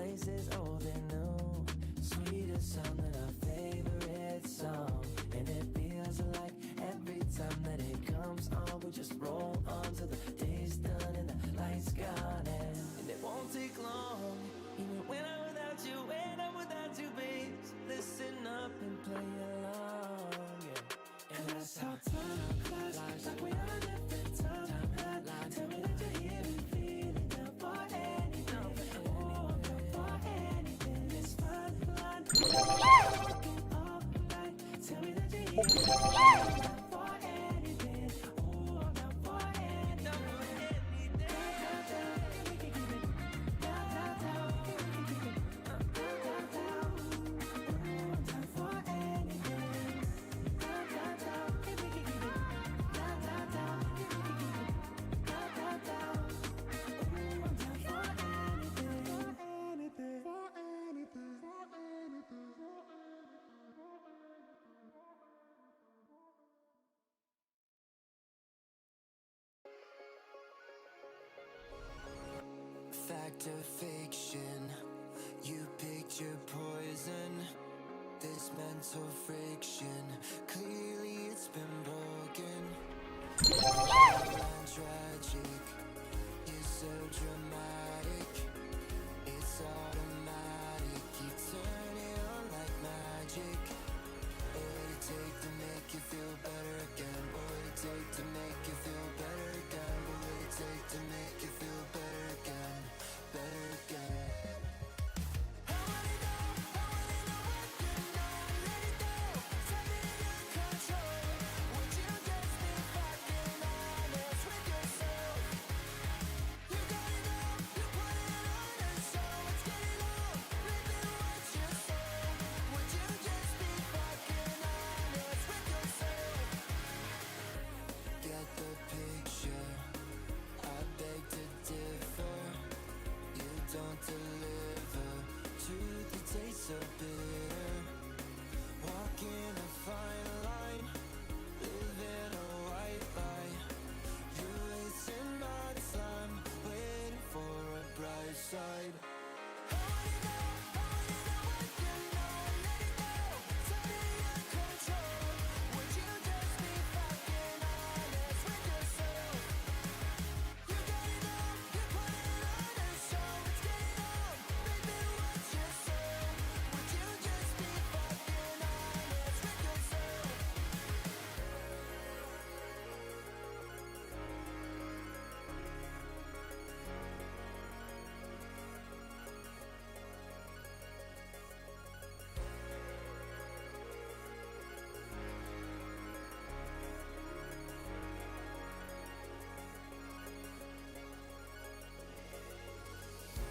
faces old and new, sweetest song than our favorite song. And it feels like every time that it comes on, we just roll on till the day's done and the lights gone. And it won't take long, even when I'm without you, babes. Listen up and play along, yeah. And that's how time flies, like we on a different timeline. Tell me that you're here and feeling down for anything. Oh, I'm down for anything. It's fine line. Walking all night. Tell me that you're here and feeling down for anything. Oh, I'm down for anything. Down, down, we can keep it. Down, down, down, we can keep it. Down, down, down. Oh, I'm down for anything. Down, down, down, we can keep it. Down, down, down, we can keep it. Down, down, down. Oh, I'm down for anything. For anything. Fact or fiction, you picked your poison. This mental friction, clearly it's been broken. Tragic, you're so dramatic. It's automatic, you turn it on like magic. What would it take to make you feel better again? What would it take to make you feel better again? What would it take to make you feel better again? Better again. I wanna know what you know. Let it go, tell me you're in control. Would you just be fucking honest with yourself? You got it all, you put it on us, so let's get it on. Living what you sold. Would you just be fucking honest with yourself? Get the picture, I beg to differ. You don't deliver, truth it tastes so bitter. Walking a fine line, living a white lie. You're wasting my time, waiting for a bright side. I wanna know what you know. Let it go, tell me you're in control. Would you just be fucking honest with yourself? You got it all, you put it on us, so let's get it on. Living what you sold. Would you just be fucking honest with yourself?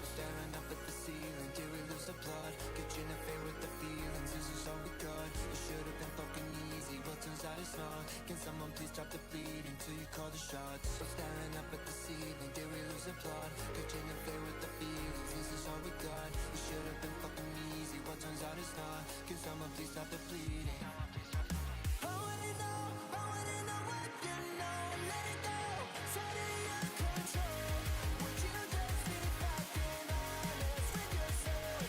Staring up at the ceiling, do we lose the plot? Get you in a fair with the feelings, this is all we got. It should have been fucking easy, but turns out it's not. Can someone please stop the bleeding till you call the shots? Staring up at the ceiling, do we lose the plot? Get you in a fair with the feelings, this is all we got. It should have been fucking easy, but turns out it's not. Can someone please stop the bleeding? I wanna know what you know. Let it go, tell me you're in control. Would you just be fucking honest with yourself?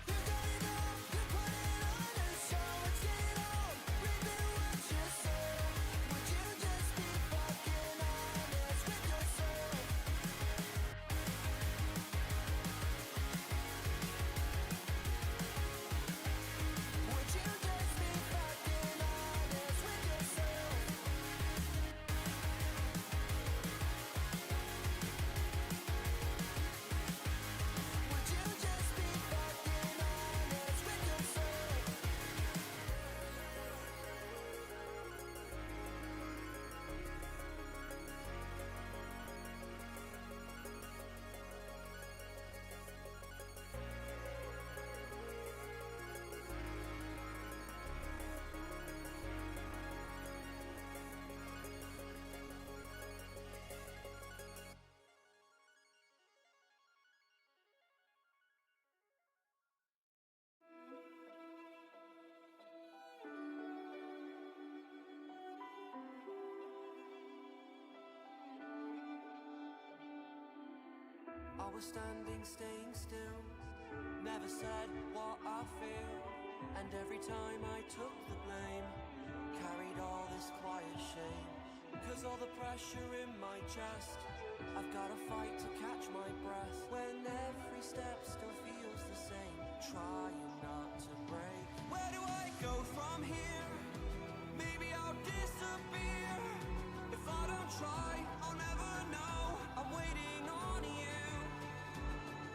You got it all, you put it on us, so let's get it on. Living what you sold. Would you just be fucking honest with yourself? Would you just be fucking honest with yourself? Would you just be fucking honest with yourself? I was standing, staying still, never said what I feel, and every time I took the blame, carried all this quiet shame. Cause all the pressure in my chest, I've gotta fight to catch my breath, when every step still feels the same, trying not to break. Where do I go from here? Maybe I'll disappear. If I don't try, I'll never know. I'm waiting on you.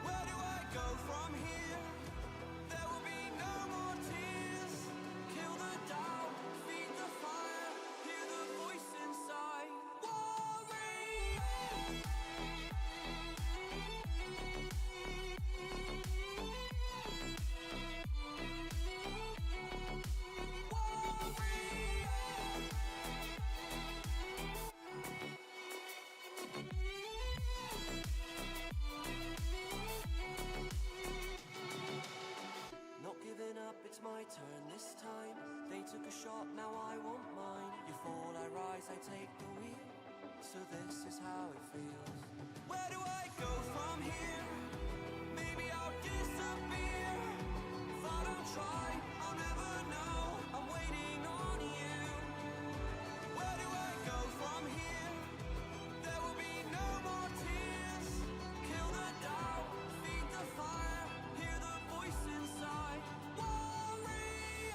Where do I go from here? There will be no more tears. Kill the doubt, feed the fire, hear the voice inside. Not giving up, it's my turn this time. They took a shot, now I want mine. You fall, I rise, I take the wheel. So this is how it feels. Where do I go from here? Maybe I'll disappear. If I don't try, I'll never know. I'm waiting on you. Where do I go from here? There will be no more tears. Kill the doubt, feed the fire, hear the voice inside. Warrior.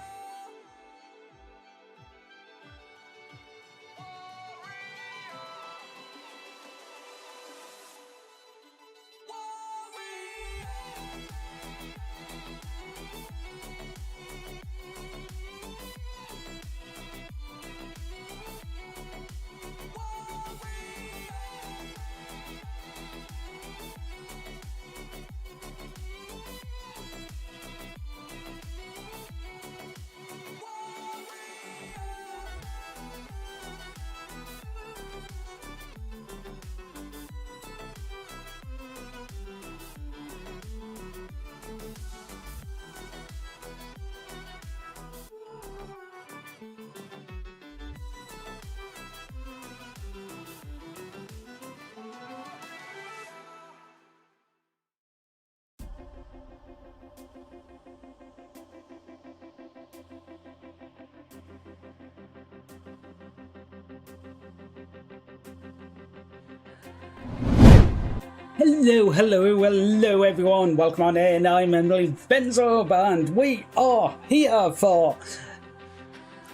Hello everyone, welcome on in. I'm Emily Benzo and we are here for,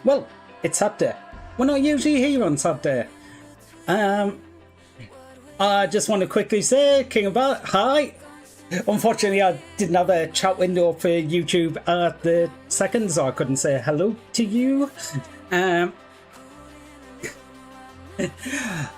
well, it's Saturday. We're not usually here on Saturday. I just want to quickly say, King of Bat, hi. Unfortunately, I didn't have a chat window for YouTube at the second, so I couldn't say hello to you.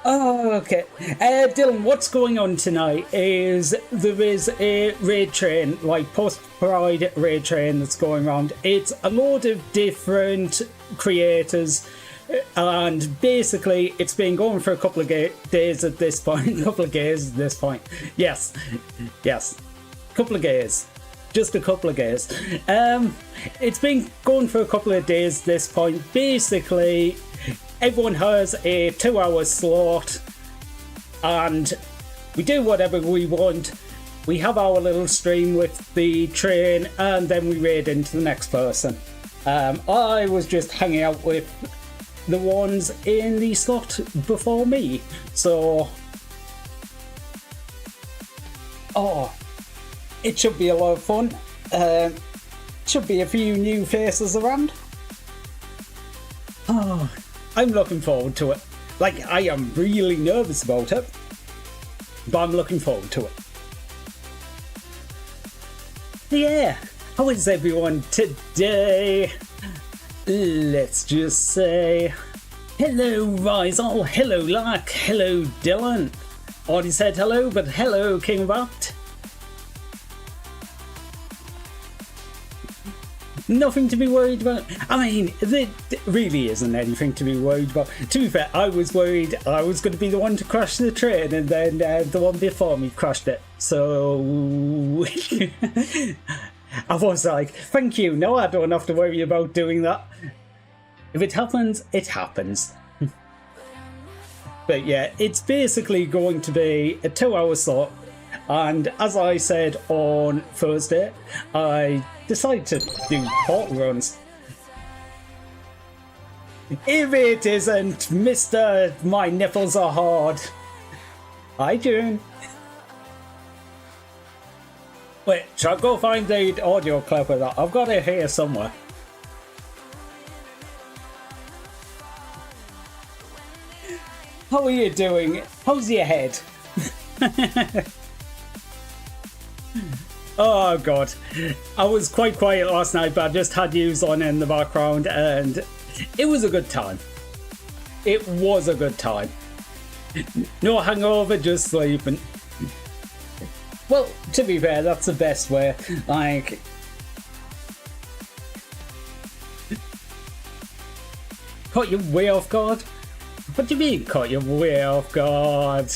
Oh, okay. Dylan, what's going on tonight is there is a raid train, like post-Pride raid train that's going around. It's a load of different creators, and basically it's been going for a couple of days at this point. A couple of days at this point. Yes. Couple of days. Just a couple of days. It's been going for a couple of days at this point. Basically, everyone has a 2-hour slot and we do whatever we want. We have our little stream with the train and then we raid into the next person. I was just hanging out with the ones in the slot before me, so it should be a lot of fun. Should be a few new faces around. I'm looking forward to it. Like, I am really nervous about it, but I'm looking forward to it. Yeah, how is everyone today? Let's just say hello Rizal, hello Lark, hello Dylan. Already said hello, but hello King Bat. Nothing to be worried about. I mean, there really isn't anything to be worried about. To be fair, I was worried I was going to be the one to crash the train, and then the one before me crashed it. So I was like, thank you, no, I don't have to worry about doing that. If it happens, it happens. But yeah, it's basically going to be a 2-hour slot. And as I said on Thursday, I decided to do portal runs. If it isn't Mr. My Nipples Are Hard. Hi, June. Wait, shall I go find the audio clip of that? I've got it here somewhere. How are you doing? How's your head? Oh god. I was quite quiet last night, but I just had yous on in the background and it was a good time. It was a good time. No hangover, just sleeping. Well, to be fair, that's the best way. Like, caught you way off guard? What do you mean, caught you way off guard?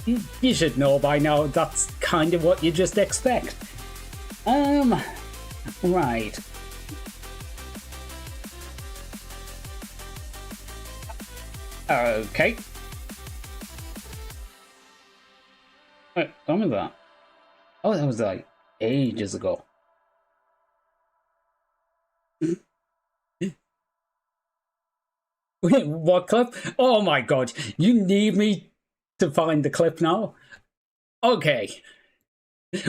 You should know by now that's kind of what you just expect. Right. Okay. Wait, when was that? Oh, that was like ages ago. Wait, what clip? Oh my god, you need me to find the clip now? Okay.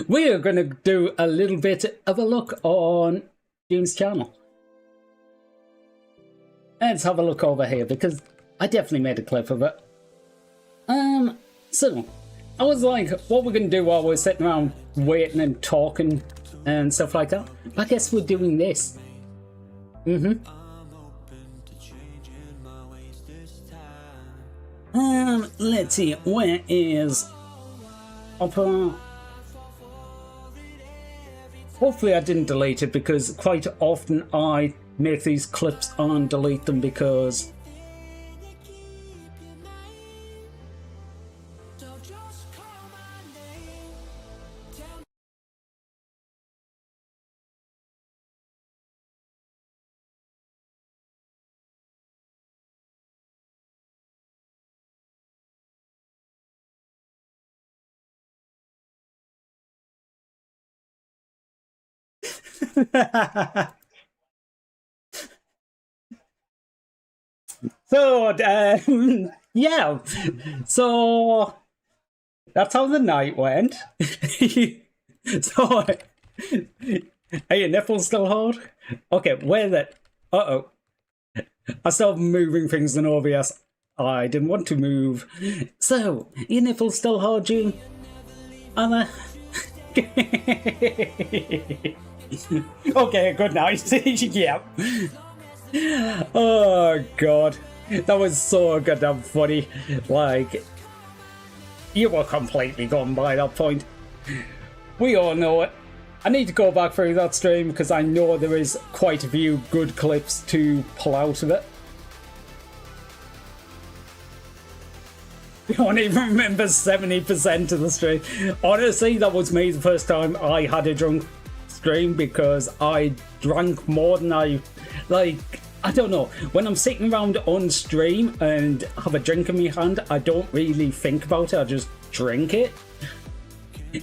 We are going to do a little bit of a look on June's channel. Let's have a look over here because I definitely made a clip of it. So I was like, what we're going to do while we're sitting around waiting and talking and stuff like that? I guess we're doing this. Let's see, where is Opera? Hopefully I didn't delete it because quite often I make these clips and delete them because so yeah, so that's how the night went. So are your nipples still hard? Okay, where the uh-oh, I started moving things in OBS I didn't want to move. So your nipples still hard, June? Anna? Okay, good night. Yeah. Oh god, that was so goddamn funny. Like, you were completely gone by that point. We all know it. I need to go back through that stream because I know there is quite a few good clips to pull out of it. I don't even remember 70% of the stream. Honestly, that was me the first time I had a drunk stream because I drank more than I don't know. When I'm sitting around on stream and have a drink in my hand, I don't really think about it, I just drink it.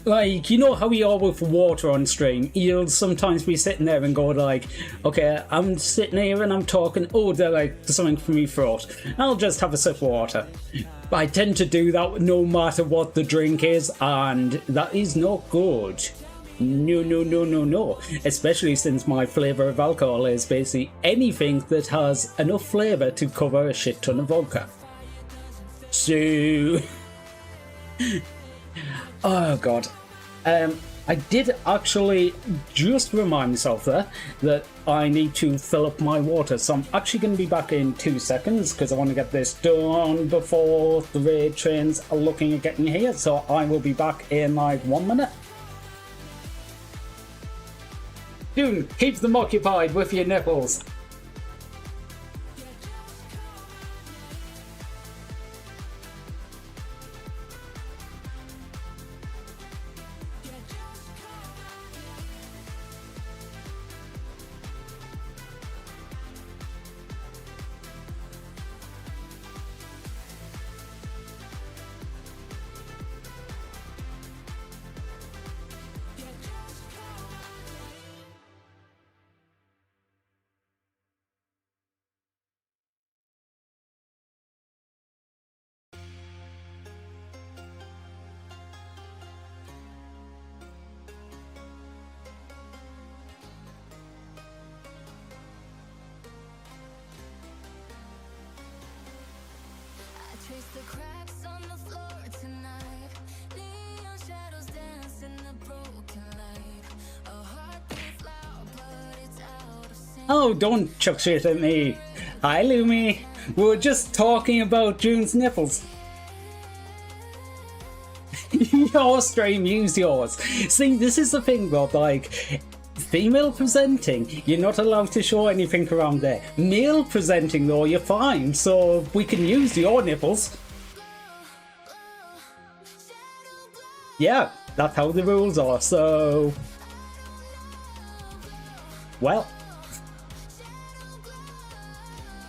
Like, you know how we are with water on stream? You'll sometimes be sitting there and go like, okay, I'm sitting here and I'm talking, oh, there's something for me throat. I'll just have a sip of water. But I tend to do that no matter what the drink is, and that is not good. No. Especially since my flavour of alcohol is basically anything that has enough flavour to cover a shit ton of vodka. So... oh god. I did actually just remind myself there that I need to fill up my water, so I'm actually going to be back in 2 seconds because I want to get this done before the raid trains are looking at getting here, so I will be back in like 1 minute. Dude, keep them occupied with your nipples. Oh, don't chuck shit at me. Hi, Lumi. We were just talking about June's nipples. Your stream, use yours. See, this is the thing, Rob, like, female presenting, you're not allowed to show anything around there. Male presenting, though, you're fine, so we can use your nipples. Yeah, that's how the rules are, so... Well.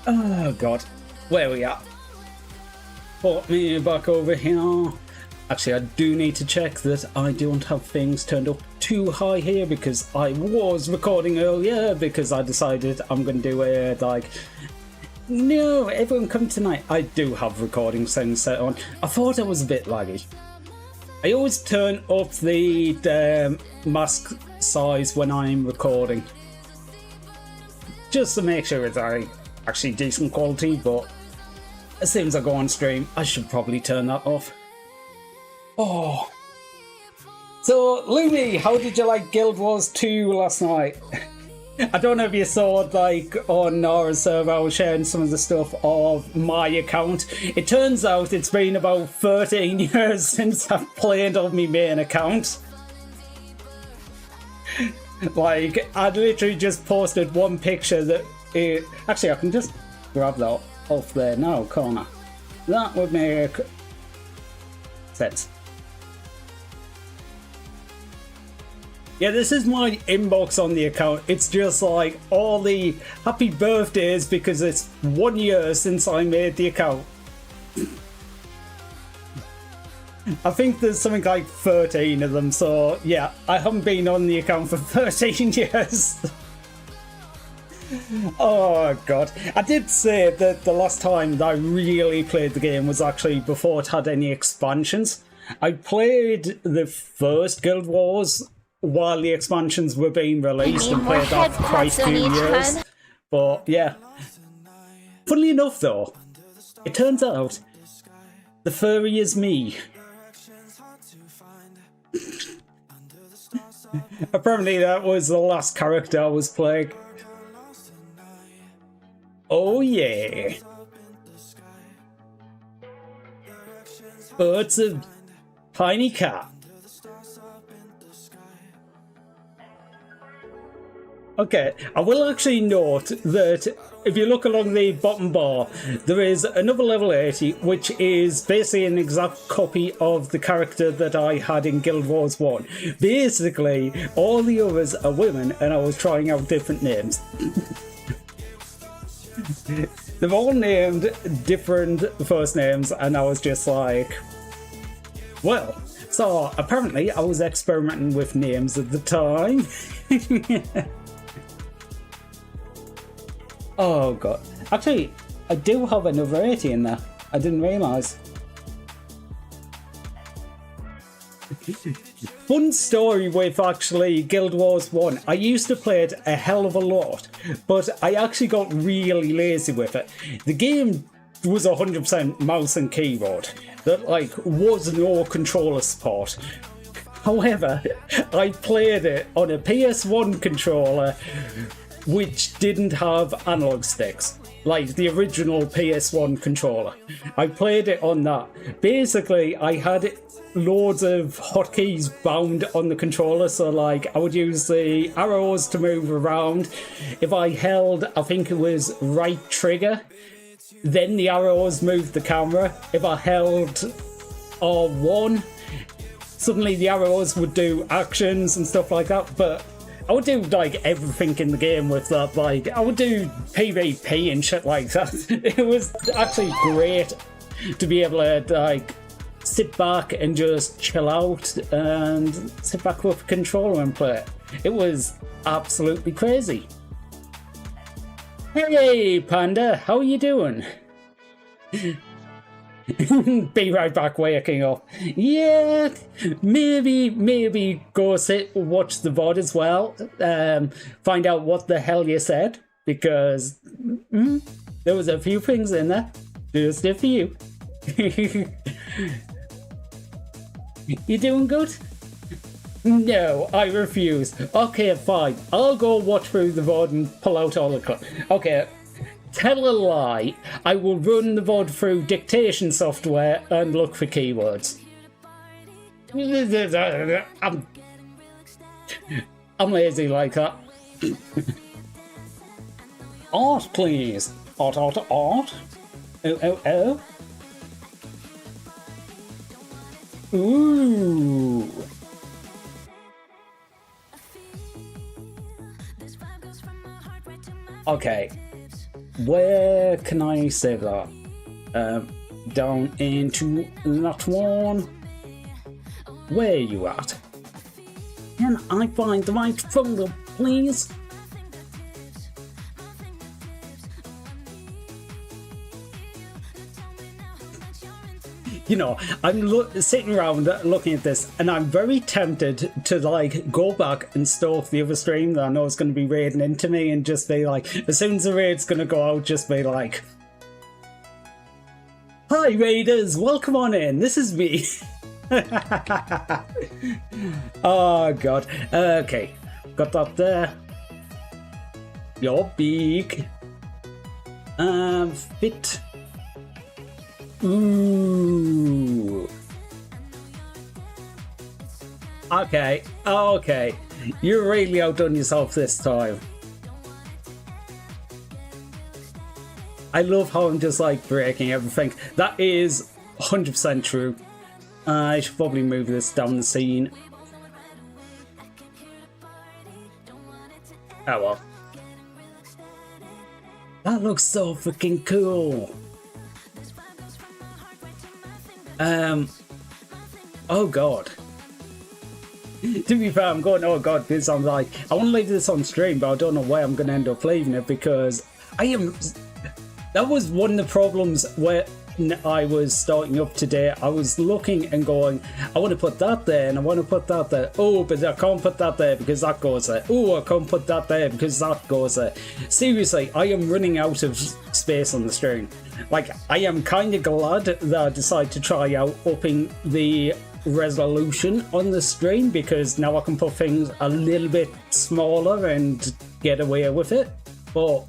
Oh, God. Where are we at? Put me back over here. Actually, I do need to check that I don't have things turned up too high here because I was recording earlier because I decided I'm going to do it like... No, everyone come tonight. I do have recording settings set on. I thought I was a bit laggy. I always turn up the mask size when I'm recording. Just to make sure it's actually decent quality, but as soon as I go on stream, I should probably turn that off. Oh. So, Lumi, how did you like Guild Wars 2 last night? I don't know if you saw it, like, on Nora's server, I was sharing some of the stuff of my account. It turns out it's been about 13 years since I've played on my main account. Like, I'd literally just posted one picture that it... Actually, I can just grab that off there now, can't I? That would make sense. Yeah, this is my inbox on the account. It's just like all the happy birthdays because it's 1 year since I made the account. I think there's something like 13 of them, so yeah, I haven't been on the account for 13 years. Oh god. I did say that the last time that I really played the game was actually before it had any expansions. I played the first Guild Wars while the expansions were being released and played that for quite a few years. But yeah. Funnily enough though, it turns out the furry is me. Apparently that was the last character I was playing. Oh yeah. Birds of tiny cat. Okay, I will actually note that if you look along the bottom bar, there is another level 80, which is basically an exact copy of the character that I had in Guild Wars 1. Basically, all the others are women, and I was trying out different names. They've all named different first names, and I was just like, well, so apparently I was experimenting with names at the time. Oh god. Actually, I do have another 80 in there. I didn't realise. Fun story with actually Guild Wars 1. I used to play it a hell of a lot, but I actually got really lazy with it. The game was 100% mouse and keyboard. There was no controller support. However, I played it on a PS1 controller which didn't have analog sticks, like the original PS1 controller. I played it on that. Basically, I had loads of hotkeys bound on the controller, so like I would use the arrows to move around. If I held, I think it was right trigger, then the arrows moved the camera. If I held R1, suddenly the arrows would do actions and stuff like that, but I would do like everything in the game with that. Like I would do PvP and shit like that. It was actually great to be able to like sit back and just chill out and sit back with a controller and play it. It was absolutely crazy. Hey Panda, how are you doing? Be right back waking up. Yeah, maybe go sit watch the VOD as well. Find out what the hell you said, because there was a few things in there. Just a few. You doing good? No, I refuse. Okay, fine. I'll go watch through the VOD and pull out all the clips. Okay, tell a lie. I will run the VOD through dictation software and look for keywords. I'm lazy like that. Art, please. Art, art, art. Oh, oh, oh. Ooh. Okay. Where can I save that? Down into that one. Where are you at? Can I find the right folder, please? You know, I'm sitting around looking at this, and I'm very tempted to like go back and stalk the other stream that I know is going to be raiding into me, and just be like, as soon as the raid's going to go out, just be like, "Hi raiders, welcome on in. This is me." Oh god. Okay, got that there. Your beak. Fit. Ooh. Okay, okay. You really outdone yourself this time. I love how I'm just like breaking everything. That is 100% true. I should probably move this down the scene. Oh well. That looks so freaking cool. Oh god. To be fair, I'm going, oh god, because I'm like, I want to leave this on stream, but I don't know where I'm going to end up leaving it, because that was one of the problems where I was starting up today. I was looking and going, I want to put that there, and I want to put that there. Oh, but I can't put that there because that goes there. Oh, I can't put that there because that goes there. Seriously, I am running out of space on the stream. Like, I am kind of glad that I decided to try out upping the resolution on the stream, because now I can put things a little bit smaller and get away with it. But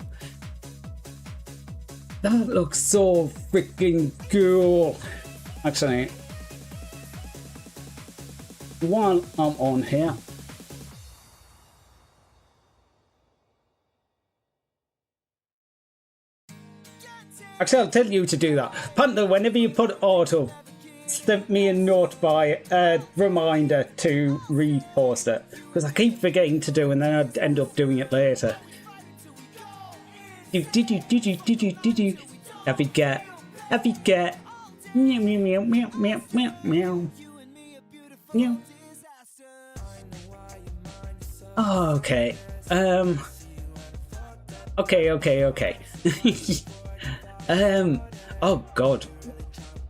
that looks so freaking cool. Actually, while I'm on here, actually, I'll tell you to do that. Panther, whenever you put art up, send me a note by a reminder to repost it, because I keep forgetting to do, and then I end up doing it later. Did you? Happy cat. Meow, meow, meow, meow, meow, meow, meow. Meow. Oh, okay. Okay. Oh god.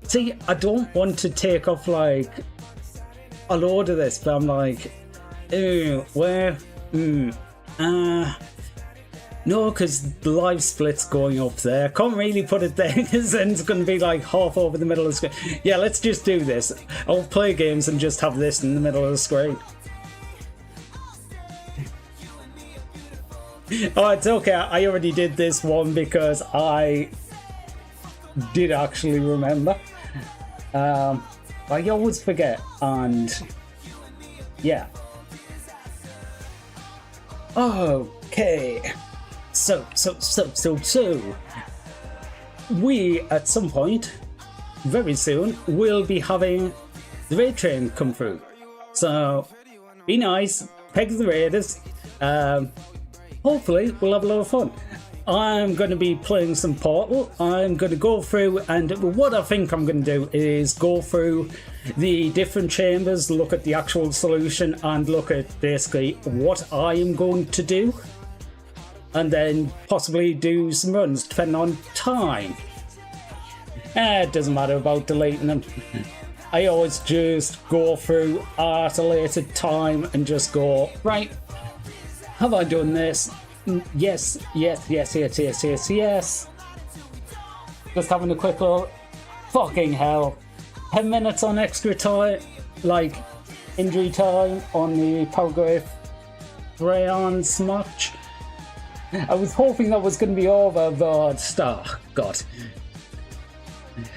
See, I don't want to take off like a load of this, but I'm like, ew, where? No, because the live split's going up there. Can't really put it there, because then it's going to be like half over the middle of the screen. Yeah, let's just do this. I'll play games and just have this in the middle of the screen. Oh, it's okay. I already did this one because I did actually remember. I always forget, and yeah. Okay. So, we at some point, very soon, will be having the raid train come through. So, be nice, peg the raiders. Hopefully, we'll have a lot of fun. I'm going to be playing some Portal. I'm going to go through, and what I think I'm going to do is go through the different chambers, look at the actual solution, and look at basically what I am going to do. And then possibly do some runs, depending on time. It doesn't matter about deleting them. I always just go through at a later time and just go, right, have I done this? Yes. Just having a quick look. Fucking hell. 10 minutes on extra time. Like, injury time on the Palgrave Bryans match. I was hoping that was going to be over, but God.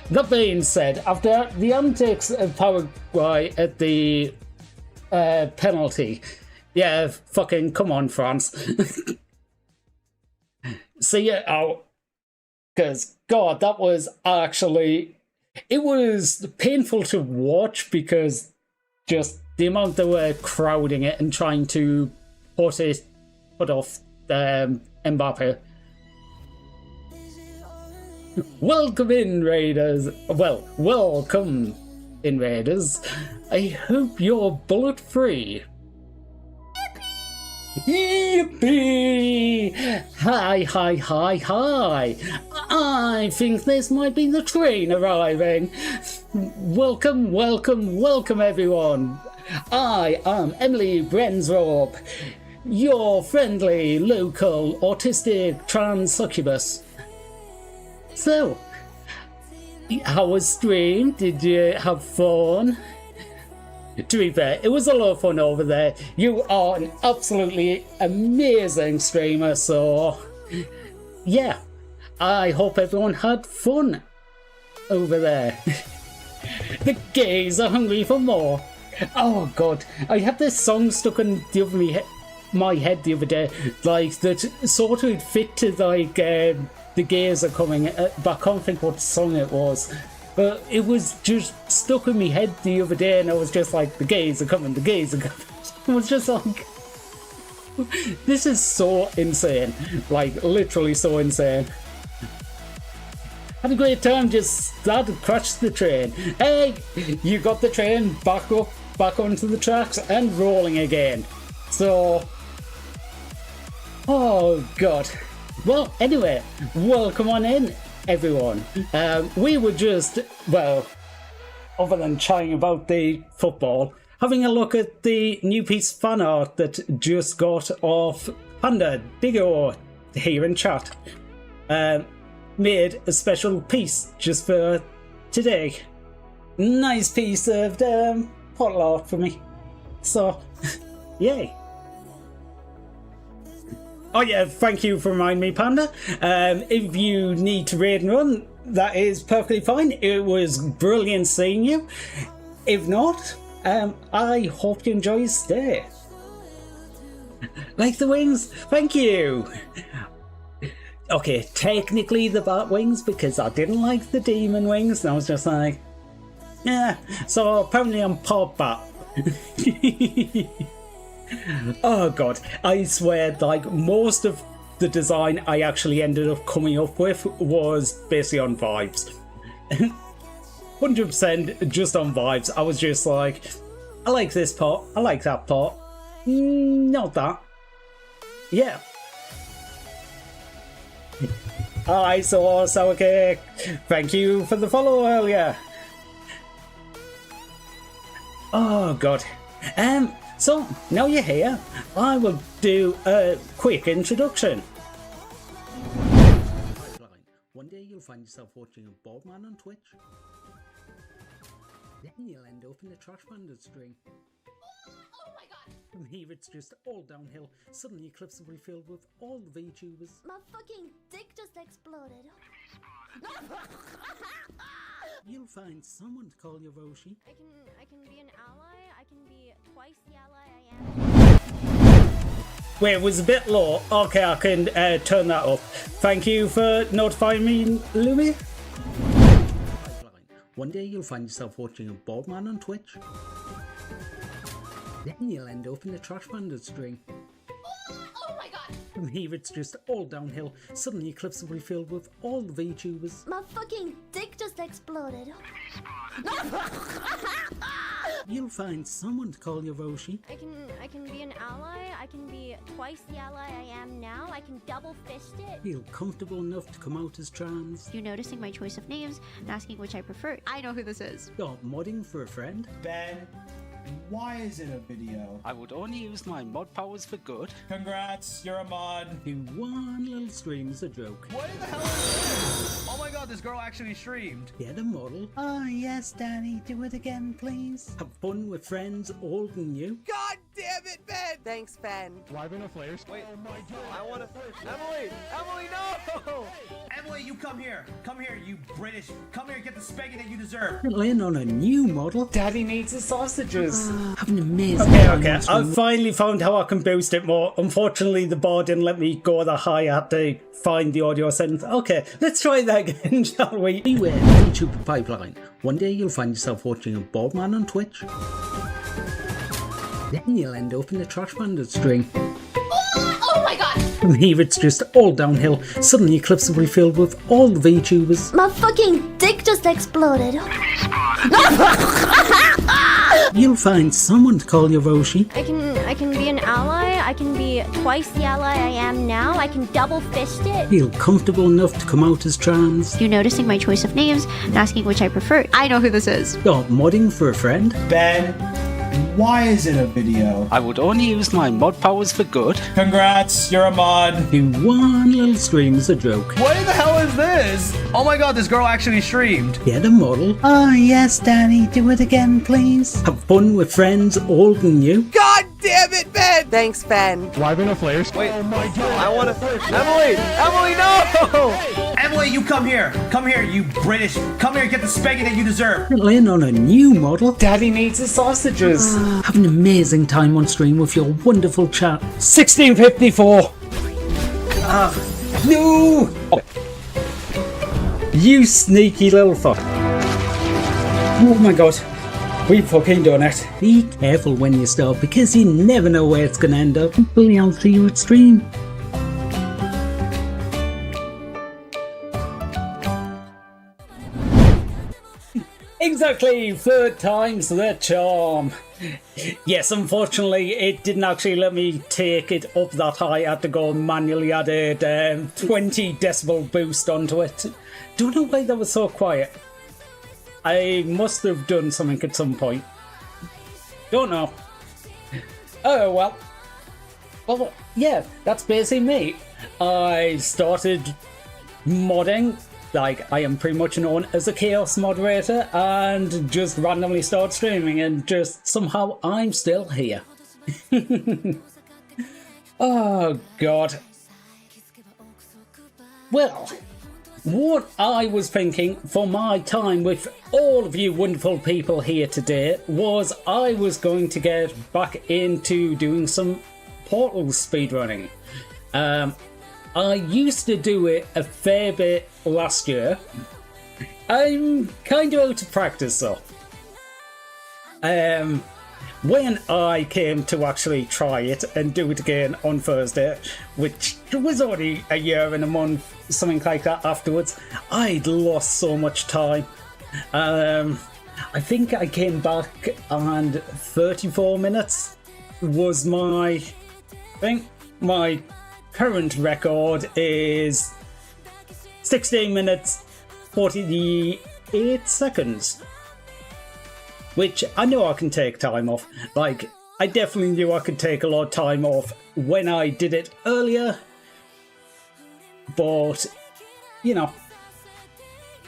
That being said, after the antics of Paraguay at the penalty, yeah, fucking come on, France. See it out. Because, God, that was actually... It was painful to watch because just the amount they were crowding it and trying to put off Mbappe. Welcome in, Raiders. Well, welcome in, Raiders. I hope you're bullet-free. Yippee! Hi, hi, hi, hi! I think this might be the train arriving. Welcome, welcome, welcome, everyone. I am Emily Brensrob, your friendly, local, autistic trans succubus. So, how was stream? Did you have fun? To be fair, it was a lot of fun over there. You are an absolutely amazing streamer, so yeah, I hope everyone had fun over there. The gays are hungry for more. Oh God, I had this song stuck in my head the other day, like that sort of fit to like the gays are coming, but I can't think what song it was. But it was just stuck in my head the other day, and I was just like, the gays are coming, the gays are coming. I was just like, this is so insane. Like, literally so insane. Had a great time, just started, crashed the train. Hey, you got the train back onto the tracks and rolling again. So, oh God. Well, anyway, welcome on in, everyone. We were just, well, other than chatting about the football, having a look at the new piece of fan art that just got off Panda Diggo here in chat. Made a special piece just for today. Nice piece of bottle art for me. So, yay. Oh yeah, thank you for reminding me, Panda. If you need to raid and run, that is perfectly fine. It was brilliant seeing you. If not, I hope you enjoy your stay. Like the wings? Thank you! Okay, technically the bat wings, because I didn't like the demon wings, and I was just like, yeah, so apparently I'm part bat. Oh God, I swear, like, most of the design I actually ended up coming up with was basically on vibes. 100% just on vibes. I was just like, I like this part, I like that part, not that. Yeah. Hi, Sour Cake. Thank you for the follow earlier. Oh God. So, now you're here, I will do a quick introduction. One day you'll find yourself watching a bald man on Twitch. Then you'll end up in the Trash Panda string. Oh my god! From here it's just all downhill. Suddenly clips will be filled with all the VTubers. My fucking dick just exploded. You'll find someone to call you Roshi. I can be an ally. I can be twice the ally I am. Wait, it was a bit low. Okay, I can turn that up. Thank you for notifying me, Lumi. One day you'll find yourself watching a bald man on Twitch. Then you'll end up in the Trash Panda string. Oh my god! From here it's just all downhill. Suddenly clips will be filled with all the VTubers. My fucking dick just exploded. You'll find someone to call you Roshi. I can be an ally. I can be twice the ally I am now. I can double fist it. Feel comfortable enough to come out as trans. You're noticing my choice of names and asking which I prefer. I know who this is. You're modding for a friend. Ben, why is it a video? I would only use my mod powers for good. Congrats, you're a mod. Do one little stream as a joke. What the hell is this? Oh my god, this girl actually streamed. Get a model. Oh yes, Danny, do it again, please. Have fun with friends older than you. God damn it, Ben! Thanks, Ben. Wait, I wanna... Emily, no! Emily, you come here. Come here, you British. Come here, get the spanking that you deserve. Laying on a new model. Daddy needs his sausages. Have an amazing Okay, time okay. watching I've finally found how I can boost it more. Unfortunately, the bar didn't let me go that high. I had to find the audio settings. Okay, let's try that again, shall we? Beware the YouTube pipeline. One day you'll find yourself watching a bald man on Twitch. Then you'll end up in the Trash Bandit string. Oh my god! From here it's just all downhill. Suddenly clips will be filled with all the VTubers. My fucking dick just exploded. You'll find someone to call you Roshi. I can be an ally. I can be twice the ally I am now. I can double fist it. Feel comfortable enough to come out as trans. You're noticing my choice of names and asking which I prefer. I know who this is. You're modding for a friend. Ben, why is it a video? I would only use my mod powers for good. Congrats, you're a mod. Do one little stream as a joke. What the hell is this? Oh my god, this girl actually streamed. Get a model. Oh yes, Danny, do it again, please. Have fun with friends older than you. God damn it, Ben! Thanks, Ben. Wait, I wanna... Emily, no! Emily, you come here. Come here, you British. Come here, get the spanking that you deserve. Laying on a new model. Daddy needs his sausages. Have an amazing time on stream with your wonderful chat. 1654. No! You sneaky little fuck. Oh my god. We fucking done it. Be careful when you start because you never know where it's gonna end up. Hopefully I'll see you at stream. Exactly, third time's the charm. Yes, unfortunately, it didn't actually let me take it up that high. I had to go manually add a 20 decibel boost onto it. Don't know why that was so quiet. I must have done something at some point. Don't know. Oh, well. Well, yeah, that's basically me. I started modding. Like, I am pretty much known as a chaos moderator and just randomly start streaming and just somehow I'm still here. Oh, God. Well, what I was thinking for my time with all of you wonderful people here today was I was going to get back into doing some Portal speedrunning. I used to do it a fair bit last year. I'm kind of out of practice though. When I came to actually try it and do it again on Thursday, which was already a year and a month, something like that afterwards, I'd lost so much time. I think I came back and 34 minutes was my thing. My current record is 16 minutes 48 seconds, which I know I can take time off. Like, I definitely knew I could take a lot of time off when I did it earlier, but you know,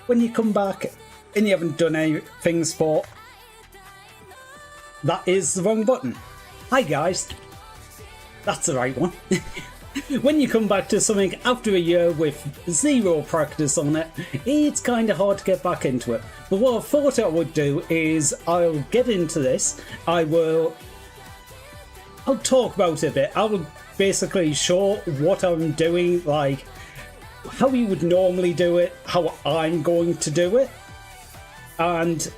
when you come back and you haven't done anything for, that is the wrong button. Hi guys, that's the right one. When you come back to something after a year with zero practice on it, it's kind of hard to get back into it. But what I thought I would do is I'll get into this. I'll talk about it a bit. I will basically show what I'm doing, like how you would normally do it, how I'm going to do it, and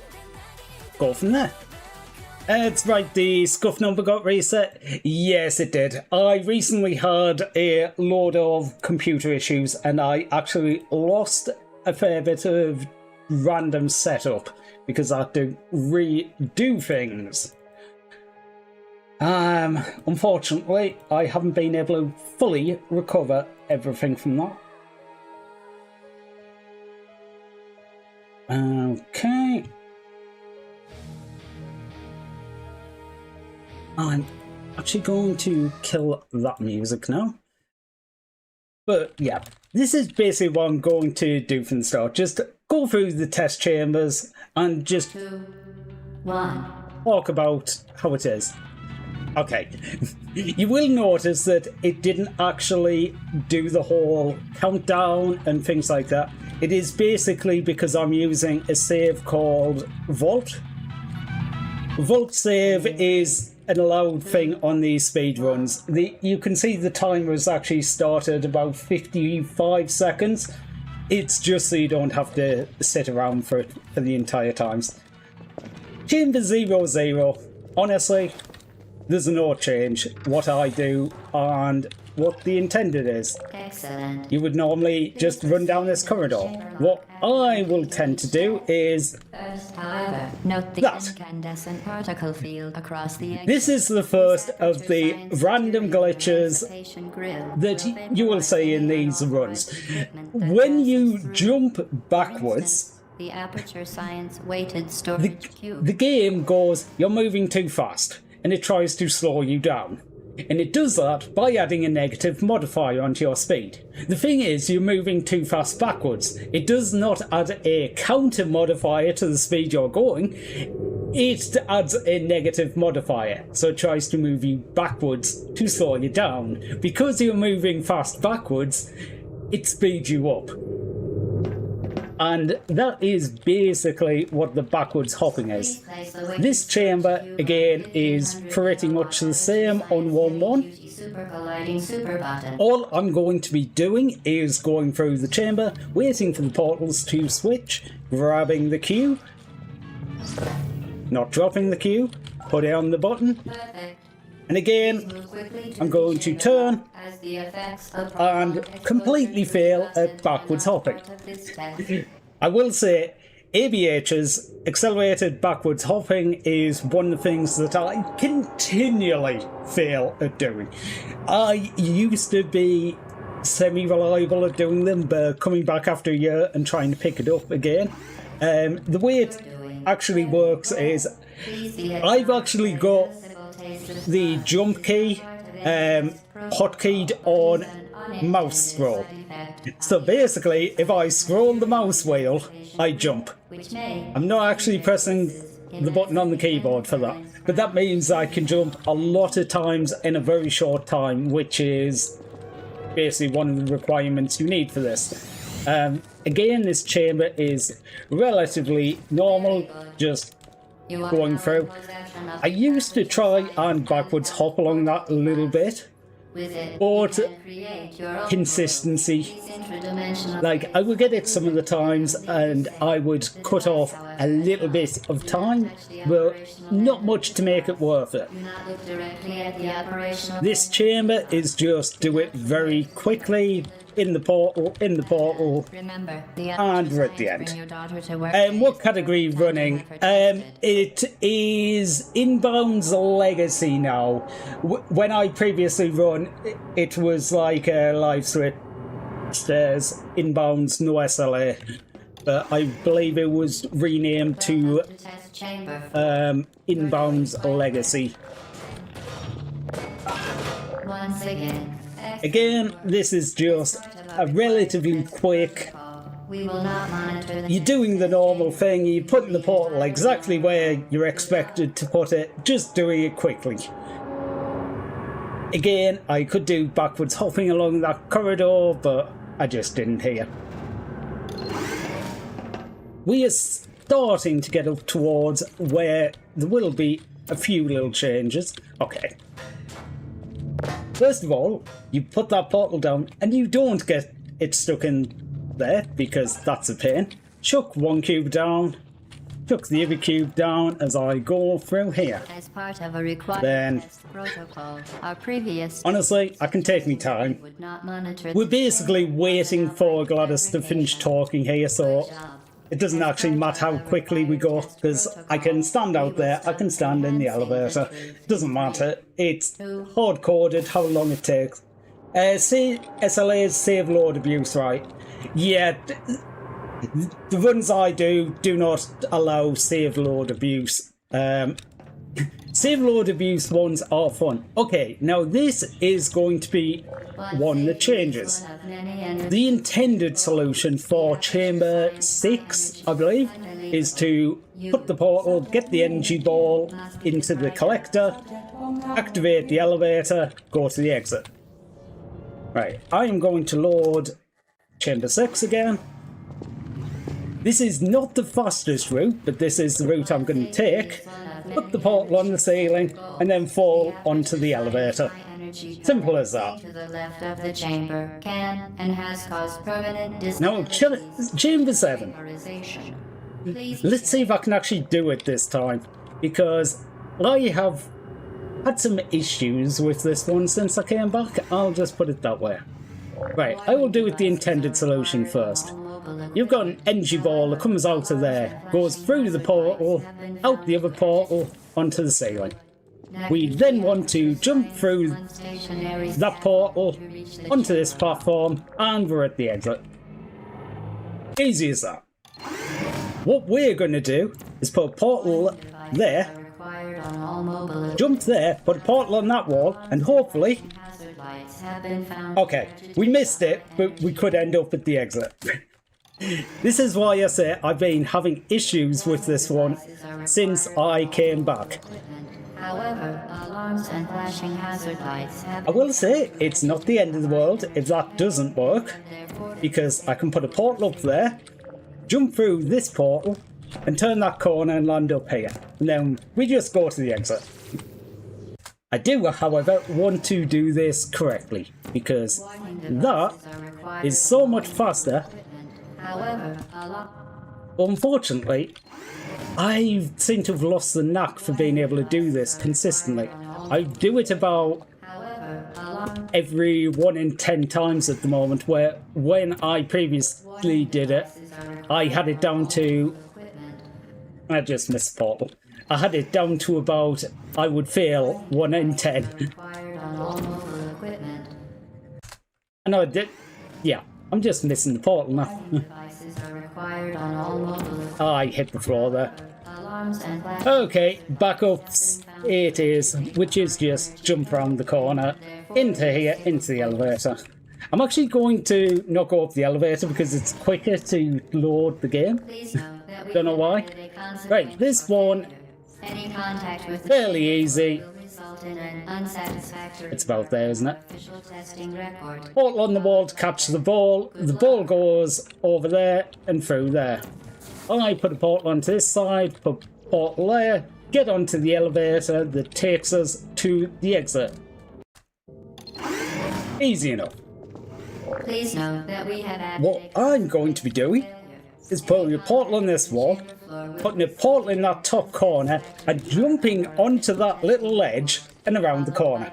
go from there. It's right, the scuff number got reset. Yes, it did. I recently had a load of computer issues and I actually lost a fair bit of random setup because I had to redo things. Unfortunately, I haven't been able to fully recover everything from that. Okay. I'm actually going to kill that music now. But yeah, this is basically what I'm going to do from the start. Just go through the test chambers and just 2, 1. talk about how it is. Okay, you will notice that it didn't actually do the whole countdown and things like that. It is basically because I'm using a save called Vault. Vault save is an allowed thing on these speed runs. You can see the timer has actually started about 55 seconds. It's just so you don't have to sit around for it for the entire times. Chamber 00, honestly, there's no change what I do and what the intended is. Excellent. You would normally just run down this corridor. What I will tend to do is First, however, note the That. incandescent particle field across the exit. this is the first of the random glitches that you will see in these runs. When you jump backwards, the aperture science weighted storage cube. the game goes, you're moving too fast, and it tries to slow you down. And it does that by adding a negative modifier onto your speed. The thing is, you're moving too fast backwards. It does not add a counter modifier to the speed you're going. It adds a negative modifier, so it tries to move you backwards to slow you down. Because you're moving fast backwards, it speeds you up. And that is basically what the backwards hopping is. This chamber, again, is pretty much the same on 1-1. Super colliding super button. All I'm going to be doing is going through the chamber, waiting for the portals to switch, grabbing the cube, not dropping the cube, putting on the button, Perfect. and again, Move quickly I'm going to turn as the effects of and completely fail at backwards hopping. I will say, ABH's accelerated backwards hopping is one of the things that I continually fail at doing. I used to be semi-reliable at doing them, but coming back after a year and trying to pick it up again. The way it actually works is I've actually got the jump key hotkeyed on mouse scroll. So basically, if I scroll the mouse wheel, I jump. I'm not actually pressing the button on the keyboard for that, but that means I can jump a lot of times in a very short time, which is basically one of the requirements you need for this. Again, this chamber is relatively normal, just going through. I used to try and backwards hop along that a little bit, but consistency, like I would get it some of the times and I would cut off a little bit of time, but not much to make it worth it. This chamber is just do it very quickly in the portal, Remember, and we're at the end. What category running? It is Inbound's Legacy now. When I previously run, it was like a live switch. There's Inbound's no SLA, but I believe it was renamed to Inbound's Legacy. Once again. Again, this is just a relatively quick. We will not monitor the You're doing the normal thing, you're putting the portal exactly where you're expected to put it, just doing it quickly. Again, I could do backwards hopping along that corridor, but I just didn't here. We are starting to get up towards where there will be a few little changes. Okay. First of all, you put that portal down and you don't get it stuck in there because that's a pain. Chuck one cube down, chuck the other cube down as I go through here. as part of a required Then- test protocol. Our previous Honestly, I can take me time. would not monitor We're the basically waiting for Gladys to finish talking here, so it doesn't actually matter how quickly we go, because I can stand out there, I can stand in the elevator. Doesn't matter. It's hard-coded how long it takes. SLA's save load abuse, right? Yeah, the runs I do not allow save load abuse. Save load abuse ones are fun. Okay, now this is going to be one that changes. The intended solution for chamber 6, I believe, is to put the portal, get the energy ball into the collector, activate the elevator, go to the exit. Right, I am going to load chamber 6 again. This is not the fastest route, but this is the route I'm going to take. Put the portal on the ceiling and then fall onto the elevator. Simple as that. To the left of the chamber can and has caused permanent Now, chamber 7. Let's see if I can actually do it this time, because I have had some issues with this one since I came back. I'll just put it that way. Right, I will do it the intended solution first. You've got an energy ball that comes out of there, goes through the portal, out the other portal, onto the ceiling. We then want to jump through that portal, onto this platform, and we're at the exit. Easy as that. What we're going to do is put a portal there, jump there, put a portal on that wall, and hopefully... Okay, we missed it, but we could end up at the exit. This is why I say I've been having issues with this one since I came back. However, alarms and flashing hazard lights have I will say it's not the end of the world if that doesn't work, because I can put a portal up there, jump through this portal, and turn that corner and land up here. And then we just go to the exit. I do, however, want to do this correctly, because that is so much faster. However, Unfortunately, I seem to have lost the knack for being able to do this consistently. I do it about every 1 in 10 times at the moment, where when I previously did it, I had it down to... I just missed the portal. I had it down to about, I would fail 1 in 10. And I did... Yeah, I'm just missing the portal now. I hit the floor there. Okay, back up it is, which is just jump around the corner, into here, into the elevator. I'm actually going to not go up the elevator because it's quicker to load the game. Don't know why. Right, this one, fairly easy. It's about there, isn't it? Portal on the wall to catch the ball. The ball goes over there and through there. I put a portal onto this side, put a portal there, get onto the elevator that takes us to the exit. Easy enough. Please note that we have added What I'm going to be doing is putting a portal on this wall, putting a portal in that top corner, and jumping onto that little ledge and around the corner.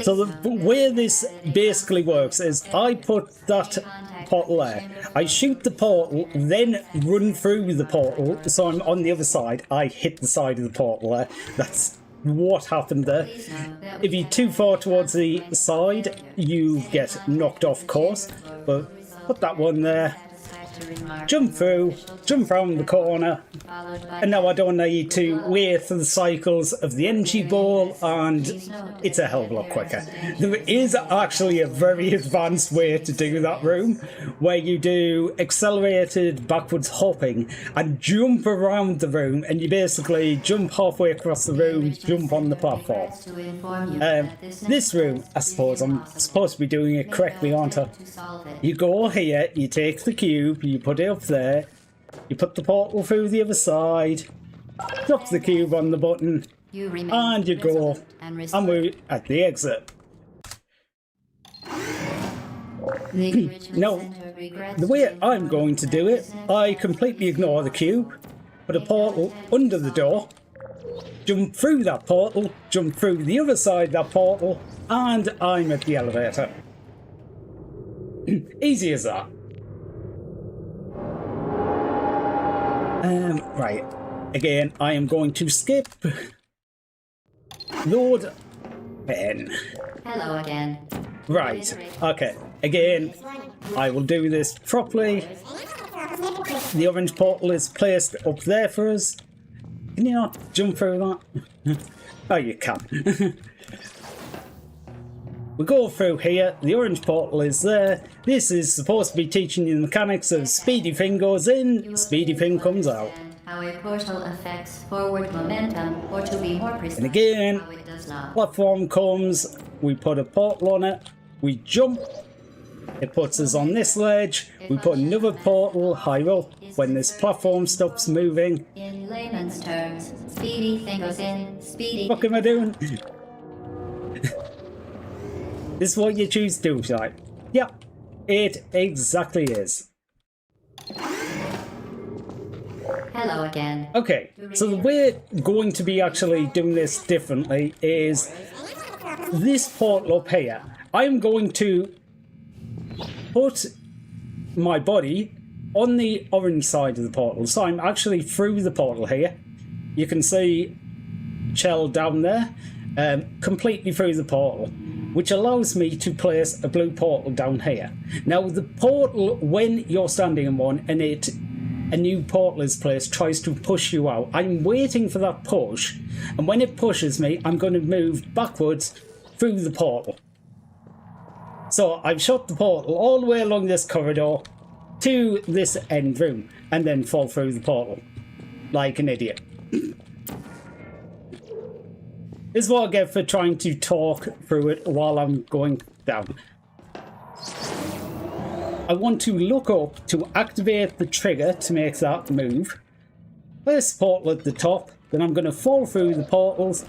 So the way this basically works is I put that portal there, I shoot the portal, then run through the portal, so I'm on the other side, I hit the side of the portal there. That's what happened there. If you're too far towards the side, you get knocked off course, but put that one there, jump through, jump around the corner, and now I don't need to wait for the cycles of the energy ball, and it's a hell of a lot quicker. There is actually a very advanced way to do that room, where you do accelerated backwards hopping and jump around the room, and you basically jump halfway across the room, jump on the platform. This room, I suppose I'm supposed to be doing it correctly, aren't I? You go here, you take the cube, you put it up there, you put the portal through the other side, drop the cube on the button, and you go, and we're at the exit. Now, the way I'm going to do it, I completely ignore the cube, put a portal under the door, jump through that portal, jump through the other side of that portal, and I'm at the elevator. Easy as that. Right. Again, I am going to skip. Lord Ben. Hello again. Right. Okay. Again, I will do this properly. The orange portal is placed up there for us. Can you not jump through that? Oh, you can. We go through here, the orange portal is there. This is supposed to be teaching you the mechanics of Speedy Finn goes in, Speedy Finn comes out. How a portal affects forward momentum, or to be more precise, And again, how it does not. platform comes, we put a portal on it, we jump, it puts us on this ledge, we put another portal higher up when this platform stops moving. In layman's terms, Speedy Finn goes in, Speedy. What am I doing? This is what you choose to do, right? Yep, it exactly is. Hello again. Okay, so the way we're going to be actually doing this differently is this portal up here. I'm going to put my body on the orange side of the portal. So I'm actually through the portal here. You can see Chell down there, completely through the portal, which allows me to place a blue portal down here. Now the portal, when you're standing in one and a new portal is placed, tries to push you out. I'm waiting for that push, and when it pushes me, I'm going to move backwards through the portal. So I've shot the portal all the way along this corridor to this end room, and then fall through the portal like an idiot. This is what I get for trying to talk through it while I'm going down. I want to look up to activate the trigger to make that move. Place the portal at the top, then I'm going to fall through the portals.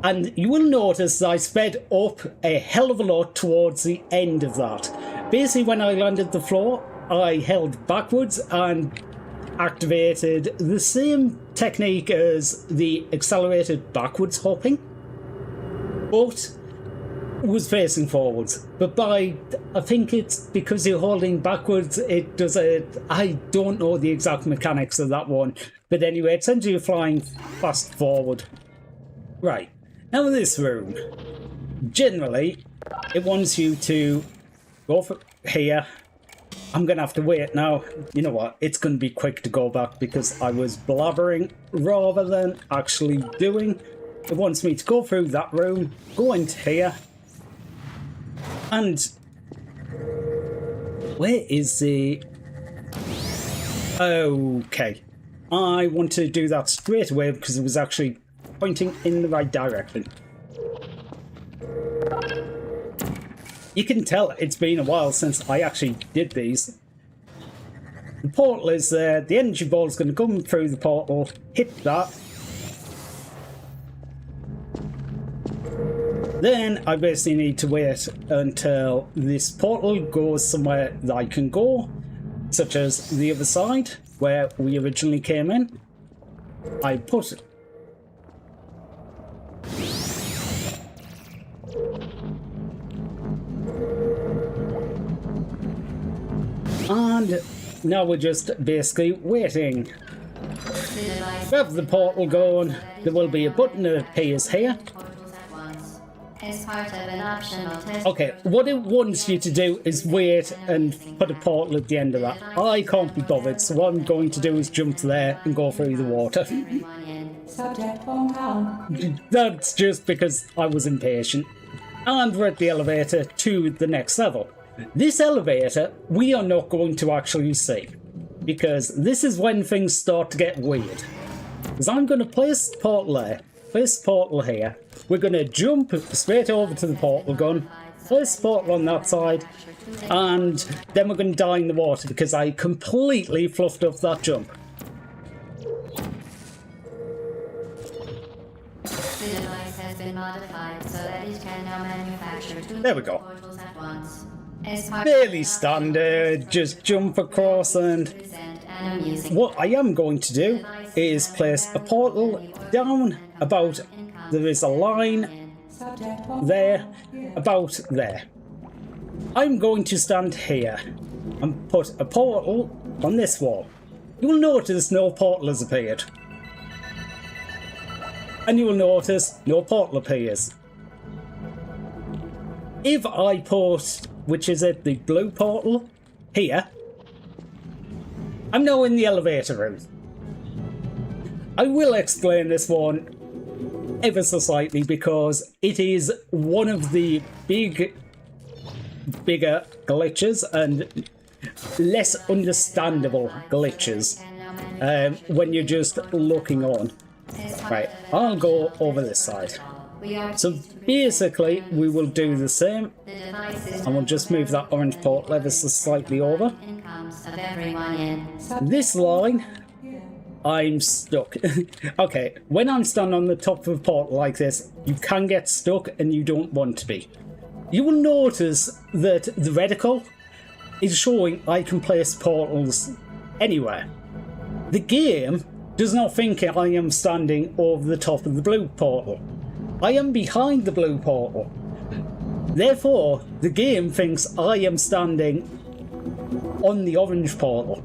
And you will notice that I sped up a hell of a lot towards the end of that. Basically, when I landed the floor, I held backwards and activated the same technique as the accelerated backwards hopping, but was facing forwards. But I think it's because you're holding backwards, it does it. I don't know the exact mechanics of that one, but anyway, it sends you flying fast forward. Right, now in this room, generally, it wants you to go for here. I'm going to have to wait now. You know what? It's going to be quick to go back because I was blabbering rather than actually doing. It wants me to go through that room, go into here. And where is the... Okay. I want to do that straight away because it was actually pointing in the right direction. You can tell it's been a while since I actually did these. The portal is there, the energy ball is going to come through the portal, hit that. Then I basically need to wait until this portal goes somewhere that I can go, such as the other side, where we originally came in. I put it. And now we're just basically waiting. Have the portal going. There will be a button that appears here. As part of an optional test. Okay, what it wants you to do is wait and put a portal at the end of that. I can't be bothered, so what I'm going to do is jump there and go through the water. Subject hometown. That's just because I was impatient. And we're at the elevator to the next level. This elevator, we are not going to actually see, because this is when things start to get weird. Because I'm going to place the portal there, place the portal here, we're going to jump straight over to the portal gun, place the portal on that side, and then we're going to die in the water because I completely fluffed up that jump. The device has been modified so that it can now manufacture two There we go. portals at once. As part Fairly standard, just jump across, and what I am going to do is place a portal down about, there is a line there, about there. I'm going to stand here and put a portal on this wall. You will notice no portal has appeared. And you will notice no portal appears. If I put, which is it, the blue portal here, I'm now in the elevator room. I will explain this one ever so slightly because it is one of the bigger glitches and less understandable glitches when you're just looking on. Right, I'll go over this side. So basically, we will do the same, and we'll just move that orange port ever so slightly over. This line, I'm stuck. Okay, when I'm standing on the top of a portal like this, you can get stuck and you don't want to be. You will notice that the reticle is showing I can place portals anywhere. The game does not think I am standing over the top of the blue portal. I am behind the blue portal. Therefore, the game thinks I am standing on the orange portal.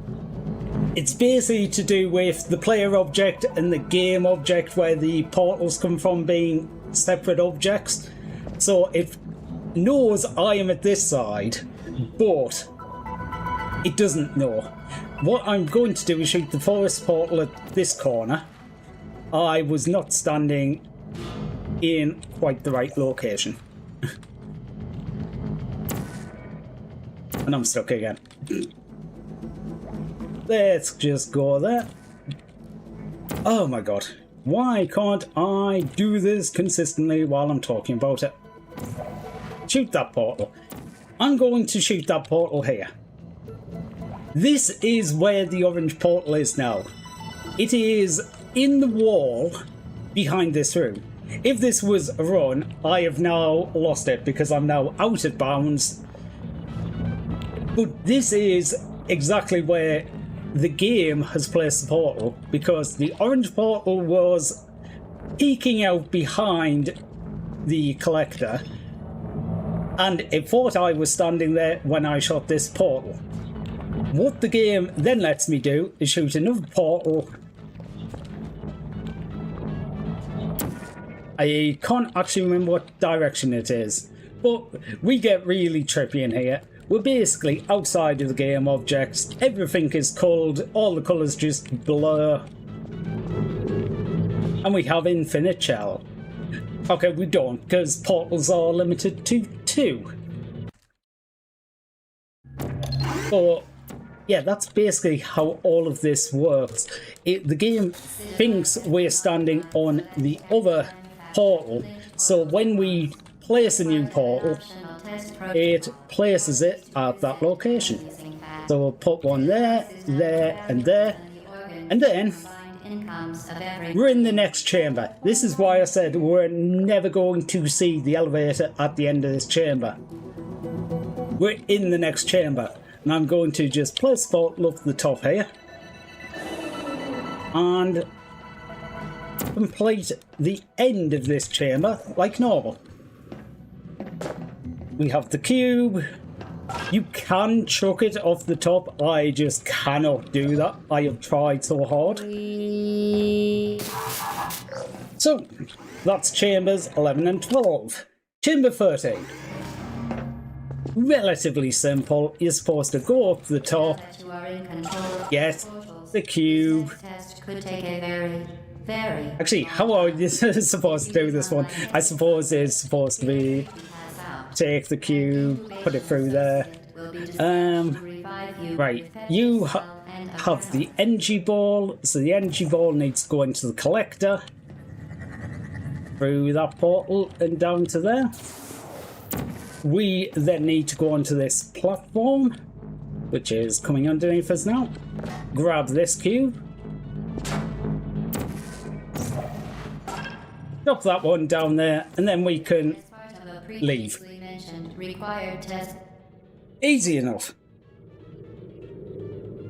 It's basically to do with the player object and the game object, where the portals come from being separate objects. So it knows I am at this side, but it doesn't know. What I'm going to do is shoot the forest portal at this corner. I was not standing in quite the right location. And I'm stuck again. Let's just go there. Oh my god. Why can't I do this consistently while I'm talking about it? Shoot that portal. I'm going to shoot that portal here. This is where the orange portal is now. It is in the wall behind this room. If this was a run, I have now lost it because I'm now out of bounds. But this is exactly where the game has placed the portal, because the orange portal was peeking out behind the collector, and it thought I was standing there when I shot this portal. What the game then lets me do is shoot another portal. I can't actually remember what direction it is, but we get really trippy in here. We're basically outside of the game objects. Everything is coloured, all the colours just blur. And we have infinite shell. Okay, we don't, because portals are limited to 2. But yeah, that's basically how all of this works. The game thinks we're standing on the other portal, so when we place a new portal, it places it at that location. So we'll put one there, there, and there, and then we're in the next chamber. This is why I said we're never going to see the elevator at the end of this chamber. We're in the next chamber, and I'm going to just place the portal up the top here and complete the end of this chamber like normal. We have the cube. You can chuck it off the top. I just cannot do that. I have tried so hard. So, that's chambers 11 and 12. Chamber 13. Relatively simple. You're supposed to go up the top, get the cube. Actually, how are you supposed to do this one? I suppose it's supposed to be take the cube, put it through there. Right, you have the energy ball, so the energy ball needs to go into the collector, through that portal and down to there. We then need to go onto this platform, which is coming underneath us now. Grab this cube. Drop that one down there, and then we can leave. Easy enough.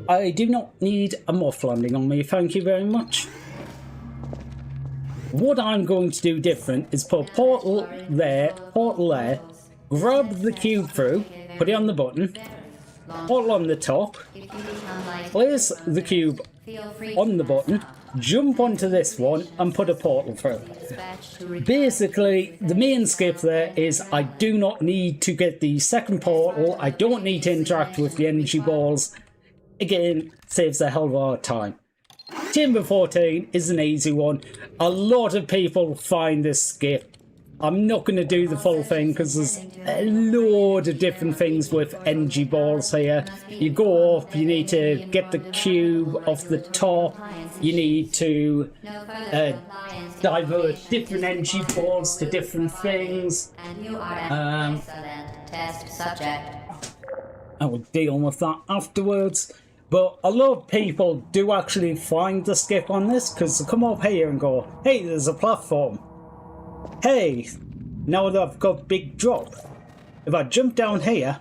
I do not need a moth landing on me, thank you very much. What I'm going to do different is put a portal there, grab the cube through, put it on the button, portal on the top, place the cube on the button, jump onto this one and put a portal through. Basically, the main skip there is I do not need to get the second portal, I don't need to interact with the energy balls. again, saves a hell of a lot of time. Chamber 14 is an easy one. A lot of people find this skip. I'm not going to do the full thing because there's a load of different things with energy balls here. You go up, you need to get the cube off the top, you need to divert different energy balls to different things. And you are an excellent test subject. I will deal with that afterwards. But a lot of people do actually find the skip on this because they come up here and go, hey, there's a platform. Hey, now that I've got big drop, if I jump down here,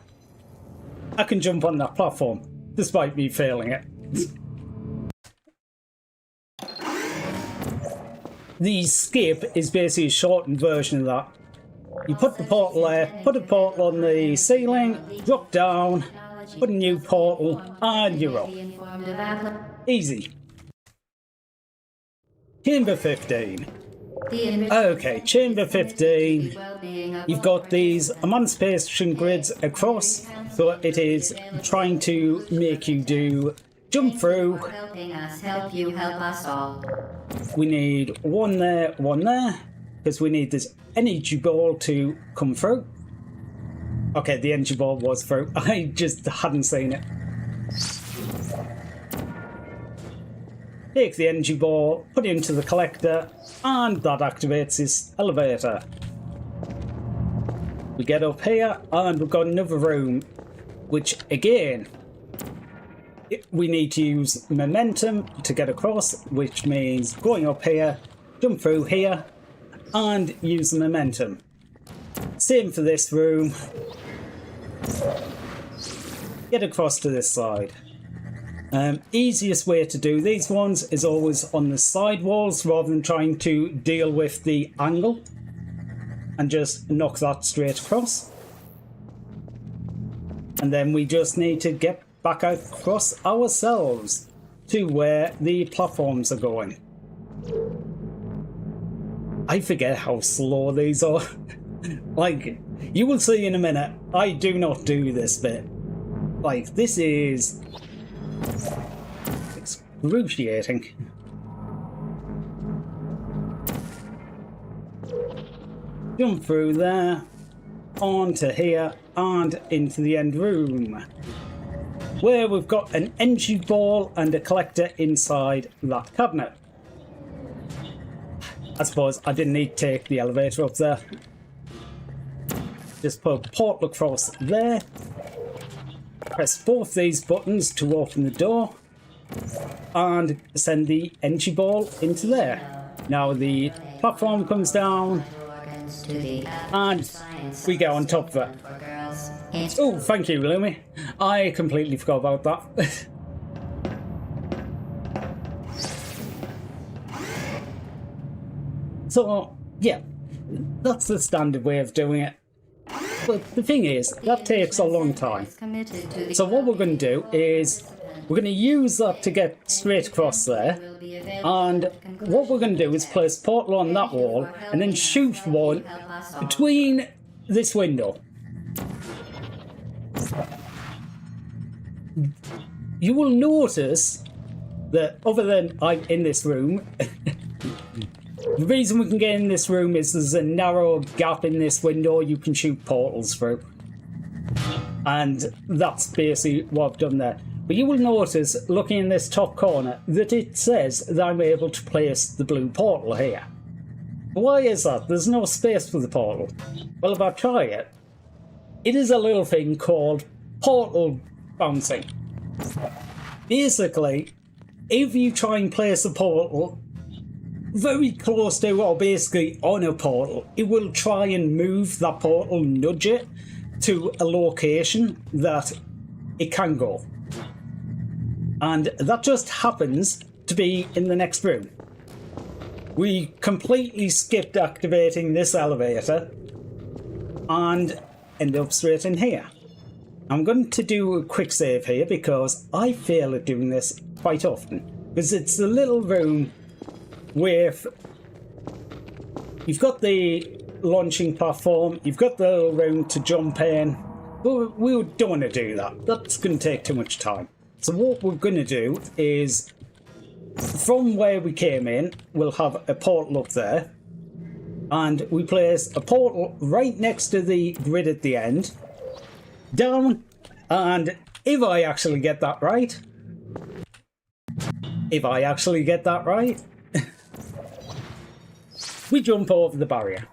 I can jump on that platform, despite me failing it. The skip is basically a shortened version of that. You put the portal there, put a portal on the ceiling, drop down, put a new portal, and you're up. Easy. Chamber 15. Okay, Chamber 15. You've got these emancipation grids across, so it is trying to make you do jump through. Helping us help you help us all. We need one there, because we need this energy ball to come through. Okay, the energy ball was through. I just hadn't seen it. Take the energy ball, put it into the collector, and that activates this elevator. We get up here, and we've got another room, which again, we need to use momentum to get across, which means going up here, jump through here, and use the momentum. Same for this room. Get across to this side. Easiest way to do these ones is always on the side walls rather than trying to deal with the angle, and just knock that straight across. And then we just need to get back across ourselves to where the platforms are going. I forget how slow these are. Like, you will see in a minute, I do not do this bit. Like, this is excruciating. Jump through there, onto here, and into the end room, where we've got an energy ball and a collector inside that cabinet. I suppose I didn't need to take the elevator up there. Just put a portal across there. Press both these buttons to open the door. And send the energy ball into there. Now the platform comes down. And we go on top of it. Oh, thank you, Lumi. I completely forgot about that. So, yeah, that's the standard way of doing it. But the thing is, that takes a long time. So what we're going to do is, we're going to use that to get straight across there. And what we're going to do is place a portal on that wall, and then shoot one between this window. You will notice that other than I'm in this room, the reason we can get in this room is there's a narrow gap in this window you can shoot portals through. And that's basically what I've done there. But you will notice, looking in this top corner, that it says that I'm able to place the blue portal here. Why is that? There's no space for the portal. Well, if I try it, it is a little thing called portal bouncing. Basically, if you try and place a portal very close to or basically on a portal, it will try and move that portal, nudge it to a location that it can go. And that just happens to be in the next room. We completely skipped activating this elevator and end up straight in here. I'm going to do a quick save here because I fail at doing this quite often. Because it's a little room with, you've got the launching platform, you've got the little room to jump in, but we don't want to do that. That's going to take too much time. So what we're going to do is, from where we came in, we'll have a portal up there. And we place a portal right next to the grid at the end. Down. And if I actually get that right... we jump over the barrier.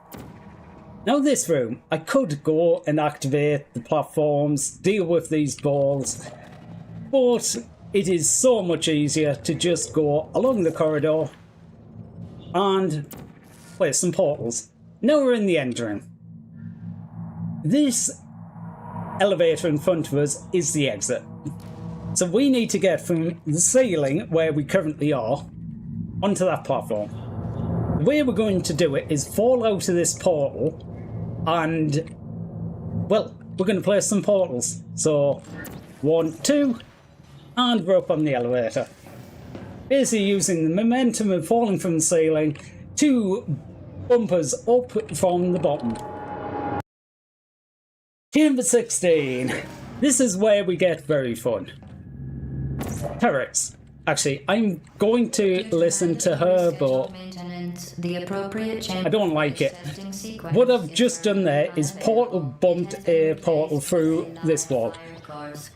Now this room, I could go and activate the platforms, deal with these balls, but it is so much easier to just go along the corridor and place some portals. Now we're in the end room. This elevator in front of us is the exit. So we need to get from the ceiling where we currently are onto that platform. The way we're going to do it is fall out of this portal and, well, we're going to place some portals. So 1, 2, and we're up on the elevator. Basically using the momentum of falling from the ceiling to bump us up from the bottom. Chamber 16. This is where we get very fun. Turrets. Actually, I'm going to listen to her, but I don't like it. What I've just done there is portal bumped a portal through this wall.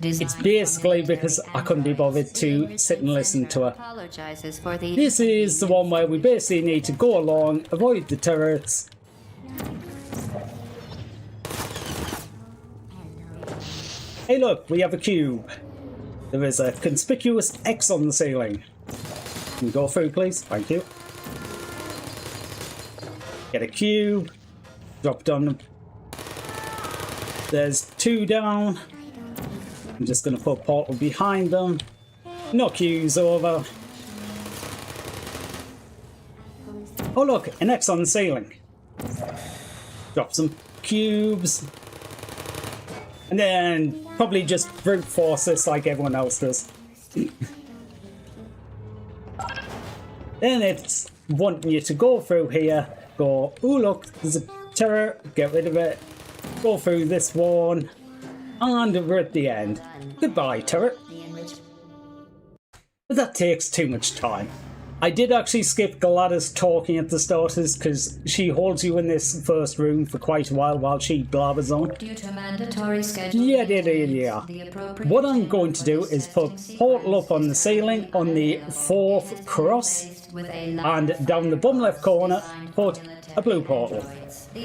It's basically because I couldn't be bothered to sit and listen to her. This is the one where we basically need to go along, avoid the turrets. Hey look, we have a cube. There is a conspicuous X on the ceiling. Can you go through, please? Thank you. Get a cube. Drop down. There's 2 down. I'm just going to put a portal behind them. Knock cubes over. Oh look, an X on the ceiling. Drop some cubes. And then probably just brute force this like everyone else does. Then it's wanting you to go through here, go, oh look, there's a turret, get rid of it, go through this one, and we're at the end. Goodbye, turret. But that takes too much time. I did actually skip Gladys talking at the starters because she holds you in this first room for quite a while she blabbers on. Due to mandatory schedule. Yeah. What I'm going to do is put portal up on the ceiling on the 4th cross, and down the bottom left corner put a blue portal,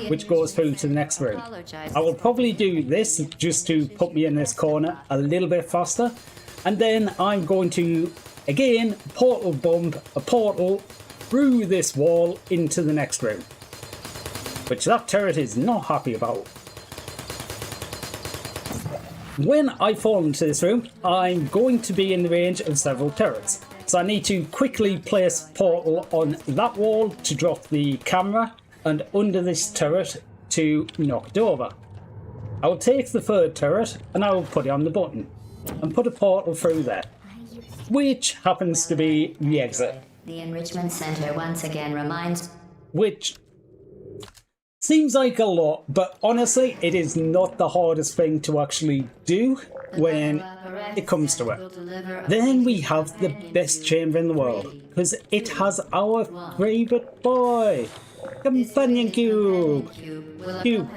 which goes through to the next room. I will probably do this just to put me in this corner a little bit faster, and then I'm going to again portal bump a portal through this wall into the next room, which that turret is not happy about. When I fall into this room, I'm going to be in the range of several turrets, so I need to quickly place portal on that wall to drop the camera and under this turret to knock it over. I'll take the 3rd turret and I will put it on the button and put a portal through there, which happens to be the exit. The Enrichment Center once again reminds... Which seems like a lot, but honestly, it is not the hardest thing to actually do when it comes to it. Then we have the best chamber in the world, because it has our favourite boy, Companion Cube. Cube.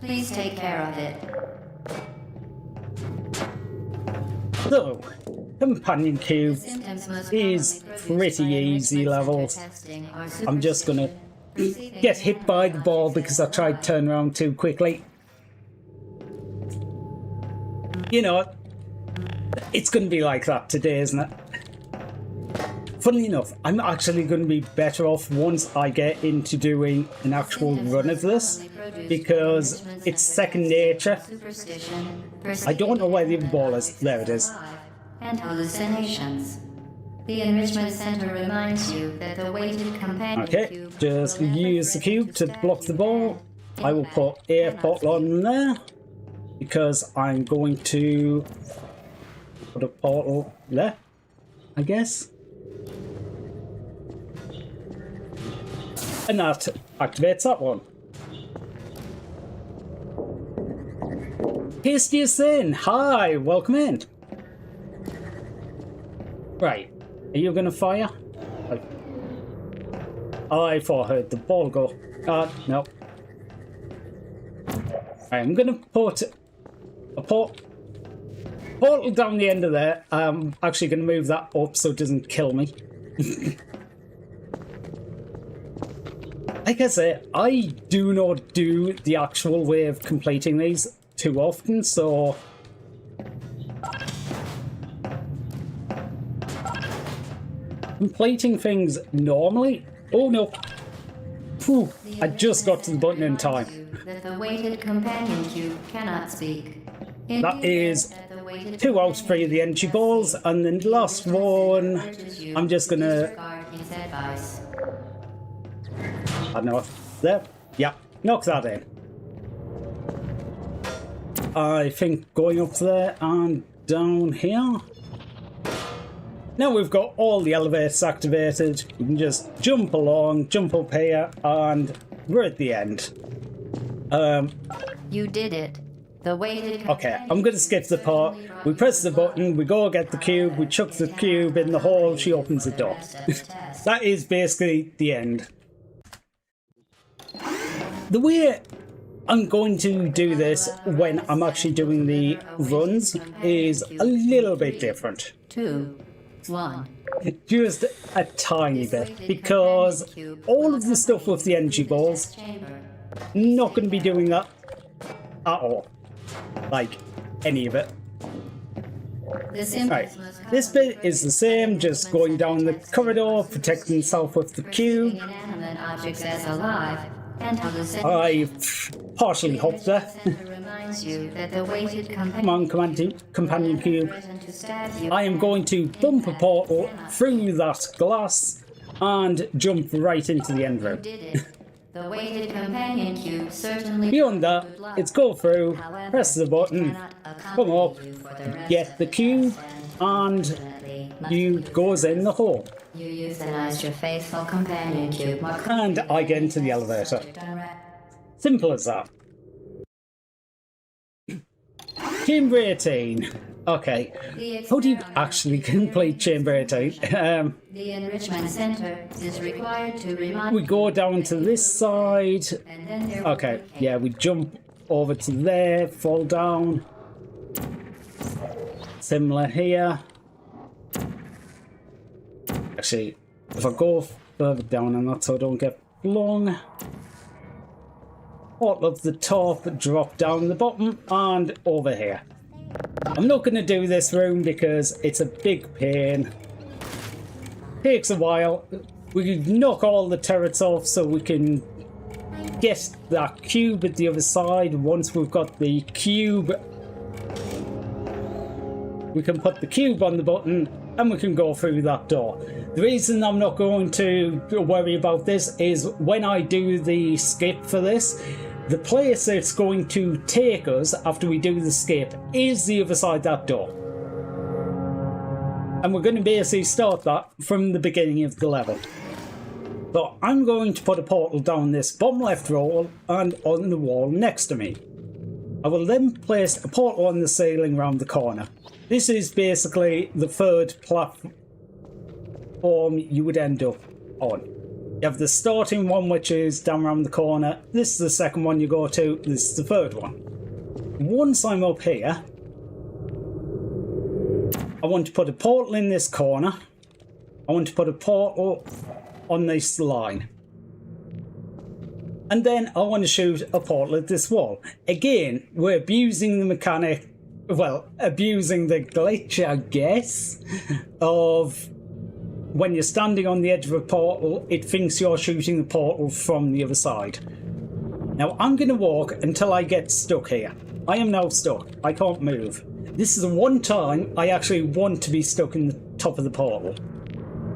Please take care of it. So, Companion Cube is pretty easy levels. I'm just gonna get hit by the ball because I tried to turn around too quickly. You know, it's gonna be like that today, isn't it? Funnily enough, I'm actually going to be better off once I get into doing an actual run of this, because it's second nature. I don't know where the ball is. There it is. And hallucinations. The Enrichment Center reminds you that the weighted companion Okay, cube just will use the cube to block the ball. I will put air portal on there, because I'm going to put a portal there, I guess. And that activates that one. Tastiest Sin, hi, welcome in. Right, are you gonna fire? I thought I heard the ball go. No. Right, I'm gonna put a portal down the end of there. I'm actually gonna move that up so it doesn't kill me. Like I say, I do not do the actual way of completing these too often, so completing things normally. Oh no! Phew, I just got to the button in time. That the weighted companion cube cannot speak. That is 2 out of 3 of the energy balls, and then the last one, I'm just gonna. I don't know. There. Yeah, knock that in. I think going up there and down here. Now we've got all the elevators activated, we can just jump along, jump up here, and we're at the end. You did it. The weighted. Okay, I'm gonna skip the part. We press the button, we go get the cube, we chuck the cube in the hole, she opens the door. That is basically the end. The way I'm going to do this when I'm actually doing the runs is a little bit different. 2, 1. Just a tiny bit, because all of the stuff with the energy balls, not going to be doing that at all. Like, any of it. Right, this bit is the same, just going down the corridor, protecting yourself with the cube. Inanimate objects as alive. I partially hopped there. Come on, companion cube. I am going to bump a portal through that glass and jump right into the end room. The weighted companion cube certainly. Beyond that, it's go through, press the button, come up, get the cube, and you goes in the hole. You euthanized your faithful companion cube. And I get into the elevator. Simple as that. Chamber 18. Okay. How do you actually complete Chamber 18? The enrichment center is required to remind. We go down to this side. Okay, yeah, we jump over to there, fall down. Similar here. Actually, if I go further down and that so I don't get flung. All up the top, drop down the bottom, and over here. I'm not going to do this room because it's a big pain. Takes a while. We can knock all the turrets off so we can get that cube at the other side. Once we've got the cube, we can put the cube on the button and we can go through that door. The reason I'm not going to worry about this is when I do the skip for this, the place that's going to take us after we do the skip is the other side of that door. And we're going to basically start that from the beginning of the level. So I'm going to put a portal down this bottom left wall and on the wall next to me. I will then place a portal on the ceiling around the corner. This is basically the third platform you would end up on. You have the starting one, which is down around the corner. This is the second one you go to. This is the third one. Once I'm up here, I want to put a portal in this corner. I want to put a portal on this line. And then I want to shoot a portal at this wall. Again, we're abusing the mechanic, well, abusing the glitch, I guess, of when you're standing on the edge of a portal, it thinks you're shooting the portal from the other side. Now, I'm going to walk until I get stuck here. I am now stuck. I can't move. This is the one time I actually want to be stuck in the top of the portal.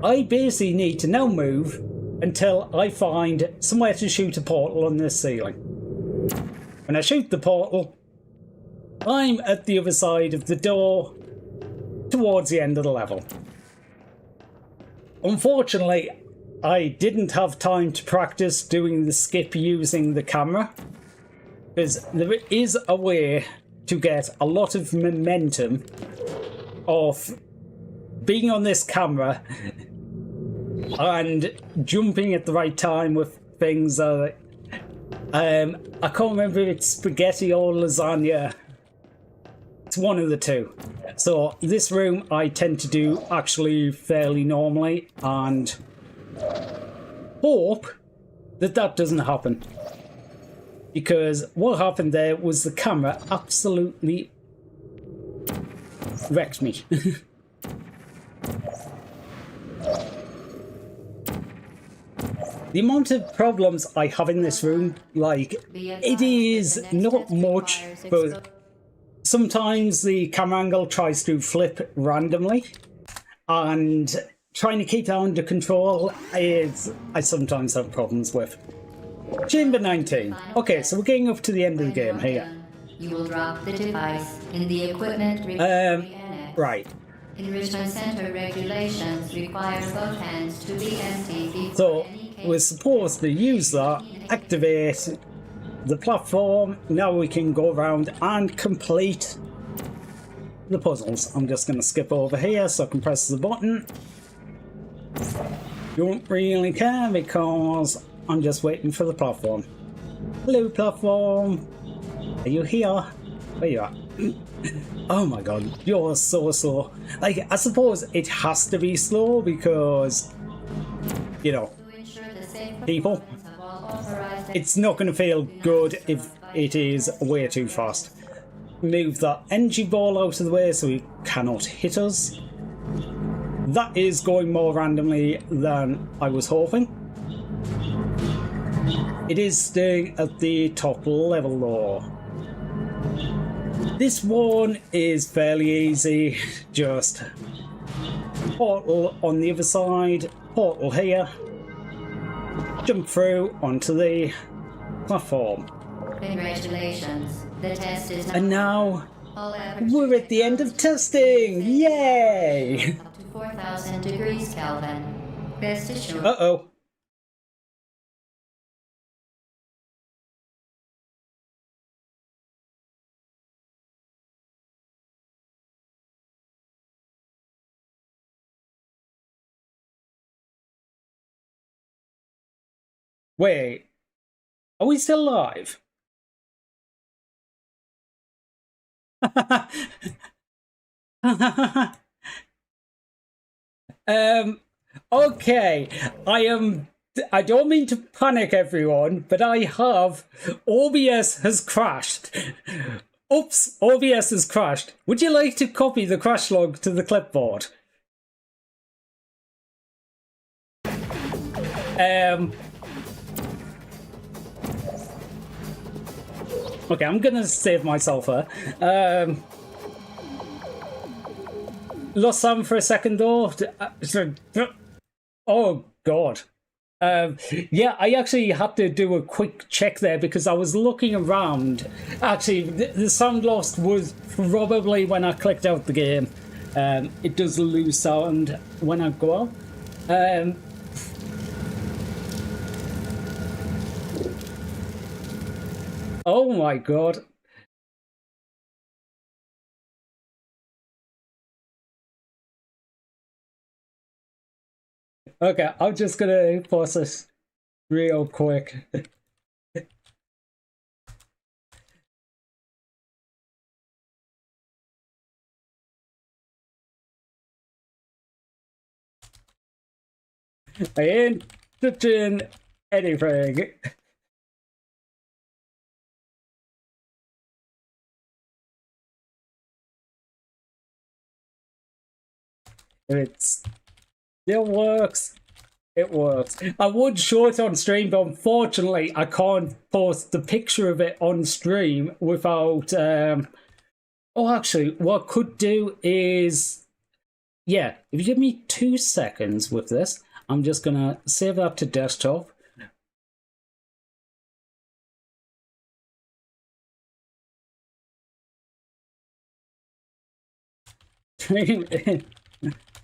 I basically need to now move until I find somewhere to shoot a portal on this ceiling. When I shoot the portal, I'm at the other side of the door towards the end of the level. Unfortunately, I didn't have time to practice doing the skip using the camera, because there is a way to get a lot of momentum of being on this camera and jumping at the right time with things. I can't remember if it's spaghetti or lasagna. It's one of the two. So this room I tend to do actually fairly normally and hope that that doesn't happen. Because what happened there was the camera absolutely wrecked me. The amount of problems I have in this room, like, it is not much, but sometimes the camera angle tries to flip randomly, and trying to keep that under control is I sometimes have problems with. Chamber 19. Okay, so we're getting up to the end of the game here. You will drop the device in the equipment recovery annex. Right. Enrichment Center regulations require both hands to be empty before So any case. we're supposed to use that, activate the platform. Now we can go around and complete the puzzles. I'm just going to skip over here so I can press the button. Don't really care because I'm just waiting for the platform. Hello, platform. Are you here? Where you at? Oh my god, you're so slow. Like, I suppose it has to be slow because, you know, To ensure the safe people, performance of all authorized it's not going to feel good if it is way too fast. Move that energy ball out of the way so it cannot hit us. That is going more randomly than I was hoping. It is staying at the top level though. This one is fairly easy, just portal on the other side, portal here, jump through onto the platform. Congratulations. The test is And now all average we're at the end of testing! Yay! up to 4,000 degrees Kelvin. Best assured. Uh-oh. Wait, are we still live? Okay, I don't mean to panic everyone, but I have, OBS has crashed. Oops, OBS has crashed. Would you like to copy the crash log to the clipboard? Okay, I'm gonna save myself here. Lost some for a second though. Oh god. Yeah, I actually had to do a quick check there because I was looking around. Actually, the sound lost was probably when I clicked out the game. It does lose sound when I go out. Oh my god. Okay, I'm just gonna pause this real quick. I ain't touching anything. If it still works, it works. I would show it on stream, but unfortunately I can't post the picture of it on stream without oh, actually, what I could do is, yeah, if you give me 2 seconds with this, I'm just gonna save that to desktop.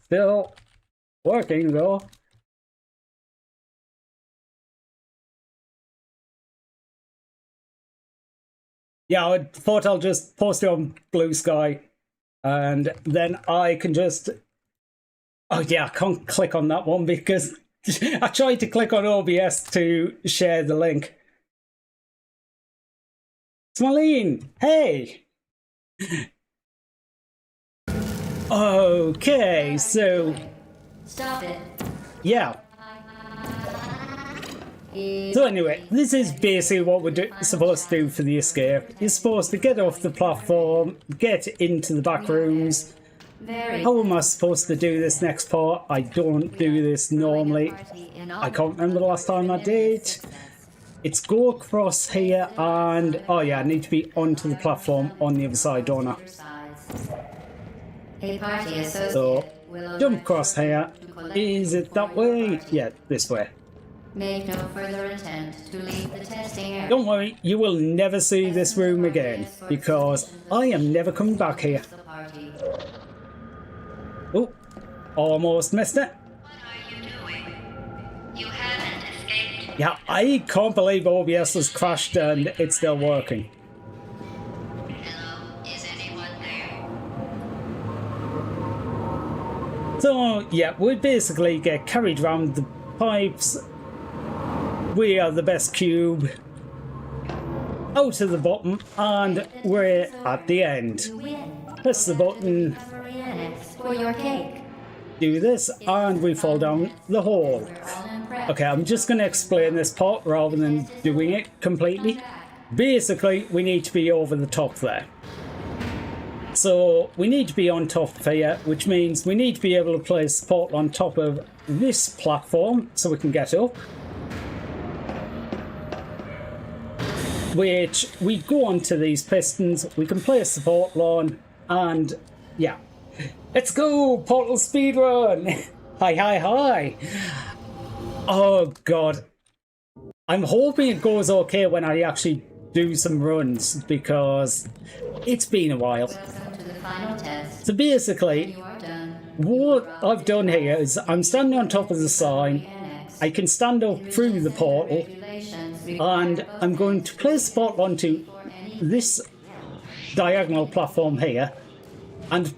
Still working though. Yeah, I thought I'll just post it on Blue Sky, and then I can just... Oh yeah, I can't click on that one because I tried to click on OBS to share the link. Smalene, hey! Okay, so... Stop it. Yeah. So anyway, this is basically what we're supposed to do for the escape. You're supposed to get off the platform, get into the back rooms. Very. How am I supposed to do this next part? I don't do this normally. I can't remember the last time I did. It's go across here and... Oh yeah, I need to be onto the platform on the other side, don't I? A party associate So, will jump across here. Is it that way? Yeah, this way. make no further attempt to leave the testing area. Don't worry, you will never see this room again, because I am never coming back here. The party. Oh, almost missed it. What are you doing? You haven't escaped. Yeah, I can't believe OBS has crashed and it's still working. Hello, is anyone there? So, yeah, we basically get carried around the pipes. We are the best cube. Out of the bottom, and we're at the end. You win. Press the button, Free annex for your cake. do this, and we fall down the hole. We're all impressed. Okay, I'm just going to explain this part rather than doing it completely. Basically, we need to be over the top there. So, we need to be on top here, which means we need to be able to place the portal on top of this platform so we can get up. Which, we go onto these pistons, we can place the portal on, and yeah. Let's go! Portal speedrun! Hi, hi, hi! Oh god. I'm hoping it goes okay when I actually do some runs, because it's been a while. Welcome to the final test. So basically, You are done. what I've done here is I'm standing on top of the sign, Annex. I can stand up through the portal, Regulations and I'm going to place the portal onto for any this diagonal platform here, and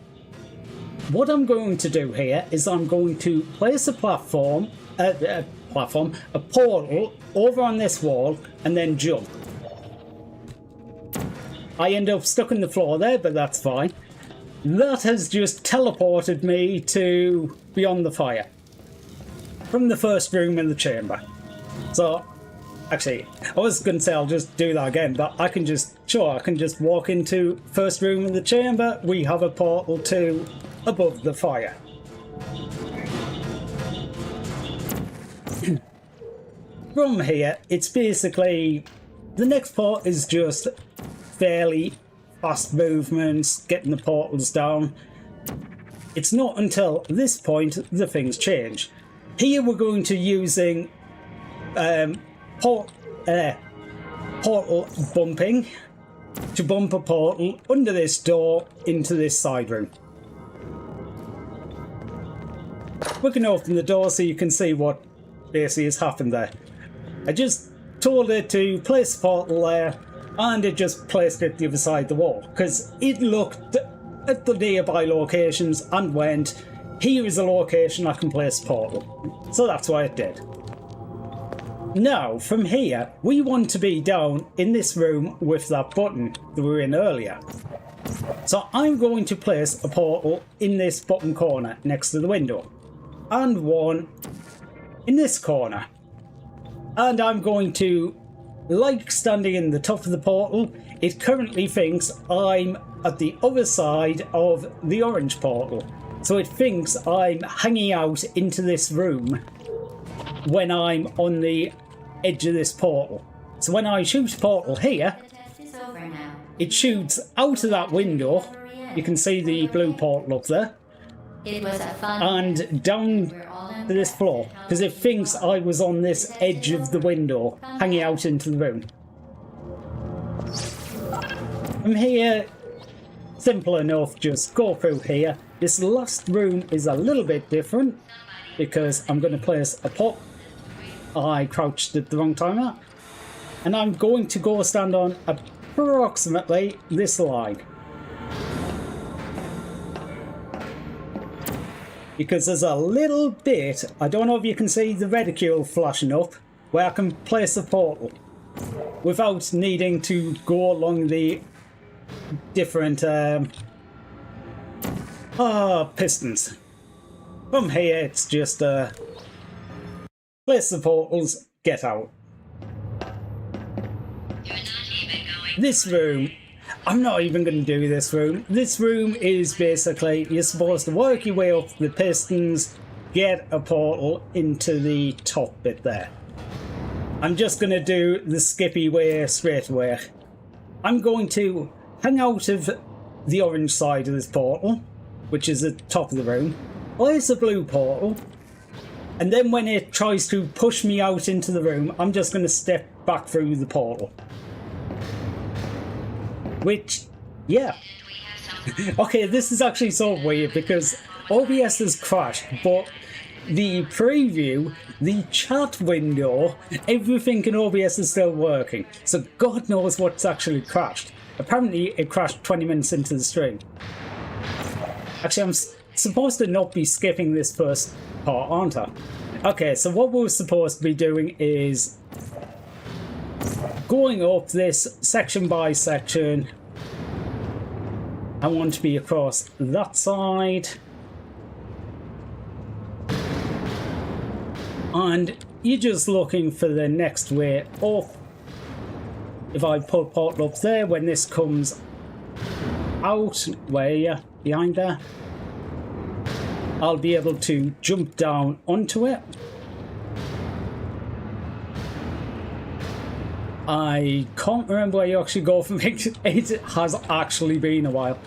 what I'm going to do here is I'm going to place a portal over on this wall and then jump. I end up stuck in the floor there, but that's fine. That has just teleported me to beyond the fire from the first room in the chamber. So actually, I was going to say I'll just do that again, but I can just walk into first room in the chamber. We have a portal to above the fire. From here, it's basically, the next part is just fairly fast movements, getting the portals down. It's not until this point that things change. Here we're going to using portal bumping to bump a portal under this door into this side room. We can open the door so you can see what basically has happened there. I just told it to place a portal there, and it just placed it the other side of the wall, because it looked at the nearby locations and went, here is a location I can place a portal. So that's why it did. Now, from here, we want to be down in this room with that button that we were in earlier. So I'm going to place a portal in this bottom corner next to the window, and one in this corner. And I'm going to, like standing in the top of the portal, it currently thinks I'm at the other side of the orange portal. So it thinks I'm hanging out into this room when I'm on the edge of this portal. So when I shoot a portal here, The test is over now. it shoots out of that window. You can see the blue portal up there, It was a fun and down We're all to this floor, because it thinks I was on this edge of the window, hanging out into the room. From here, simple enough, just go through here. This last room is a little bit different, because I'm going to place a pot. I crouched at the wrong time out. And I'm going to go stand on a approximately this line. Because there's a little bit, I don't know if you can see the reticule flashing up, where I can place a portal without needing to go along the different pistons. From here it's just place the portals, get out. This room, I'm not even going to do this room. This room is basically, you're supposed to work your way up the pistons, get a portal into the top bit there. I'm just going to do the skippy way straight away. I'm going to hang out of the orange side of this portal, which is the top of the room, place a blue portal, and then when it tries to push me out into the room, I'm just going to step back through the portal. Which, yeah. Okay, this is actually so weird because OBS has crashed, but the preview, the chat window, everything in OBS is still working. So God knows what's actually crashed. Apparently it crashed 20 minutes into the stream. Actually, I'm supposed to not be skipping this first part, aren't I? Okay, so what we're supposed to be doing is going up this section by section. I want to be across that side. And you're just looking for the next way up. If I put portal up there, when this comes out, where are you? Behind there? I'll be able to jump down onto it. I can't remember where you actually go from it. It has actually been a while.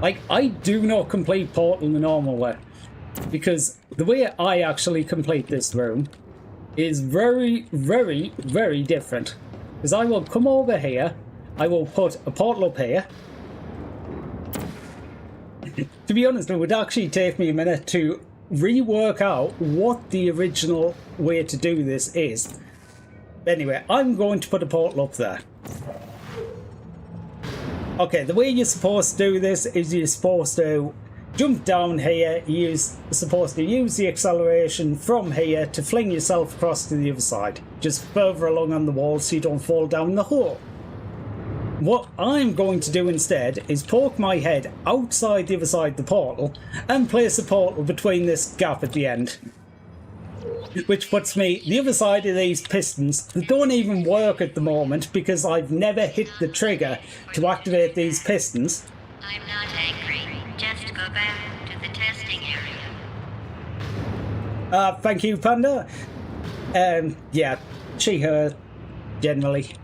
Like, I do not complete Portal the normal way, because the way I actually complete this room is very, very, very different. Because I will come over here, I will put a portal up here. To be honest, it would actually take me a minute to rework out what the original way to do this is. Anyway, I'm going to put a portal up there. Okay, the way you're supposed to do this is you're supposed to jump down here. You're supposed to use the acceleration from here to fling yourself across to the other side. Just further along on the wall so you don't fall down the hole. What I'm going to do instead is poke my head outside the other side of the portal and place a portal between this gap at the end. Which puts me the other side of these pistons that don't even work at the moment because I've never hit the trigger to activate these pistons. I'm not angry. Just go back to the testing area. Thank you, Panda. Yeah, she, her, generally.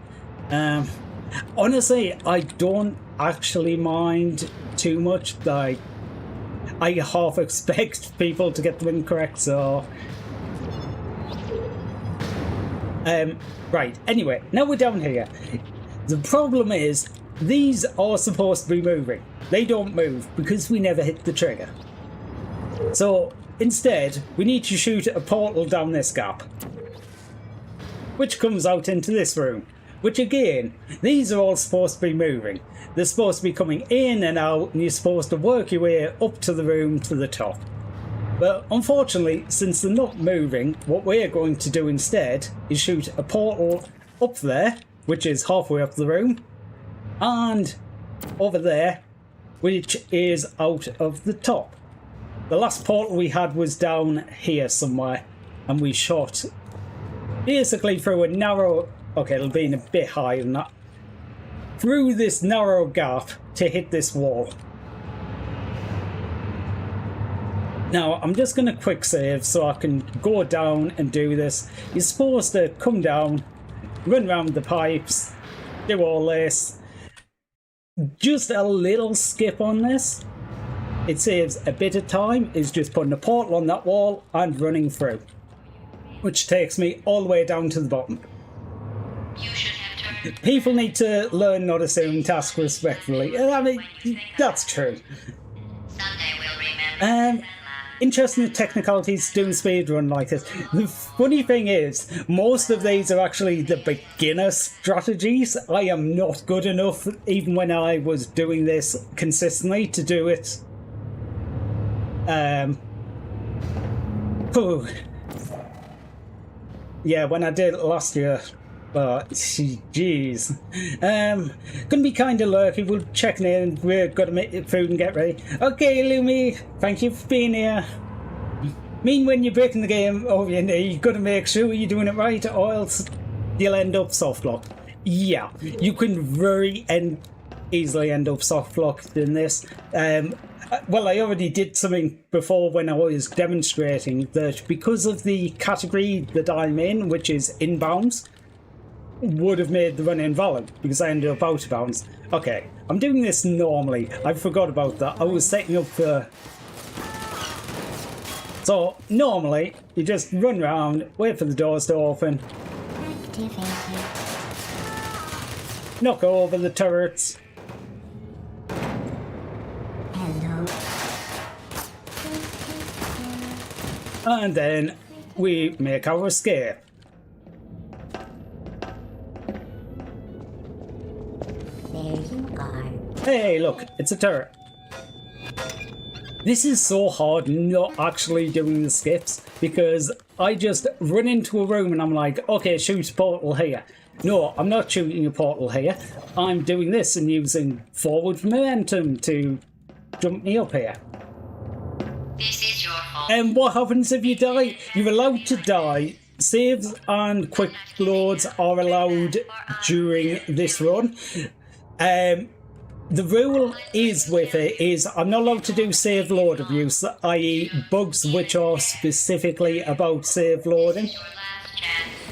Honestly, I don't actually mind too much. I half expect people to get them incorrect, so... right, anyway, now we're down here. The problem is, these are supposed to be moving. They don't move because we never hit the trigger. So, instead, we need to shoot a portal down this gap, which comes out into this room. Which again, these are all supposed to be moving. They're supposed to be coming in and out, and you're supposed to work your way up to the room to the top. But unfortunately, since they're not moving, what we're going to do instead is shoot a portal up there, which is halfway up the room, and over there, which is out of the top. The last portal we had was down here somewhere, and we shot basically through a narrow... Okay, it'll be in a bit higher than that. Through this narrow gap to hit this wall. Now, I'm just going to quick save so I can go down and do this. You're supposed to come down, run around the pipes, do all this. Just a little skip on this. It saves a bit of time. It's just putting a portal on that wall and running through. Which takes me all the way down to the bottom. People need to learn not to assume tasks respectfully. I mean, that's true. interesting technicalities doing speedrun like this. The funny thing is, most of these are actually the beginner strategies. I am not good enough, even when I was doing this consistently, to do it. Yeah, when I did it last year. But, jeez. Gonna be kind of lurky. We're checking in. We're gonna make food and get ready. Okay, Lumi, thank you for being here. Mean when you're breaking the game over your knee, you gotta make sure you're doing it right, or else you'll end up soft locked. Yeah, you can very easily end up soft locked in this. Well, I already did something before when I was demonstrating that because of the category that I'm in, which is inbounds, would have made the run invalid because I ended up out of bounds. Okay, I'm doing this normally. I forgot about that. I was setting up for... So, normally, you just run around, wait for the doors to open, knock over the turrets. And then we make our escape. There you are. Hey, look, it's a turret. This is so hard not actually doing the skips because I just run into a room and I'm like, okay, shoot a portal here. No, I'm not shooting a portal here. I'm doing this and using forward momentum to jump me up here. This is your fault. And what happens if you die? You're allowed to die. Saves and quick loads are allowed during this run. The rule is with it is I'm not allowed to do save load abuse, i.e. bugs which are specifically about save loading.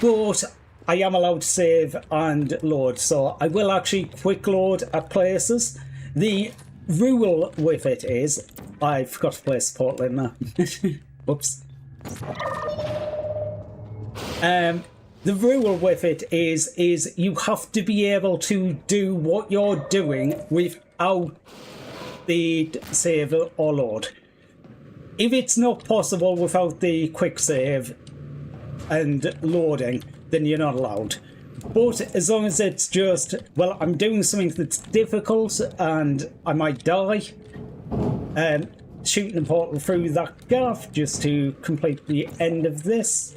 But I am allowed to save and load, so I will actually quick load at places. The rule with it is... I forgot to place the portal in there. Whoops. The rule with it is you have to be able to do what you're doing without the save or load. If it's not possible without the quick save and loading, then you're not allowed. But as long as it's just, well, I'm doing something that's difficult and I might die, shooting a portal through that gap just to complete the end of this.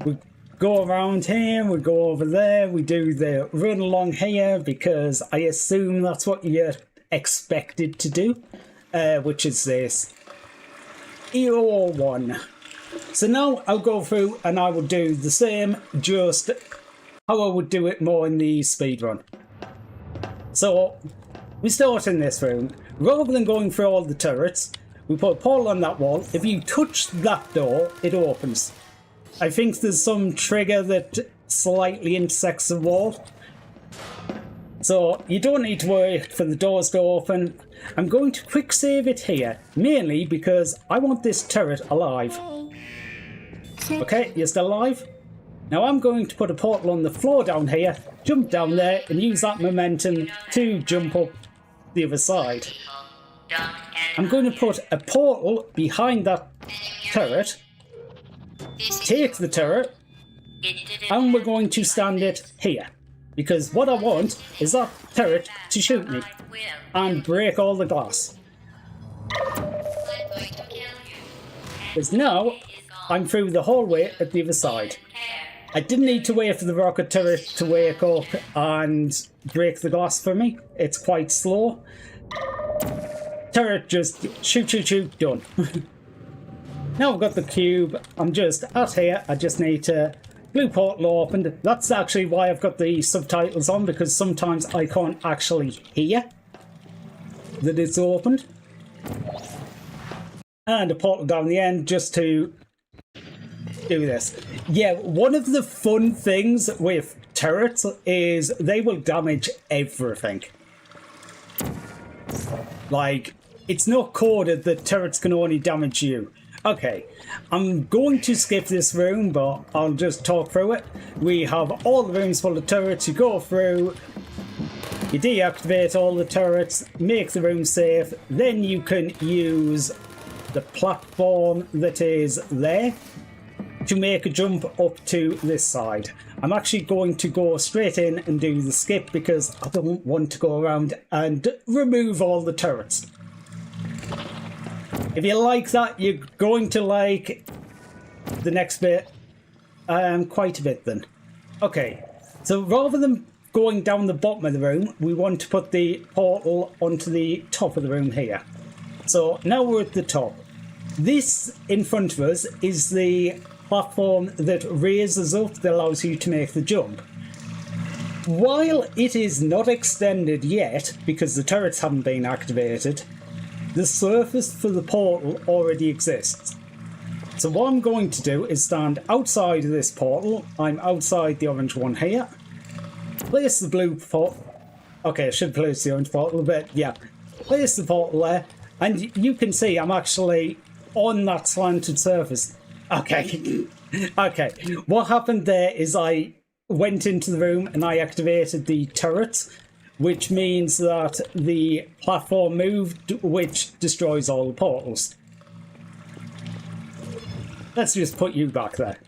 We go around here, we go over there, we do the run along here because I assume that's what you're expected to do, which is this Hero 1. So now I'll go through and I will do the same, just how I would do it more in the speedrun. So we start in this room. Rather than going through all the turrets, we put a portal on that wall. If you touch that door, it opens. I think there's some trigger that slightly intersects the wall. So you don't need to worry for the doors to open. I'm going to quick save it here, mainly because I want this turret alive. Okay, you're still alive? Now I'm going to put a portal on the floor down here, jump down there and use that momentum to jump up the other side. I'm going to put a portal behind that turret, take the turret, and we're going to stand it here. Because what I want is that turret to shoot me and break all the glass. Because now I'm through the hallway at the other side. I didn't need to wait for the rocket turret to wake up and break the glass for me. It's quite slow. Turret just shoot, shoot, shoot, done. Now I've got the cube. I'm just at here. I just need to blue portal opened. That's actually why I've got the subtitles on, because sometimes I can't actually hear that it's opened. And a portal down the end just to do this. Yeah, one of the fun things with turrets is they will damage everything. Like, it's not coded that turrets can only damage you. Okay, I'm going to skip this room, but I'll just talk through it. We have all the rooms full of turrets. You go through, you deactivate all the turrets, make the room safe, then you can use the platform that is there to make a jump up to this side. I'm actually going to go straight in and do the skip because I don't want to go around and remove all the turrets. If you like that, you're going to like the next bit quite a bit then. Okay, so rather than going down the bottom of the room, we want to put the portal onto the top of the room here. So now we're at the top. This in front of us is the platform that raises up that allows you to make the jump. While it is not extended yet, because the turrets haven't been activated, the surface for the portal already exists. So what I'm going to do is stand outside of this portal. I'm outside the orange one here. Place the blue portal. Okay, I should place the orange portal, but yeah. Place the portal there, and you can see I'm actually on that slanted surface. Okay. Okay. What happened there is I went into the room and I activated the turrets, which means that the platform moved, which destroys all the portals. Let's just put you back there.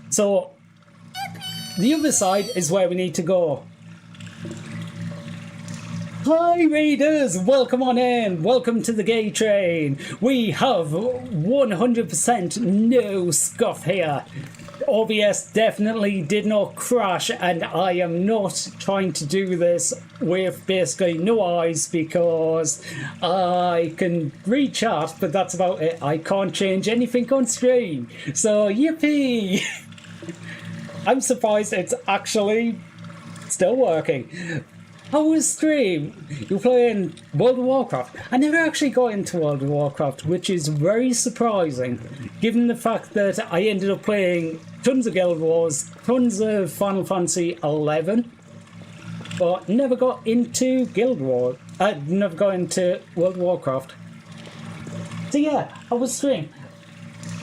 So, the other side is where we need to go. Hi readers, welcome on in, welcome to the gay train. We have 100% no scuff here. OBS definitely did not crash, and I am not trying to do this with basically no eyes because I can read chat, but that's about it. I can't change anything on stream, so yippee! I'm surprised it's actually still working. How was stream? You're playing World of Warcraft. I never actually got into World of Warcraft, which is very surprising, given the fact that I ended up playing tons of Guild Wars, tons of Final Fantasy 11, but never got into Guild Wars. Never got into World of Warcraft. So yeah, how was stream?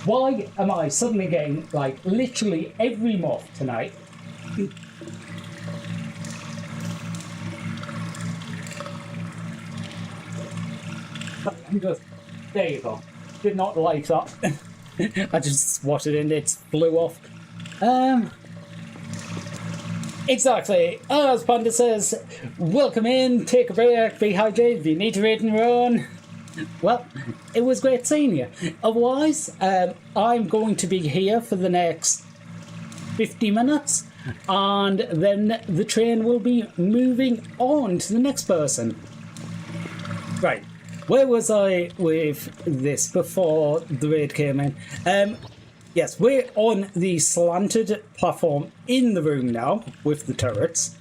Why am I suddenly getting like literally every moth tonight? There you go. Did not like that. I just swatted and it flew off. Exactly. As Panda says, welcome in, take a break, be hydrated if you need to read and run. Well, it was great seeing you. Otherwise, I'm going to be here for the next 50 minutes, and then the train will be moving on to the next person. Right. Where was I with this before the raid came in? Yes, we're on the slanted platform in the room now with the turrets.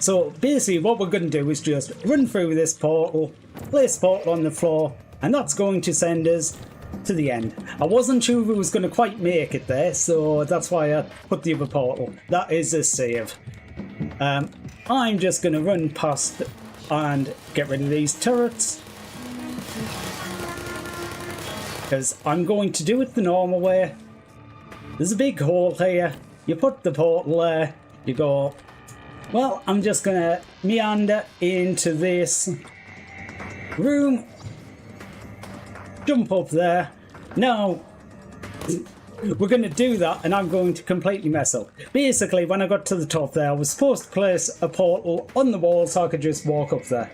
So basically what we're going to do is just run through this portal, place the portal on the floor, and that's going to send us to the end. I wasn't sure if it was going to quite make it there, so that's why I put the other portal. That is a save. I'm just going to run past and get rid of these turrets, because I'm going to do it the normal way. There's a big hole here, you put the portal there, you go, well, I'm just gonna meander into this room, jump up there. Now, we're gonna do that and I'm going to completely mess up. Basically, when I got to the top there, I was supposed to place a portal on the wall so I could just walk up there.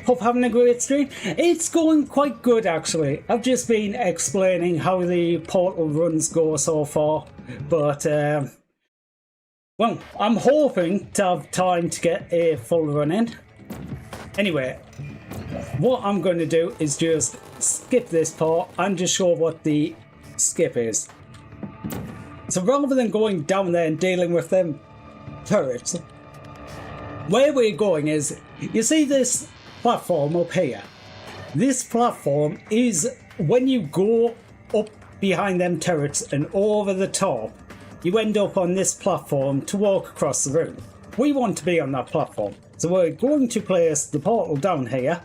Hope having a great stream. It's going quite good actually. I've just been explaining how the portal runs go so far, but well, I'm hoping to have time to get a full run in. Anyway, what I'm going to do is just skip this part and just show what the skip is. So rather than going down there and dealing with them turrets, where we're going is, you see this platform up here? This platform is when you go up behind them turrets and over the top, you end up on this platform to walk across the room. We want to be on that platform, so we're going to place the portal down here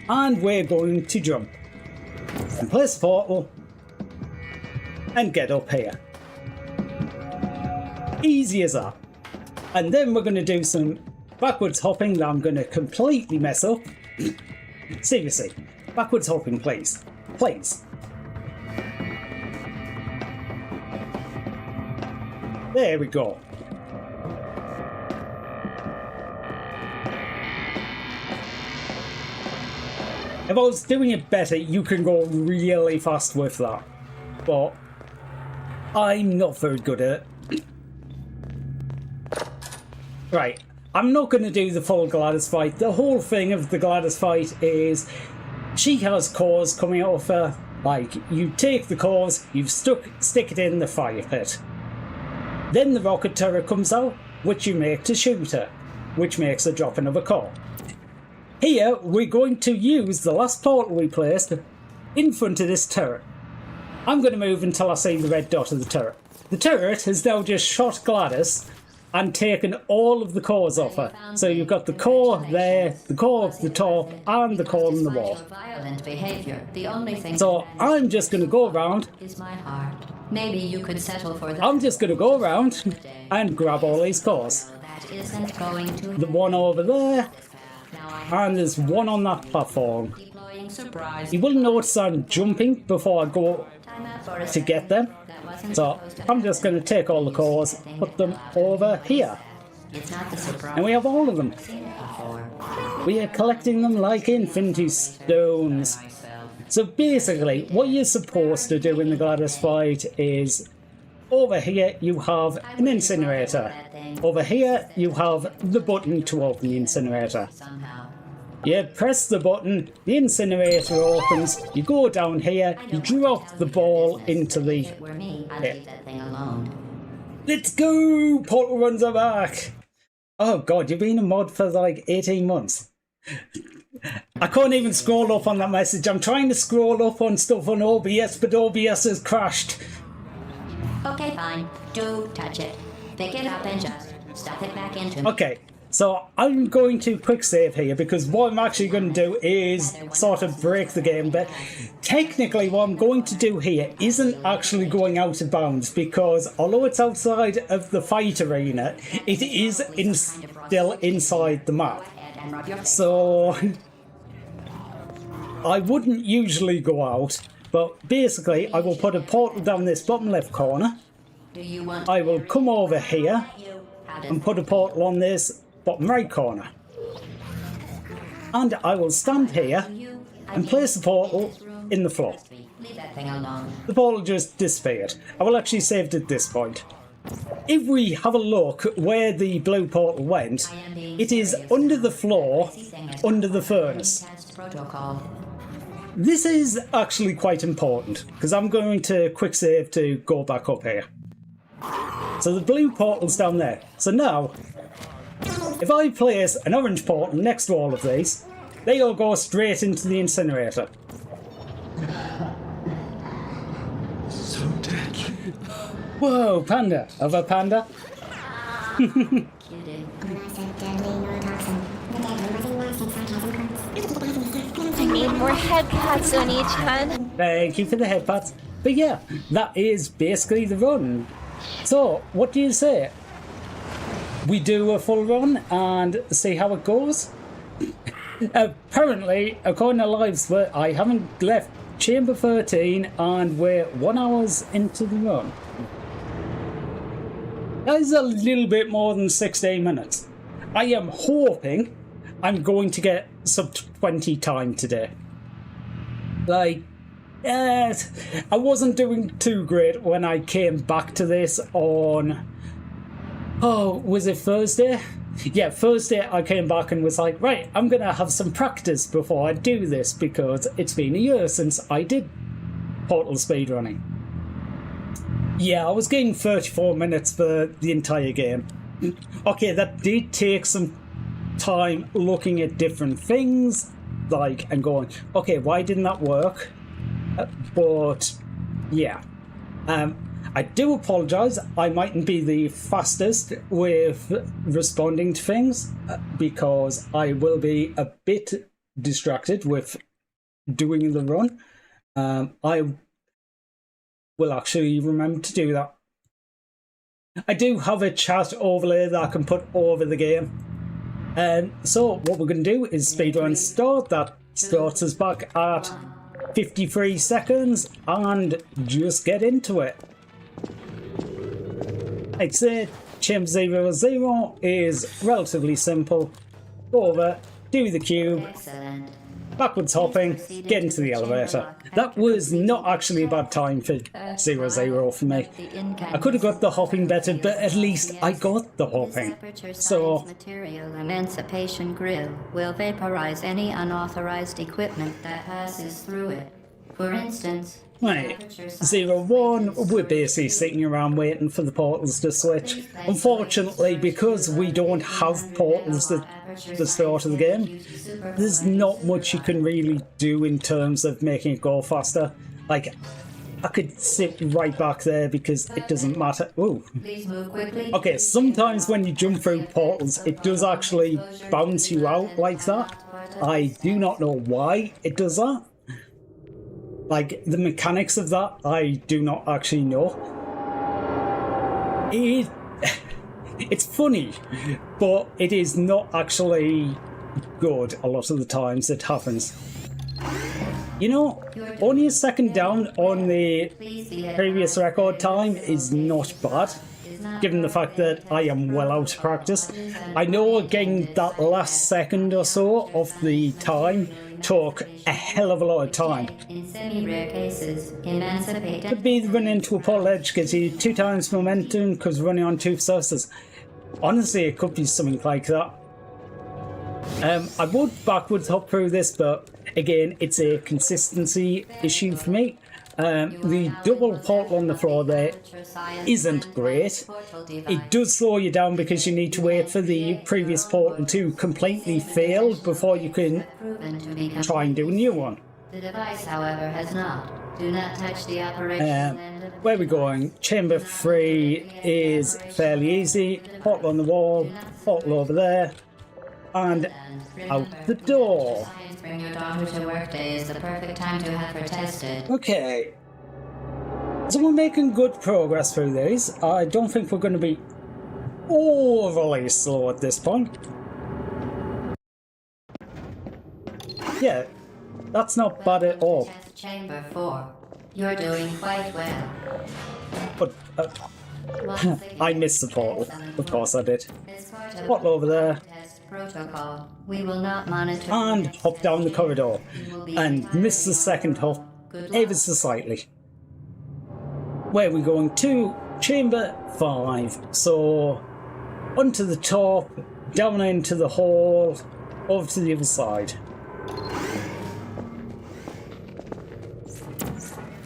and we're going to jump and place the portal and get up here. Easy as that. And then we're going to do some backwards hopping that I'm going to completely mess up. Seriously, backwards hopping, please. Please. There we go. If I was doing it better, you can go really fast with that. But I'm not very good at it. Right, I'm not going to do the full GLaDOS fight. The whole thing of the GLaDOS fight is she has cores coming out of her. Like, you take the cores, you stick it in the fire pit. Then the rocket turret comes out, which you make to shoot her, which makes her drop another core. Here, we're going to use the last portal we placed in front of this turret. I'm going to move until I see the red dot of the turret. The turret has now just shot GLaDOS and taken all of the cores off her. So you've got the core there, the core at the top, and the core in the wall. Violent behavior. The only thing So I'm just going to go around. is my heart. Maybe you could settle for that. I'm just going to go around and grab all these cores. That isn't going to. The one over there, Now I and there's one on that platform. deploying surprise. You will notice I'm jumping before I go Time out for a to get them. That wasn't So supposed to I'm just going to take all the cores, put them over here. It's not the surprise And we have all of them. before. We are collecting them like Infinity Stones. So basically, what you're supposed to do in the GLaDOS fight is, over here you have an incinerator. Over here you have the button to open the incinerator. Somehow. You press the button, the incinerator opens, you go down here, you drop the ball into the... If it were me, I'd Yeah. leave that thing alone. Let's go! Portal runs are back! Oh god, you've been a mod for like 18 months. I can't even scroll up on that message. I'm trying to scroll up on stuff on OBS, but OBS has crashed. Okay, fine. Do touch it. Pick it up and just stuff it back into. Okay, so I'm going to quick save here because what I'm actually going to do is sort of break the game. But technically what I'm going to do here isn't actually going out of bounds because although it's outside of the fight arena, it is still inside the map. And rub your face. So I wouldn't usually go out, but basically I will put a portal down this bottom left corner. Do you want I will come over here you? How does and put a portal on this bottom right corner. And I will stand here you? and place the portal in the floor. Leave that thing alone. The portal just disappeared. I will actually save it at this point. If we have a look where the blue portal went, it is under the floor, under the furnace. Test protocol. This is actually quite important because I'm going to quick save to go back up here. So the blue portal's down there. So now, if I place an orange portal next to all of these, they all go straight into the incinerator. So dead. Whoa, panda. Of a panda? Kidding. I need more head pats on each hand. Thank you for the head pats. But yeah, that is basically the run. So, what do you say? We do a full run and see how it goes? Apparently, according to LiveSplit, I haven't left Chamber 13 and we're 1 hour into the run. That is a little bit more than 16 minutes. I am hoping I'm going to get sub 20 time today. Like, I wasn't doing too great when I came back to this on... Oh, was it Thursday? Yeah, Thursday I came back and was like, right, I'm going to have some practice before I do this because it's been a year since I did Portal speedrunning. Yeah, I was getting 34 minutes for the entire game. Okay, that did take some time looking at different things, like, and going, okay, why didn't that work? But, yeah. I do apologise, I mightn't be the fastest with responding to things, because I will be a bit distracted with doing the run. I will actually remember to do that. I do have a chat overlay that I can put over the game. So what we're going to do is speedrun start. That starts us back at 53 seconds and just get into it. Like I said, Chamber 00 is relatively simple. Go over, do the cube, Excellent. backwards hopping, get into the elevator. That was not actually a bad time for 00 for me. I could have got the hopping better, but at least I got the hopping. So, Material emancipation grill will vaporize any unauthorized equipment that passes through it. For instance, right, 01, we're basically sitting around waiting for the portals to switch. Unfortunately, because we don't have portals at the start of the game, there's not much you can really do in terms of making it go faster. Like, I could sit right back there because it doesn't matter. Ooh. please move quickly. Okay, sometimes when you jump through portals, it does actually bounce you out like that. I do not know why it does that. Like, the mechanics of that, I do not actually know. It's funny, but it is not actually good a lot of the times it happens. You know, only a second down on the previous record time is not bad, given the fact that I am well out of practice. I know getting that last second or so of the time took a hell of a lot of time. In semi-rare cases, emancipate Could be running into a portal edge gives you 2 times momentum because running on 2 surfaces. Honestly, it could be something like that. I would backwards hop through this, but again, it's a consistency issue for me. The double portal on the floor there isn't great. It does slow you down because you need to wait for the previous portal to completely fail before you can try and do a new one. The device, however, has not. Do not touch the operation end of Where are we going? Chamber 3 is fairly easy. Portal on the wall, portal over there, and out the door. Bring your daughter to work day is the perfect time to have her tested. Okay. So we're making good progress through these. I don't think we're going to be overly slow at this point. Yeah, that's not bad at all. Test chamber 4. You're doing quite well. But Once again, I missed the portal. Of course I did. as part of Portal over there. test protocol, we will not monitor And hop down the corridor. And miss the second hop ever so slightly. Where are we going to? Chamber 5. So, onto the top, down into the hall, over to the other side.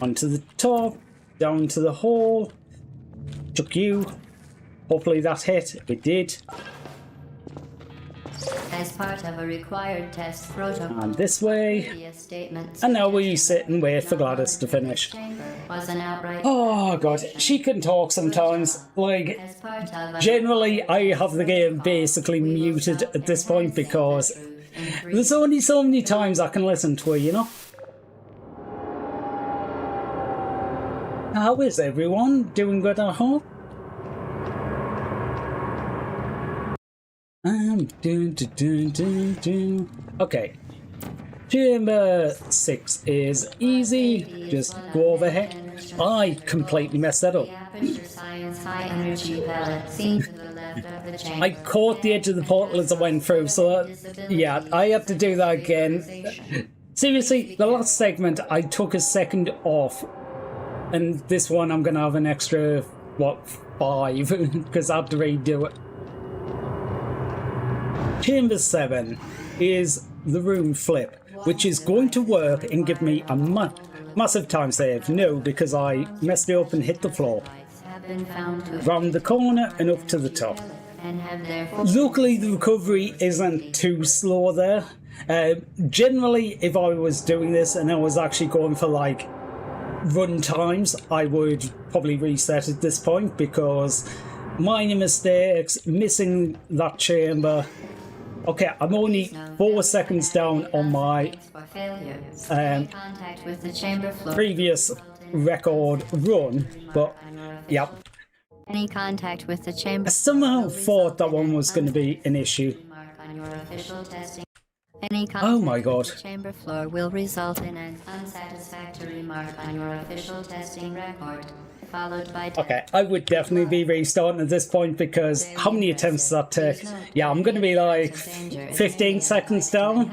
Onto the top, down to the hall. Took you. Hopefully that hit. It did. as part of a required test protocol. And this way. Previous statements And now we sit and wait for Gladys to finish. chamber was an outright Oh god, she can talk sometimes. Like, as part of a generally I have the game basically muted at this point because there's only so many times I can listen to her, you know? How is everyone? Doing good at home? Okay. Chamber 6 is easy. Just go over here. I completely messed that up. the aperture science high energy pellet seen to the left of the chamber. I caught the edge of the portal as I went through, so that, yeah, I have to do that again. Seriously, the last segment I took a second off, and this one I'm gonna have an extra, what, 5, because I have to redo it. Chamber 7 is the room flip, which is going to work and give me a massive time save. No, because I messed it up and hit the floor. have been found to Round the corner and up to the top. and have therefore Luckily, the recovery isn't too slow there. Generally, if I was doing this and I was actually going for like run times, I would probably reset at this point because minor mistakes, missing that chamber. Okay, I'm only 4 seconds down on my for failure. Any contact with the chamber floor. previous record run, but yep. Any contact with the chamber I somehow thought that one was going to be an issue. mark on your official testing. Any contact Oh my god. with the chamber floor will result in an unsatisfactory mark on your official testing record. followed by death. Okay, I would definitely be restarting at this point because how many attempts does that take? Yeah, I'm going to be like 15 seconds down,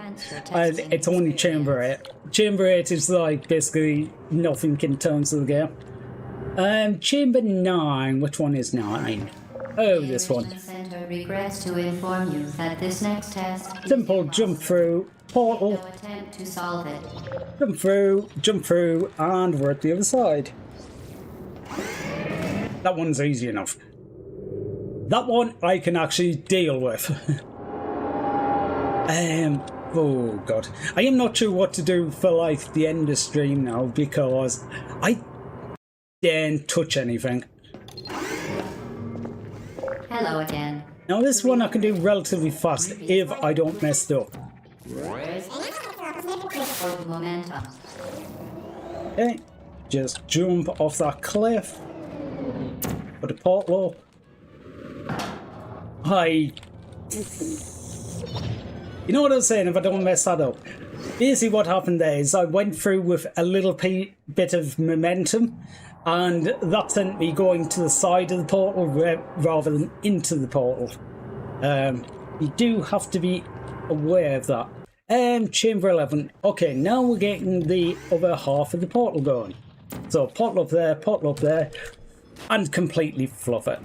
and it's only Chamber 8. Chamber 8 is like basically nothing in terms of the game. Chamber 9, which one is 9? Oh, this one. The Center regrets to inform you that this next test Simple jump through, portal, no attempt to solve it. jump through, and we're at the other side. That one's easy enough. That one I can actually deal with. Oh god. I am not sure what to do for like the end of stream now because I didn't touch anything. Hello again. Now this one I can do relatively fast if I don't mess it up. Momentum. Okay, just jump off that cliff. Put a portal up. You know what I was saying, if I don't mess that up. Basically what happened there is I went through with a little bit of momentum and that sent me going to the side of the portal rather than into the portal. You do have to be aware of that. Chamber 11. Okay, now we're getting the other half of the portal going. So portal up there, and completely fluff it.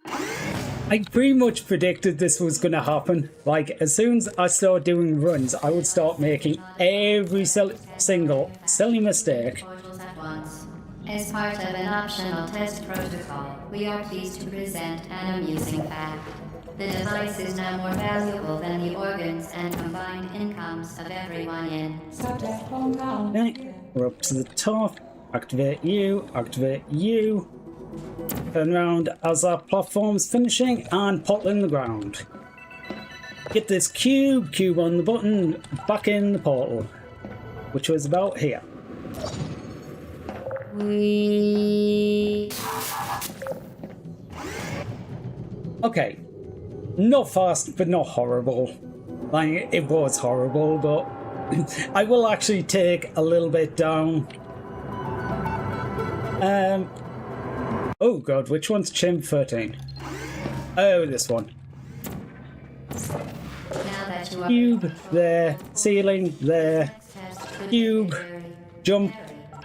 I pretty much predicted this was going to happen. Like, as soon as I started doing runs, I would start making every single silly mistake. Portals at once. As part of an optional test protocol, we are pleased to present an amusing fact. The device is now more valuable than the organs and combined incomes of everyone in. Okay, we're up to the top. Activate you, Turn around as our platform's finishing and pop in the ground. Get this cube on the button, back in the portal, which was about here. Okay, not fast, but not horrible. Like, it was horrible, but I will actually take a little bit down. Oh god, which one's Chim 13? Oh, this one. Now that you are Cube, there. Ceiling, there. Cube. Jump.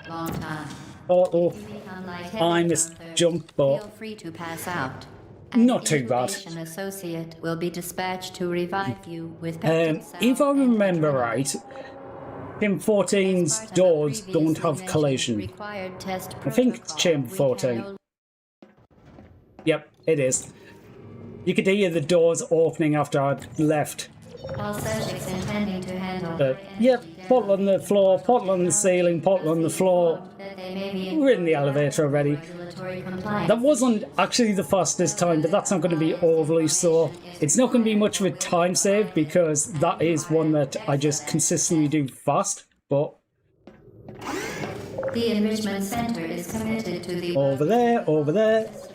long time. Portal. Become lightheaded I on missed Thursday. jump, Feel but free to pass out. not too bad. An associate will be dispatched to revive you with If I remember right, Chim 14's doors don't have collision. I I think it's Chamber 14. Yep, it is. You could hear the doors opening after I'd left. All subjects intending to handle But, yep, portal on the floor, portal on the ceiling, portal on the floor. that they may be We're in the elevator already. regulatory compliance. That wasn't actually the fastest time, but that's not going to be overly sore. It's not going to be much of a time save because that is one that I just consistently do fast. But The Enrichment Center is committed to the over there, participants.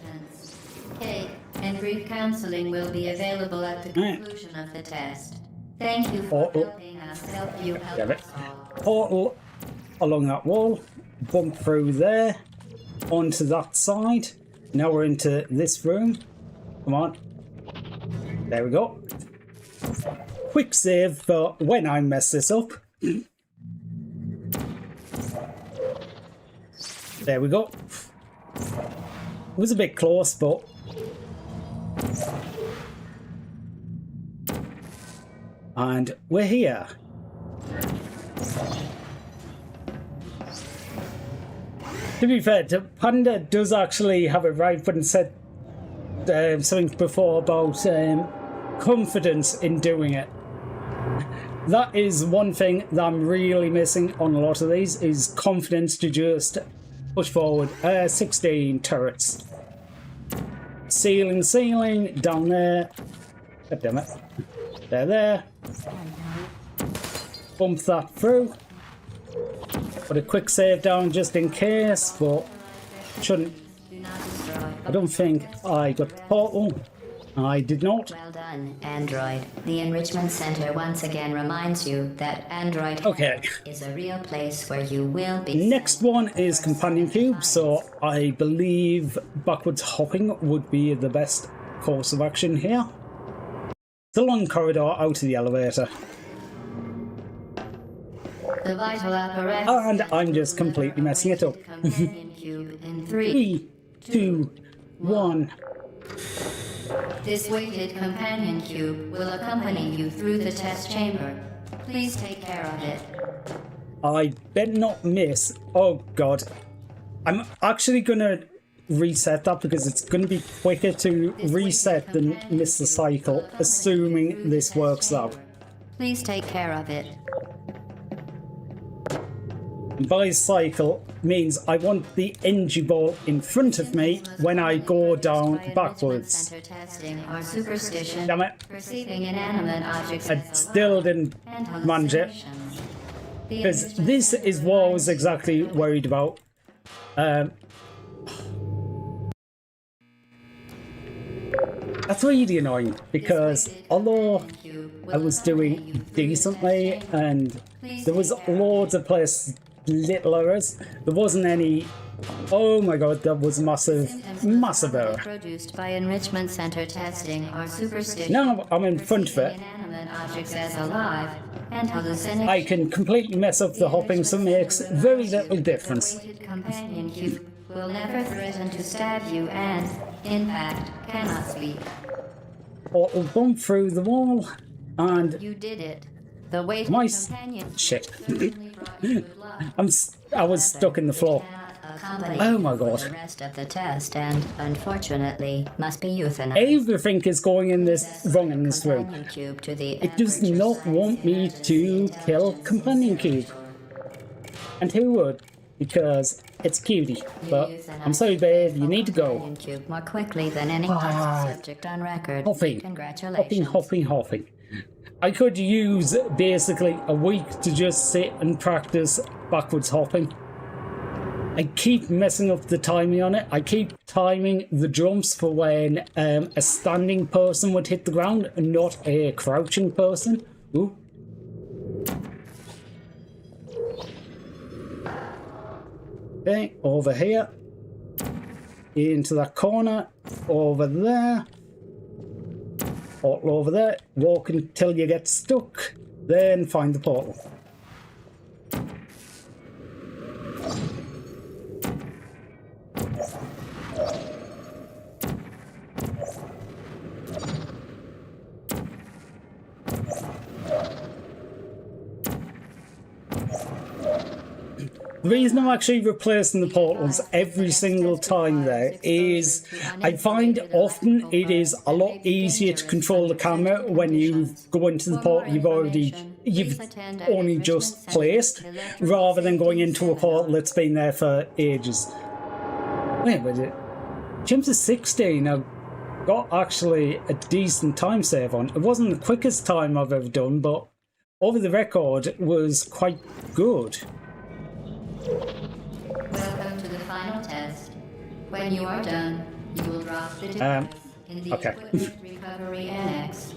Cake and brief counseling will be available at the Right. conclusion of the test. Thank you for helping us help you help Damn it. us all. portal along that wall, bump through there, onto that side. Now we're into this room. Come on. There we go. Quick save for when I mess this up. There we go. It was a bit close, but and we're here. To be fair, Panda does actually have it right when it said something before about confidence in doing it. That is one thing that I'm really missing on a lot of these, is confidence to just push forward. 16 turrets. Ceiling, down there. God damn it. There. Bump that through. Put a quick save down just in case, but shouldn't. Do not destroy. I don't think I got the portal. I did not. Well done, Android. The Enrichment Center once again reminds you that Android Okay. is a real place where you will be. Next one is Companion Cube, so I believe backwards hopping would be the best course of action here. The long corridor out of the elevator. The vital apparatus. And I'm just completely messing it up. Companion Cube in 3. 3, 2, 1. This weighted companion cube will accompany you through the test chamber. Please take care of it. I better not miss. Oh god. I'm actually gonna reset that because it's gonna be quicker to reset than miss the cycle, assuming this works out. Please take care of it. By cycle means I want the energy ball in front of me when I go down backwards. Center testing our superstition. Damn it. Perceiving inanimate objects. I still didn't manage it. Because this is what I was exactly worried about. That's really annoying because although I was doing decently and there was loads of places, little errors, there wasn't any. Oh my god, that was massive error. Produced by Enrichment Center testing our superstition. Now I'm in front of it. Inanimate objects as alive and hallucination. I can completely mess up the hopping, so it makes very little difference. Weighted companion cube will never threaten to stab you and, in fact, cannot speak. Or it'll bump through the wall and You did it. The weighted my companion shit. certainly brought you good luck. I was stuck in the floor. Cannot accompany Oh you my for god. the rest of the test and, unfortunately, must be euthanized. Everything is going in this wrong in this room. Companion cube to the It does aperture not size want me to kill Companion Cube. And who would? Because it's cutie. But I'm sorry babe, you need to go. Companion cube more quickly than any Ah. test subject on record. Hopping. Congratulations. Hopping. I could use basically a week to just sit and practice backwards hopping. I keep messing up the timing on it. I keep timing the jumps for when a standing person would hit the ground and not a crouching person. Ooh. Okay, over here. Into that corner. Over there. All over there. Walk until you get stuck. Then find the portal. The reason I'm actually replacing the portals every single time there is I find often it is a lot easier to control the camera when you go into the portal you've only just placed rather than going into a portal that's been there for ages. Wait, was it? Jumps to 16. I've got actually a decent time save on. It wasn't the quickest time I've ever done, but over the record it was quite good. Welcome to the final test. When you are done, you will drop the device in the okay. Equipment Recovery Annex.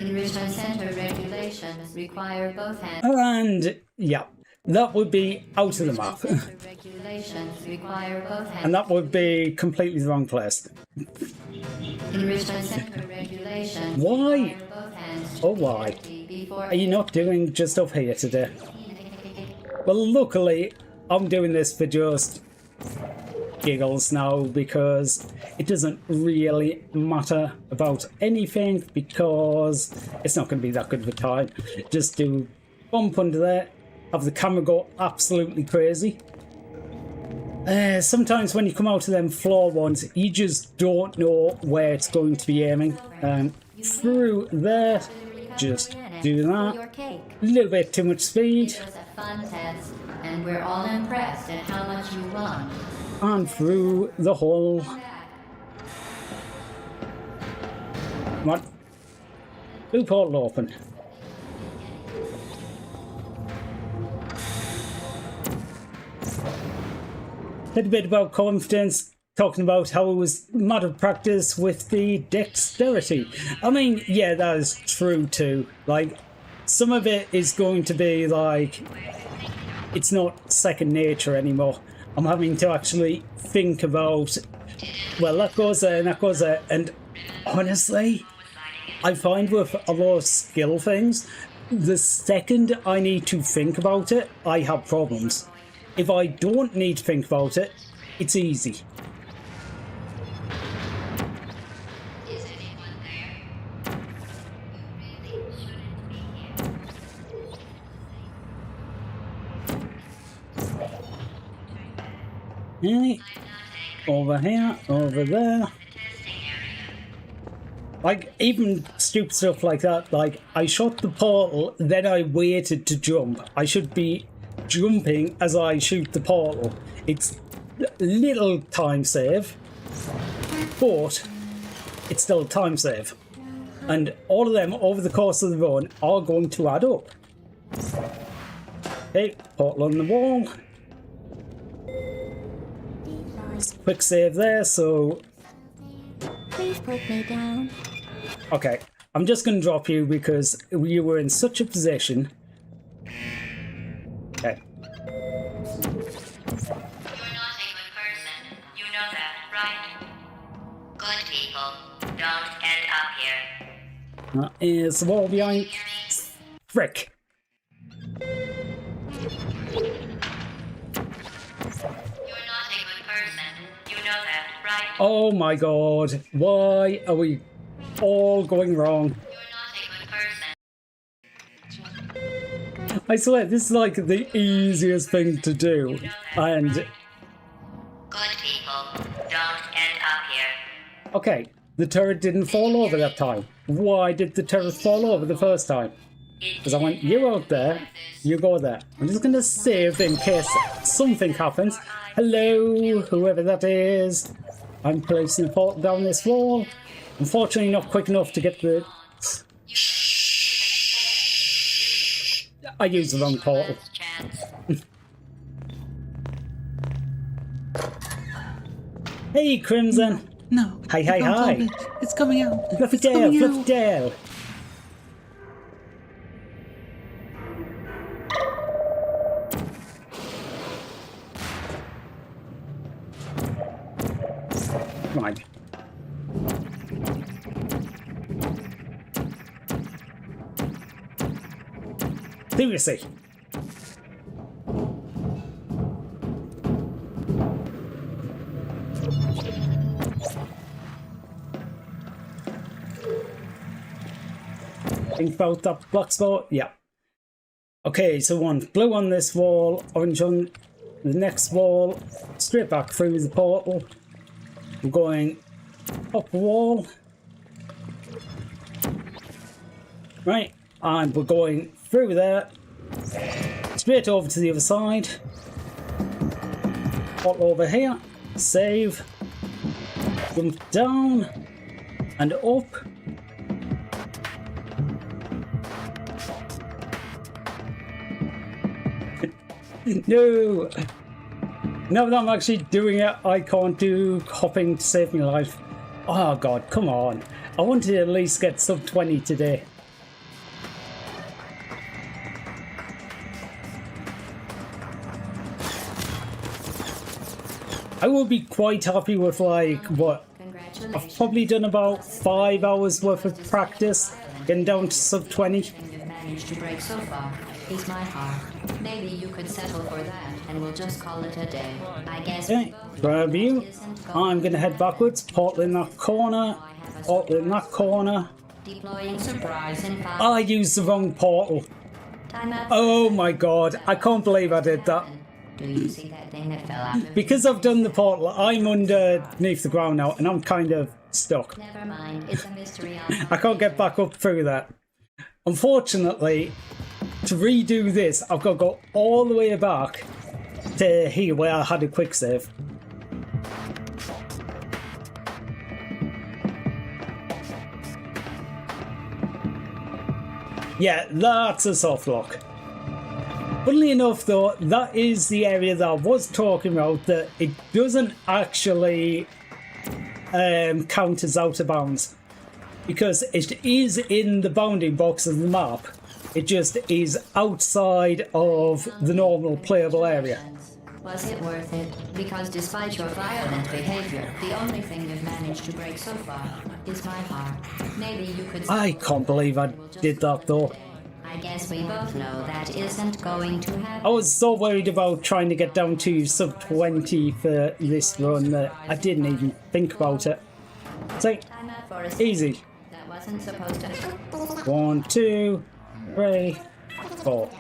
Enrichment Center regulations require both hands. And yeah, that would be out of the map. Center regulations require both hands. And that would be completely the wrong place. Enrichment Center regulations Why? require both hands to Oh, be why? empty before Are you not doing just up here today? Well, luckily, I'm doing this for just giggles now because it doesn't really matter about anything because it's not going to be that good of a time. Just do bump under there, have the camera go absolutely crazy. Sometimes when you come out of them floor ones, you just don't know where it's going to be aiming. Through there, just do that. your cake. A little bit too much speed. It was a fun test, and we're all impressed at how much you won. And through the hole. Come on. Blue portal open. Little bit about confidence. talking about how it was matter of practice with the dexterity. I mean, yeah, that is true too. Like, some of it is going to be like, it's not second nature anymore. I'm having to actually think about, well, that goes there and that goes there. And honestly, I find with a lot of skill things, the second I need to think about it, I have problems. If I don't need to think about it, it's easy. Right. Over here, over there. Like, even stupid stuff like that, like, I shot the portal, then I waited to jump. I should be jumping as I shoot the portal. It's a little time save, but it's still a time save. And all of them over the course of the run are going to add up. Okay, portal on the wall. Quick save there, so... Please put me down. Okay, I'm just going to drop you because you were in such a position. Okay. You're not a good person. You know that, right? Good people don't end up here. That is the wall behind. Frick. You're not a good person. You know that, right? Oh my god. Why are we all going wrong? You're not a good person. I swear, this is like the easiest thing to do. And, Good people don't end up here. okay, the turret didn't fall over that time. Why did the turret fall over the first time? Because I went, you out there, you go there. I'm just going to save in case something happens. Hello, whoever that is. I'm placing a portal down this wall. Unfortunately, not quick enough to get the... I used the wrong portal. Hey, Crimson. No. Hi, hi, don't hi. open it. It's coming out. Fluffy It's tail, coming fluffy out. tail. Right. Seriously. Think about that black spot? Yeah. Okay, so one blue on this wall, orange on the next wall, straight back through the portal. We're going up the wall. Right, and we're going through there, straight over to the other side. Portal over here, save, jump down, and up. No! Now that I'm actually doing it, I can't do hopping to save my life. Oh god, come on. I wanted to at least get sub 20 today. I will be quite happy with like, what? I've probably done about 5 hours worth of practice, getting down to sub 20. You've managed to break so far. He's my heart. Maybe you could settle for that, and we'll just call it a day. I guess. Okay, grab you. I'm gonna head backwards, portal in that corner, portal in that corner. Deploying surprise and found. I used the wrong portal. Time out. Oh my god, I can't believe I did that. Do you see that thing that fell out of Because I've done the portal, I'm underneath the ground now and I'm kind of stuck. Never mind. It's a mystery. I can't get back up through that. Unfortunately, to redo this, I've got to go all the way back to here where I had a quick save. Yeah, that's a soft lock. Funnily enough, though, that is the area that I was talking about, that it doesn't actually count as out of bounds, because it is in the bounding box of the map. It just is outside of the normal playable area. Was it worth it? Because despite your violent behavior, the only thing you've managed to break so far is my heart. Maybe you could... I can't believe I did that, though. I guess we both know that isn't going to happen. I was so worried about trying to get down to sub 20 for this run that I didn't even think about it. So, I'm up for a... easy. That wasn't supposed to... 1, 2, 3, 4.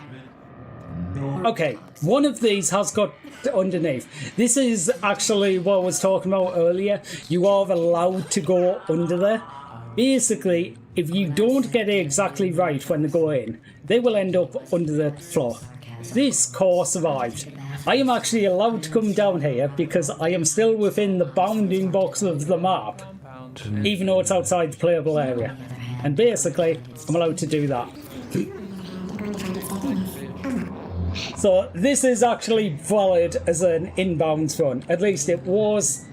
Okay, one of these has got underneath. This is actually what I was talking about earlier. You are allowed to go under there. Basically, if you don't get it exactly right when they go in, they will end up under the floor. This core survived. I am actually allowed to come down here because I am still within the bounding box of the map, even though it's outside the playable area. And basically, I'm allowed to do that. So this is actually valid as an inbounds run. At least it was.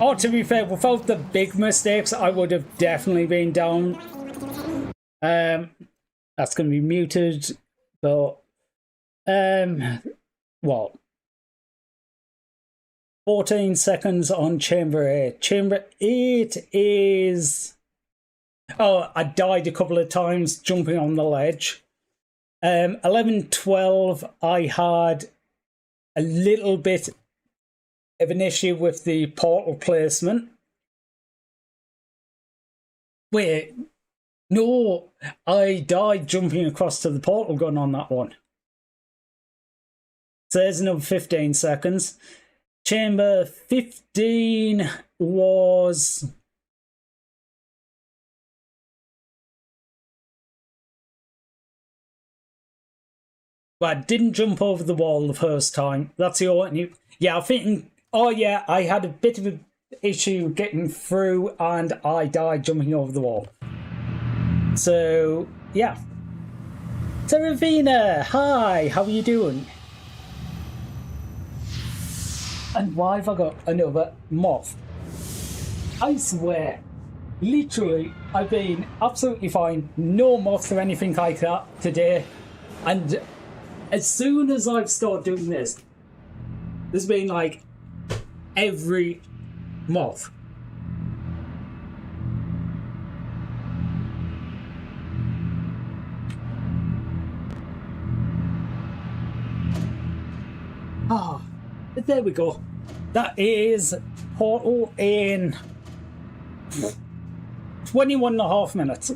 Oh, to be fair, without the big mistakes, I would have definitely been down. That's going to be muted. But, what? 14 seconds on Chamber 8. Chamber 8 is... Oh, I died a couple of times jumping on the ledge. 11, 12, I had a little bit of an issue with the portal placement. Wait, no, I died jumping across to the portal gun on that one. So there's another 15 seconds. Chamber 15 was... Well, I didn't jump over the wall the first time. That's the only... Yeah, I think... Oh, yeah, I had a bit of an issue getting through and I died jumping over the wall. So, yeah. Teravina, hi, how are you doing? And why have I got another moth? I swear, literally, I've been absolutely fine. No moths or anything like that today. And as soon as I've started doing this, there's been like every moth. Ah, there we go. That is portal in 21 and a half minutes.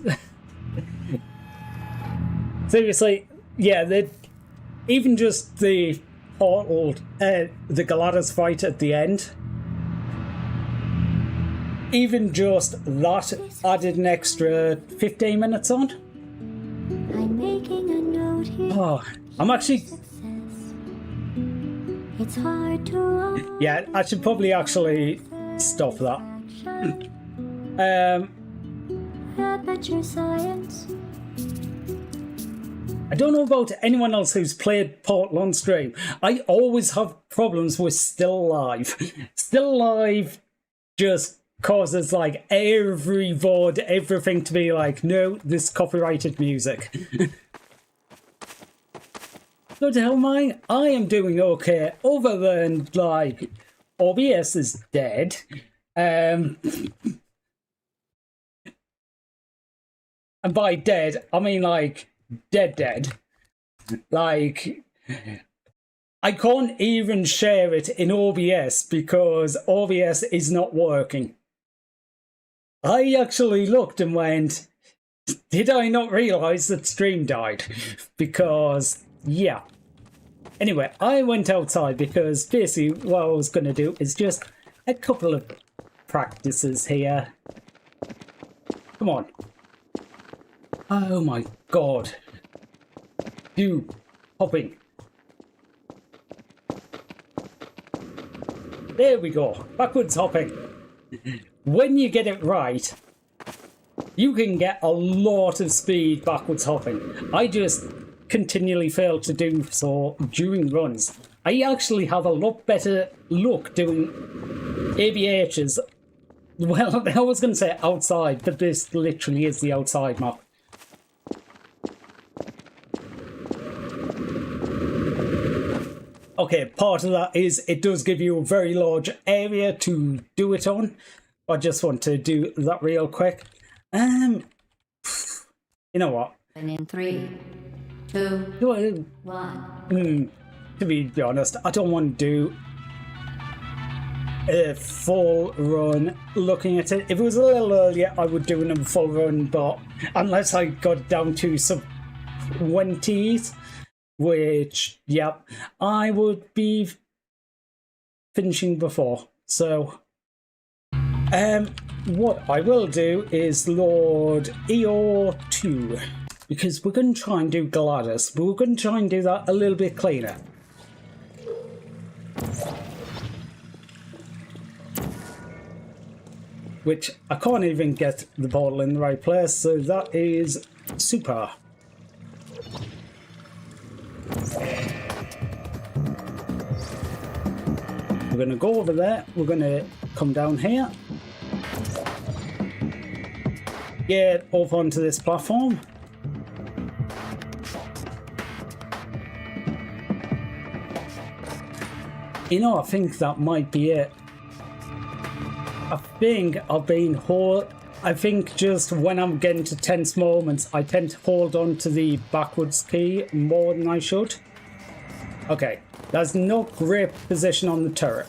Seriously, yeah, even just the portal, the Galatas fight at the end, even just that added an extra 15 minutes on. I'm making a note here. Oh, I'm actually... It's hard to Yeah, I should probably actually stop that. Aperture science. I don't know about anyone else who's played Portal on stream. I always have problems with Still Alive. Still Alive just causes like every VOD, everything to be like, no, this copyrighted music. Good hell, mine. I am doing okay, other than like OBS is dead. And by dead, I mean like dead. Like, I can't even share it in OBS because OBS is not working. I actually looked and went, did I not realise that stream died? Because, yeah. Anyway, I went outside because basically what I was going to do is just a couple of practices here. Come on. Oh my god. Do hopping. There we go. Backwards hopping. When you get it right, you can get a lot of speed backwards hopping. I just continually fail to do so during runs. I actually have a lot better luck doing ABHs. Well, I was going to say outside, but this literally is the outside map. Okay, part of that is it does give you a very large area to do it on. I just want to do that real quick. You know what? And in 3, 2, 1. To be honest, I don't want to do a full run looking at it. If it was a little earlier, I would do another full run, but unless I got down to sub 20s, which, yeah, I would be finishing before. So, what I will do is load EO2, because we're going to try and do Gladys, but we're going to try and do that a little bit cleaner. Which I can't even get the bottle in the right place, so that is super. We're going to go over there, we're going to come down here, get up onto this platform. You know, I think that might be it. I think I've been I think just when I'm getting to tense moments, I tend to hold on to the backwards key more than I should. Okay, that's not great position on the turret.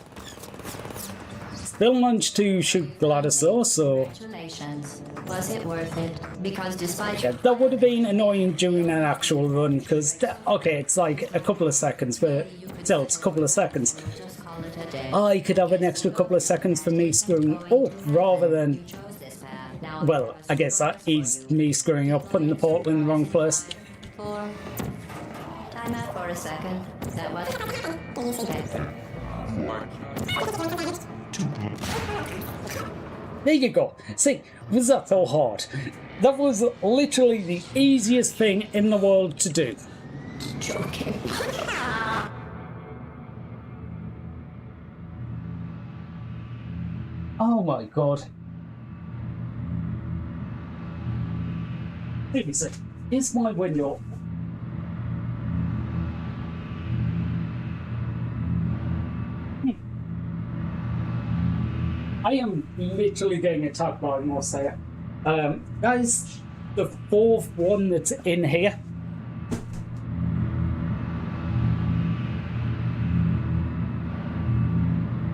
Still managed to shoot Gladys though, so... Congratulations. Was it worth it? Because despite yeah, that would have been annoying during an actual run, because, okay, it's like a couple of seconds, but still, it's a couple of seconds. just call it a day. I could have an extra couple of seconds for me screwing up rather than... Chose this path. Now, Well, I guess that is me screwing up, putting the portal in the wrong place. 4. Time out for a second. That was... Okay. There you go. See, was that so hard? That was literally the easiest thing in the world to do. Joking. Oh my god. Seriously, is my window... I am literally getting attacked by most here. That is the fourth one that's in here.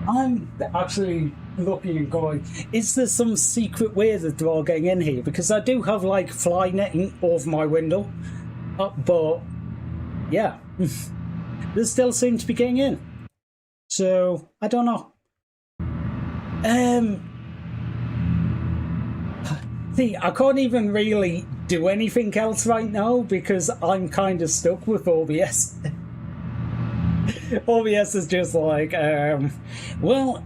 I'm actually looking and going, is there some secret way that they're all getting in here? Because I do have like fly netting over my window, but yeah, they still seem to be getting in. So I don't know. See, I can't even really do anything else right now because I'm kind of stuck with OBS. OBS is just like, well,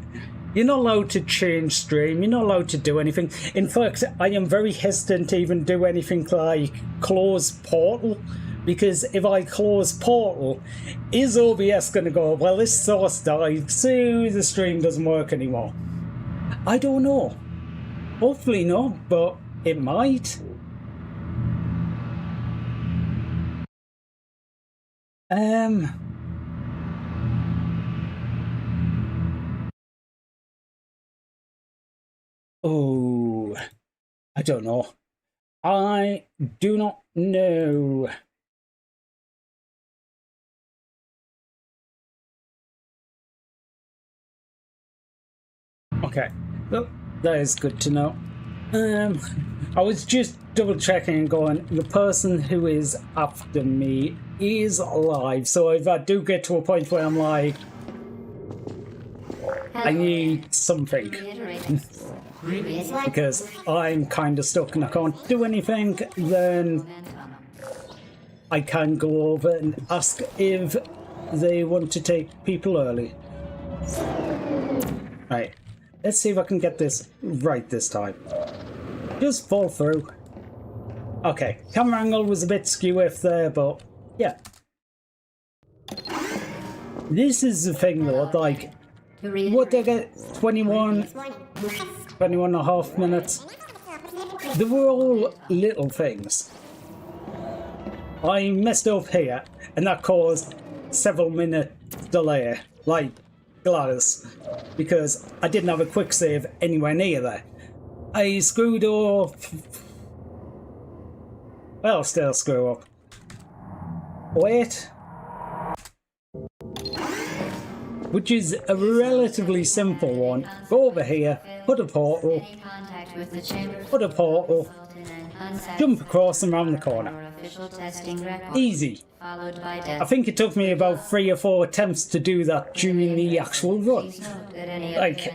you're not allowed to change stream, you're not allowed to do anything. In fact, I am very hesitant to even do anything like close portal, because if I close portal, is OBS going to go, well, this source died, so the stream doesn't work anymore? I don't know. Hopefully not, but it might. Oh, I don't know. I do not know. Okay, well, that is good to know. I was just double checking and going, the person who is after me is alive, so if I do get to a point where I'm like, I need something, because I'm kind of stuck and I can't do anything, then I can go over and ask if they want to take people early. Right, let's see if I can get this right this time. Just fall through. Okay, camera angle was a bit skew-iff there, but yeah. This is the thing though, like, what did I get? 21 and a half minutes? They were all little things. I messed up here, and that caused several minute delay, like Gladys, because I didn't have a quick save anywhere near there. I screwed up. Well, still screw up. Wait. Which is a relatively simple one. Go over here, put a portal, put a portal, jump across and round the corner. Easy. I think it took me about 3 or 4 attempts to do that during the actual run. Like,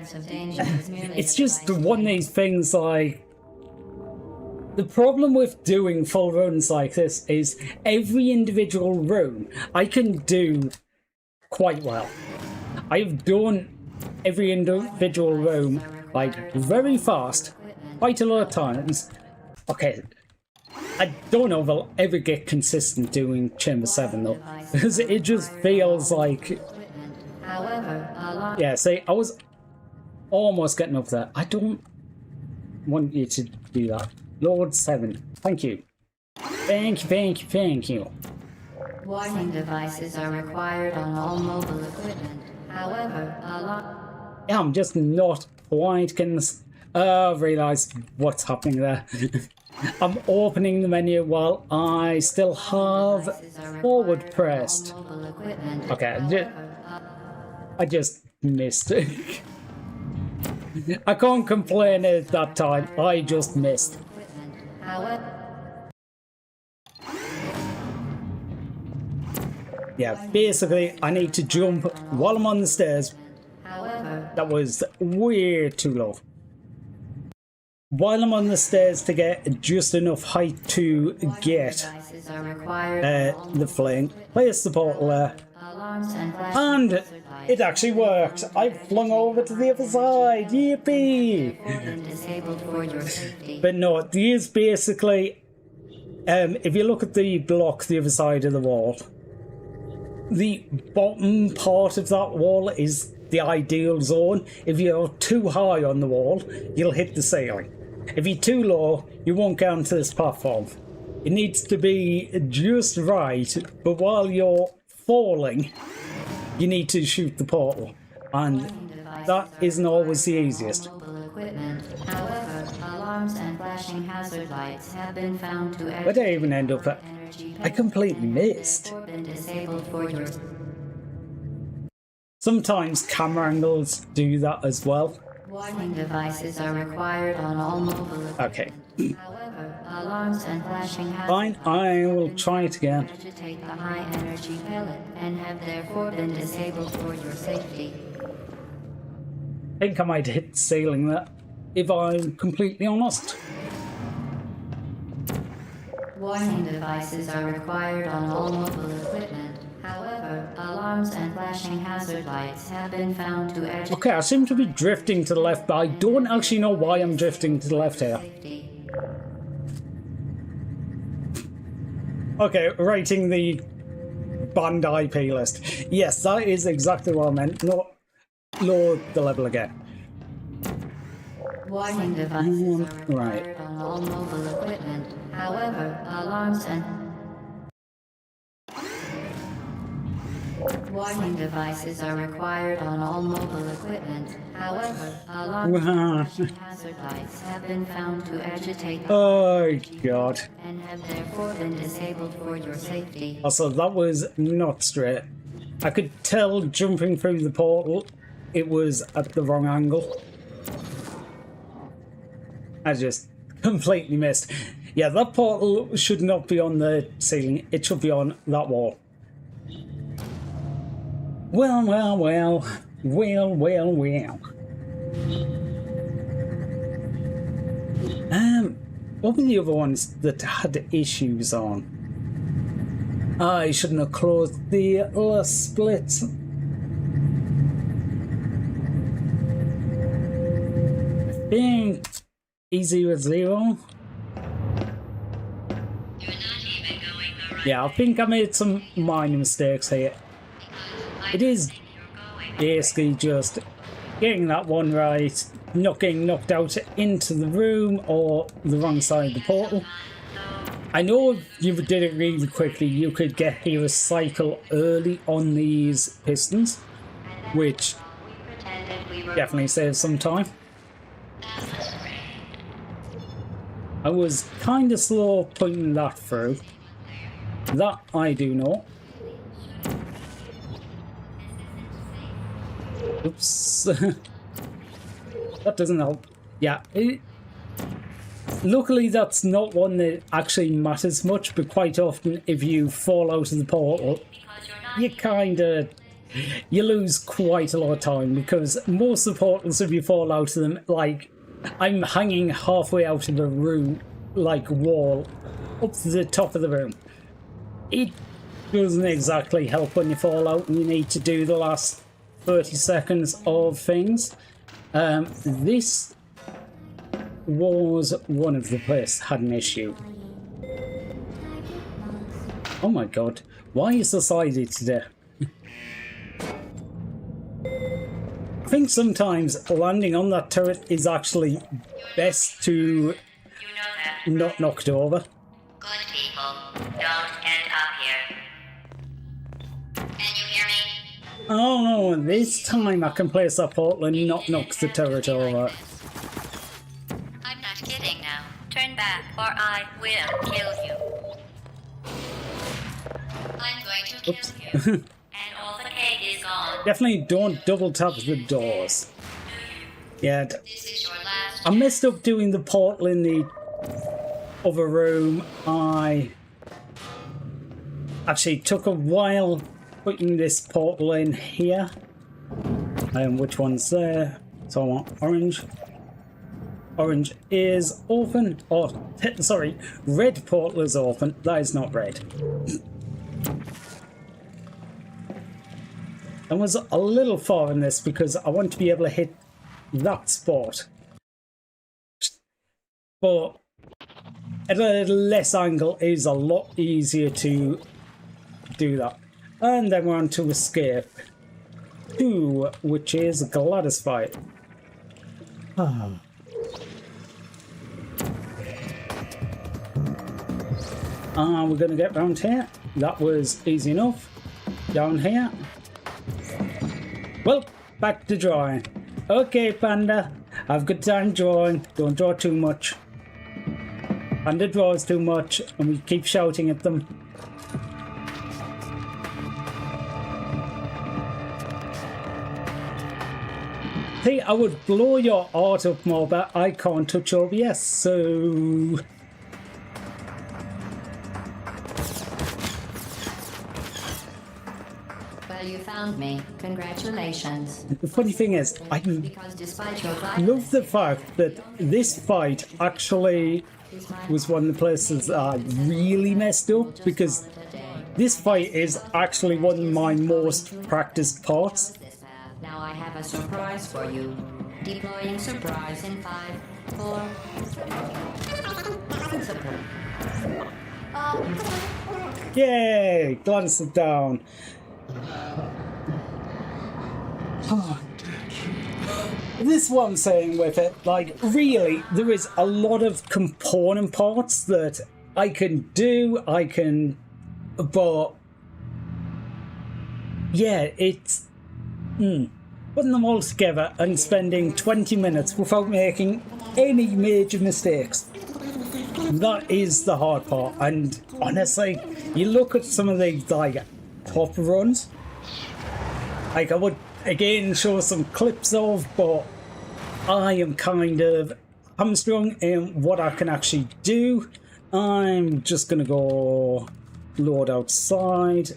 it's just one of these things like... The problem with doing full runs like this is every individual room I can do quite well. I've done every individual room like very fast, quite a lot of times. Okay, I don't know if I'll ever get consistent doing Chamber 7 though, because it just feels like... Yeah, see, I was almost getting up there. I don't want you to do that. Lord 7, thank you. Thank you, thank you, thank you. Warning devices are required on all mobile equipment. However, Yeah, I'm just not quite getting this. I've realised what's happening there. I'm opening the menu while I still have forward pressed. Okay, I just missed it. I can't complain at that time, I just missed. Yeah, basically, I need to jump while I'm on the stairs. That was way too low. While I'm on the stairs to get just enough height to get the flame, place the portal there. And it actually worked. I flung over to the other side. Yippee! But no, these basically, if you look at the block the other side of the wall, the bottom part of that wall is the ideal zone. If you're too high on the wall, you'll hit the ceiling. If you're too low, you won't get onto this platform. It needs to be just right, but while you're falling, you need to shoot the portal. And that isn't always the easiest. However, alarms and flashing hazard lights have been found to... Where did I even end up at? I completely missed. Sometimes camera angles do that as well. Warning devices are required on all mobile equipment. Okay. However, alarms and flashing hazard Fine, I will try it again. agitate the high energy pellet and have therefore been disabled for your safety. I think I might hit the ceiling there, if I'm completely honest. Warning devices are required on all mobile equipment. However, alarms and flashing hazard lights have been found to agitate... Okay, I seem to be drifting to the left, but I don't actually know why I'm drifting to the left here. Okay, rating the banned IP list. Yes, that is exactly what I meant. Not load the level again. Warning devices are Right. required on all mobile equipment. However, alarms and... Warning devices are required on all mobile equipment. However, alarms and flashing hazard lights have been found to agitate the Oh god. and have therefore been disabled for your safety. Also, that was not straight. I could tell jumping through the portal, it was at the wrong angle. I just completely missed. Yeah, that portal should not be on the ceiling. It should be on that wall. Well, well, well. Well, well, well. What were the other ones that had issues on? I shouldn't have closed the splits. I think E00. Yeah, I think I made some minor mistakes here. It is basically just getting that one right, not getting knocked out into the room or the wrong side of the portal. I know if you did it really quickly, you could get here a cycle early on these pistons, which definitely saves some time. I was kind of slow putting that through. That I do know. Oops. That doesn't help. Yeah. Luckily, that's not one that actually matters much, but quite often, if you fall out of the portal, you lose quite a lot of time, because most of the portals, if you fall out of them, like, I'm hanging halfway out of the room, like, wall, up to the top of the room. It doesn't exactly help when you fall out and you need to do the last 30 seconds of things. This was one of the places had an issue. Oh my god, why is society today? I think sometimes landing on that turret is actually best to not knock it over. Good people, don't end up here. Can you hear me? Oh no, this time I can place that portal and not knock the turret over. I'm not kidding now. Turn back or I will kill you. I'm going to kill you. And all the cake is gone. Definitely don't double tap the doors. Yeah, This is your last I messed up doing the portal in the other room. I actually took a while putting this portal in here. Which one's there? So I want orange. Orange is open. Oh, sorry, red portal is open. That is not red. I was a little far in this because I want to be able to hit that spot. But at a less angle is a lot easier to do that. And then we're on to escape 2, which is Gladys fight. We're going to get round here. That was easy enough. Down here. Well, back to drawing. Okay, Panda. Have a good time drawing. Don't draw too much. Panda draws too much and we keep shouting at them. See, I would blow your art up more, but I can't touch OBS, so... Well, you found me. Congratulations. The funny thing is, I Because despite your love the fact that this fight actually was one of the places that I really messed up, because this fight is actually one of my most practiced parts. Now I have a surprise for you. Deploying surprise in 5, 4, 3. Yay! Glance it down. This is what I'm saying with it. Like, really, there is a lot of component parts that I can do, but yeah, it's putting them all together and spending 20 minutes without making any major mistakes. That is the hard part. And honestly, you look at some of these like top runs, like I would again show some clips of, but I am kind of hamstrung in what I can actually do. I'm just gonna go load outside,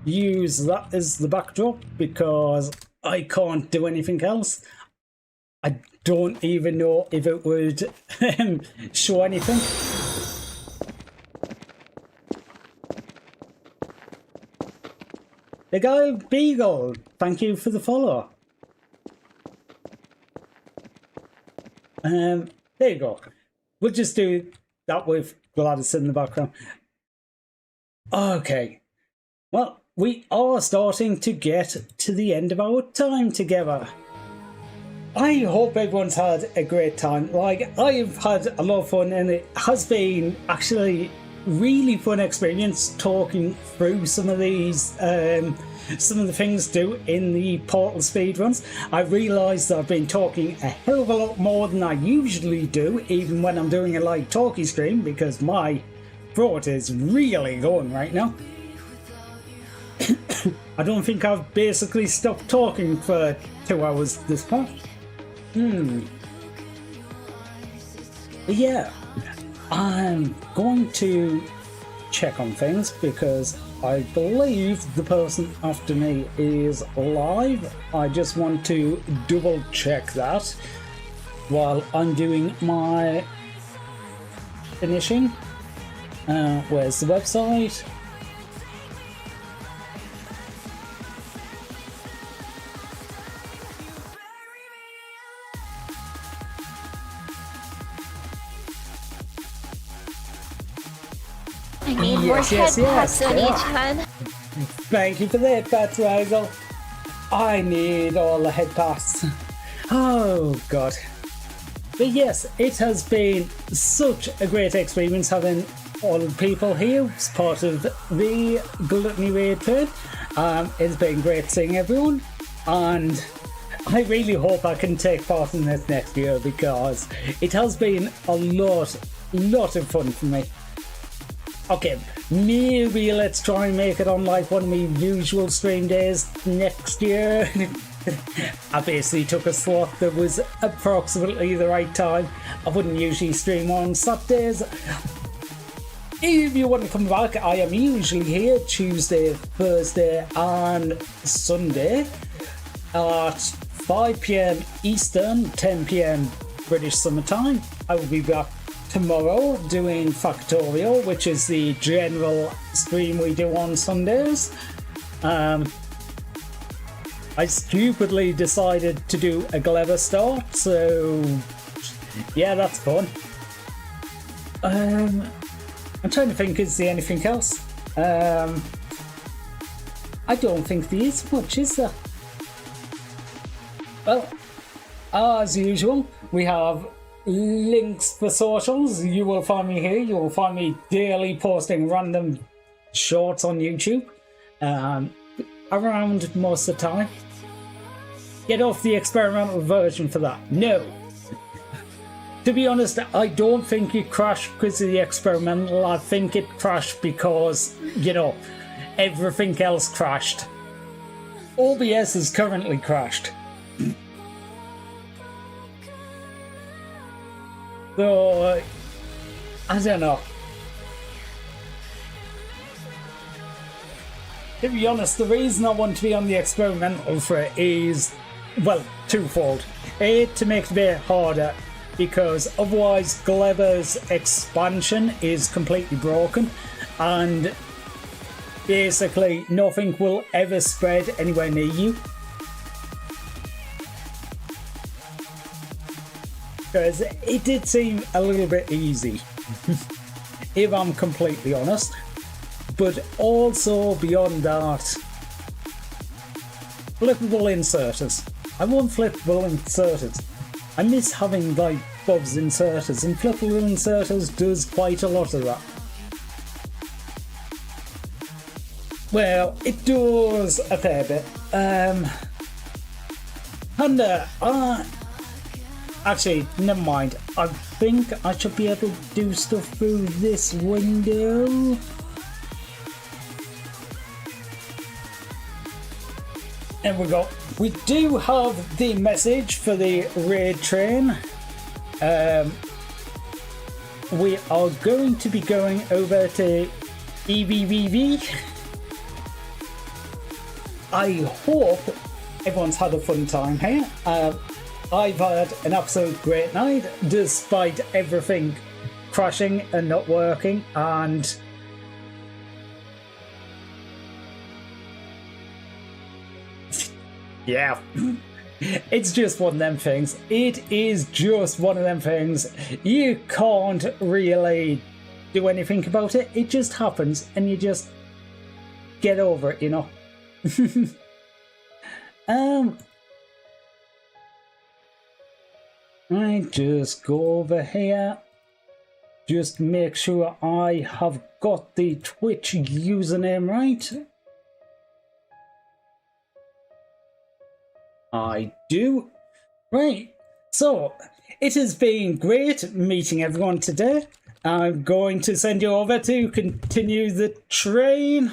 use that as the backdrop because I can't do anything else. I don't even know if it would show anything. The guy Beagle, thank you for the follow. There you go. we'll just do that with Gladys in the background. Okay. Well, we are starting to get to the end of our time together. I hope everyone's had a great time. Like, I've had a lot of fun, and it has been actually really fun experience talking through some of these, some of the things to do in the Portal speedruns. I realised that I've been talking a hell of a lot more than I usually do, even when I'm doing a live talkie stream, because my throat is really going right now. I don't think I've basically stopped talking for 2 hours this point. But yeah, I'm going to check on things because I believe the person after me is live. I just want to double check that while I'm doing my finishing. Where's the website? I need more head pats on yeah. each hand. Thank you for that, Batrazzle. I need all the head pass. Oh, God. But yes, it has been such a great experience having all the people here as part of the Gluttony Raid Train. It's been great seeing everyone, and I really hope I can take part in this next year because it has been a lot of fun for me. Okay, maybe let's try and make it on like one of my usual stream days next year. I basically took a slot that was approximately the right time. I wouldn't usually stream on Saturdays. If you want to come back, I am usually here Tuesday, Thursday and Sunday at 5 PM Eastern, 10 PM British Summer Time. I will be back tomorrow doing Factorio, which is the general stream we do on Sundays. I stupidly decided to do a Gleva start, so yeah, that's fun. I'm trying to think, is there anything else? I don't think there is much, is there? Well, as usual, we have links for socials. You will find me here. You will find me daily posting random shorts on YouTube. Around most of the time. Get off the experimental version for that. No. To be honest, I don't think it crashed because of the experimental. I think it crashed because, you know, everything else crashed. OBS is currently crashed. So, I don't know. To be honest, the reason I want to be on the experimental for it is, well, twofold. A, to make it a bit harder, because otherwise Gleva's expansion is completely broken, and basically nothing will ever spread anywhere near you. Because it did seem a little bit easy, if I'm completely honest. But also beyond that, flippable inserters. I want flippable inserters. I miss having like Bob's inserters, and flippable inserters does quite a lot of that. Well, it does a fair bit. Actually, never mind. I think I should be able to do stuff through this window. There we go. We do have the message for the raid train. We are going to be going over to EVVV. I hope everyone's had a fun time here. I've had an absolute great night, despite everything crashing and not working, and yeah, It's just one of them things. It is just one of them things. You can't really do anything about it. It just happens and you just get over it, you know. I just go over here. Just make sure I have got the Twitch username right. I do. Right. So, it has been great meeting everyone today. I'm going to send you over to continue the train.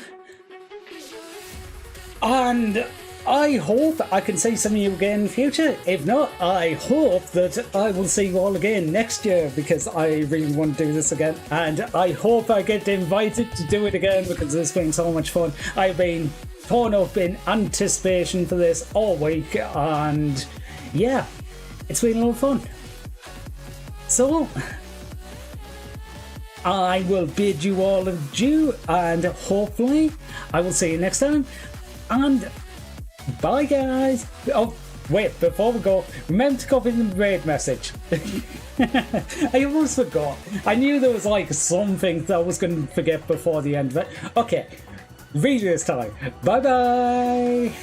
And I hope I can see some of you again in the future. If not, I hope that I will see you all again next year because I really want to do this again. And I hope I get invited to do it again because it's been so much fun. I've been torn up in anticipation for this all week. And yeah, it's been a lot of fun. So, I will bid you all adieu and hopefully I will see you next time. And bye, guys. Oh, wait, before we go, remember to copy the raid message. I almost forgot. I knew there was like something that I was going to forget before the end of it. Okay, read this time. Bye bye.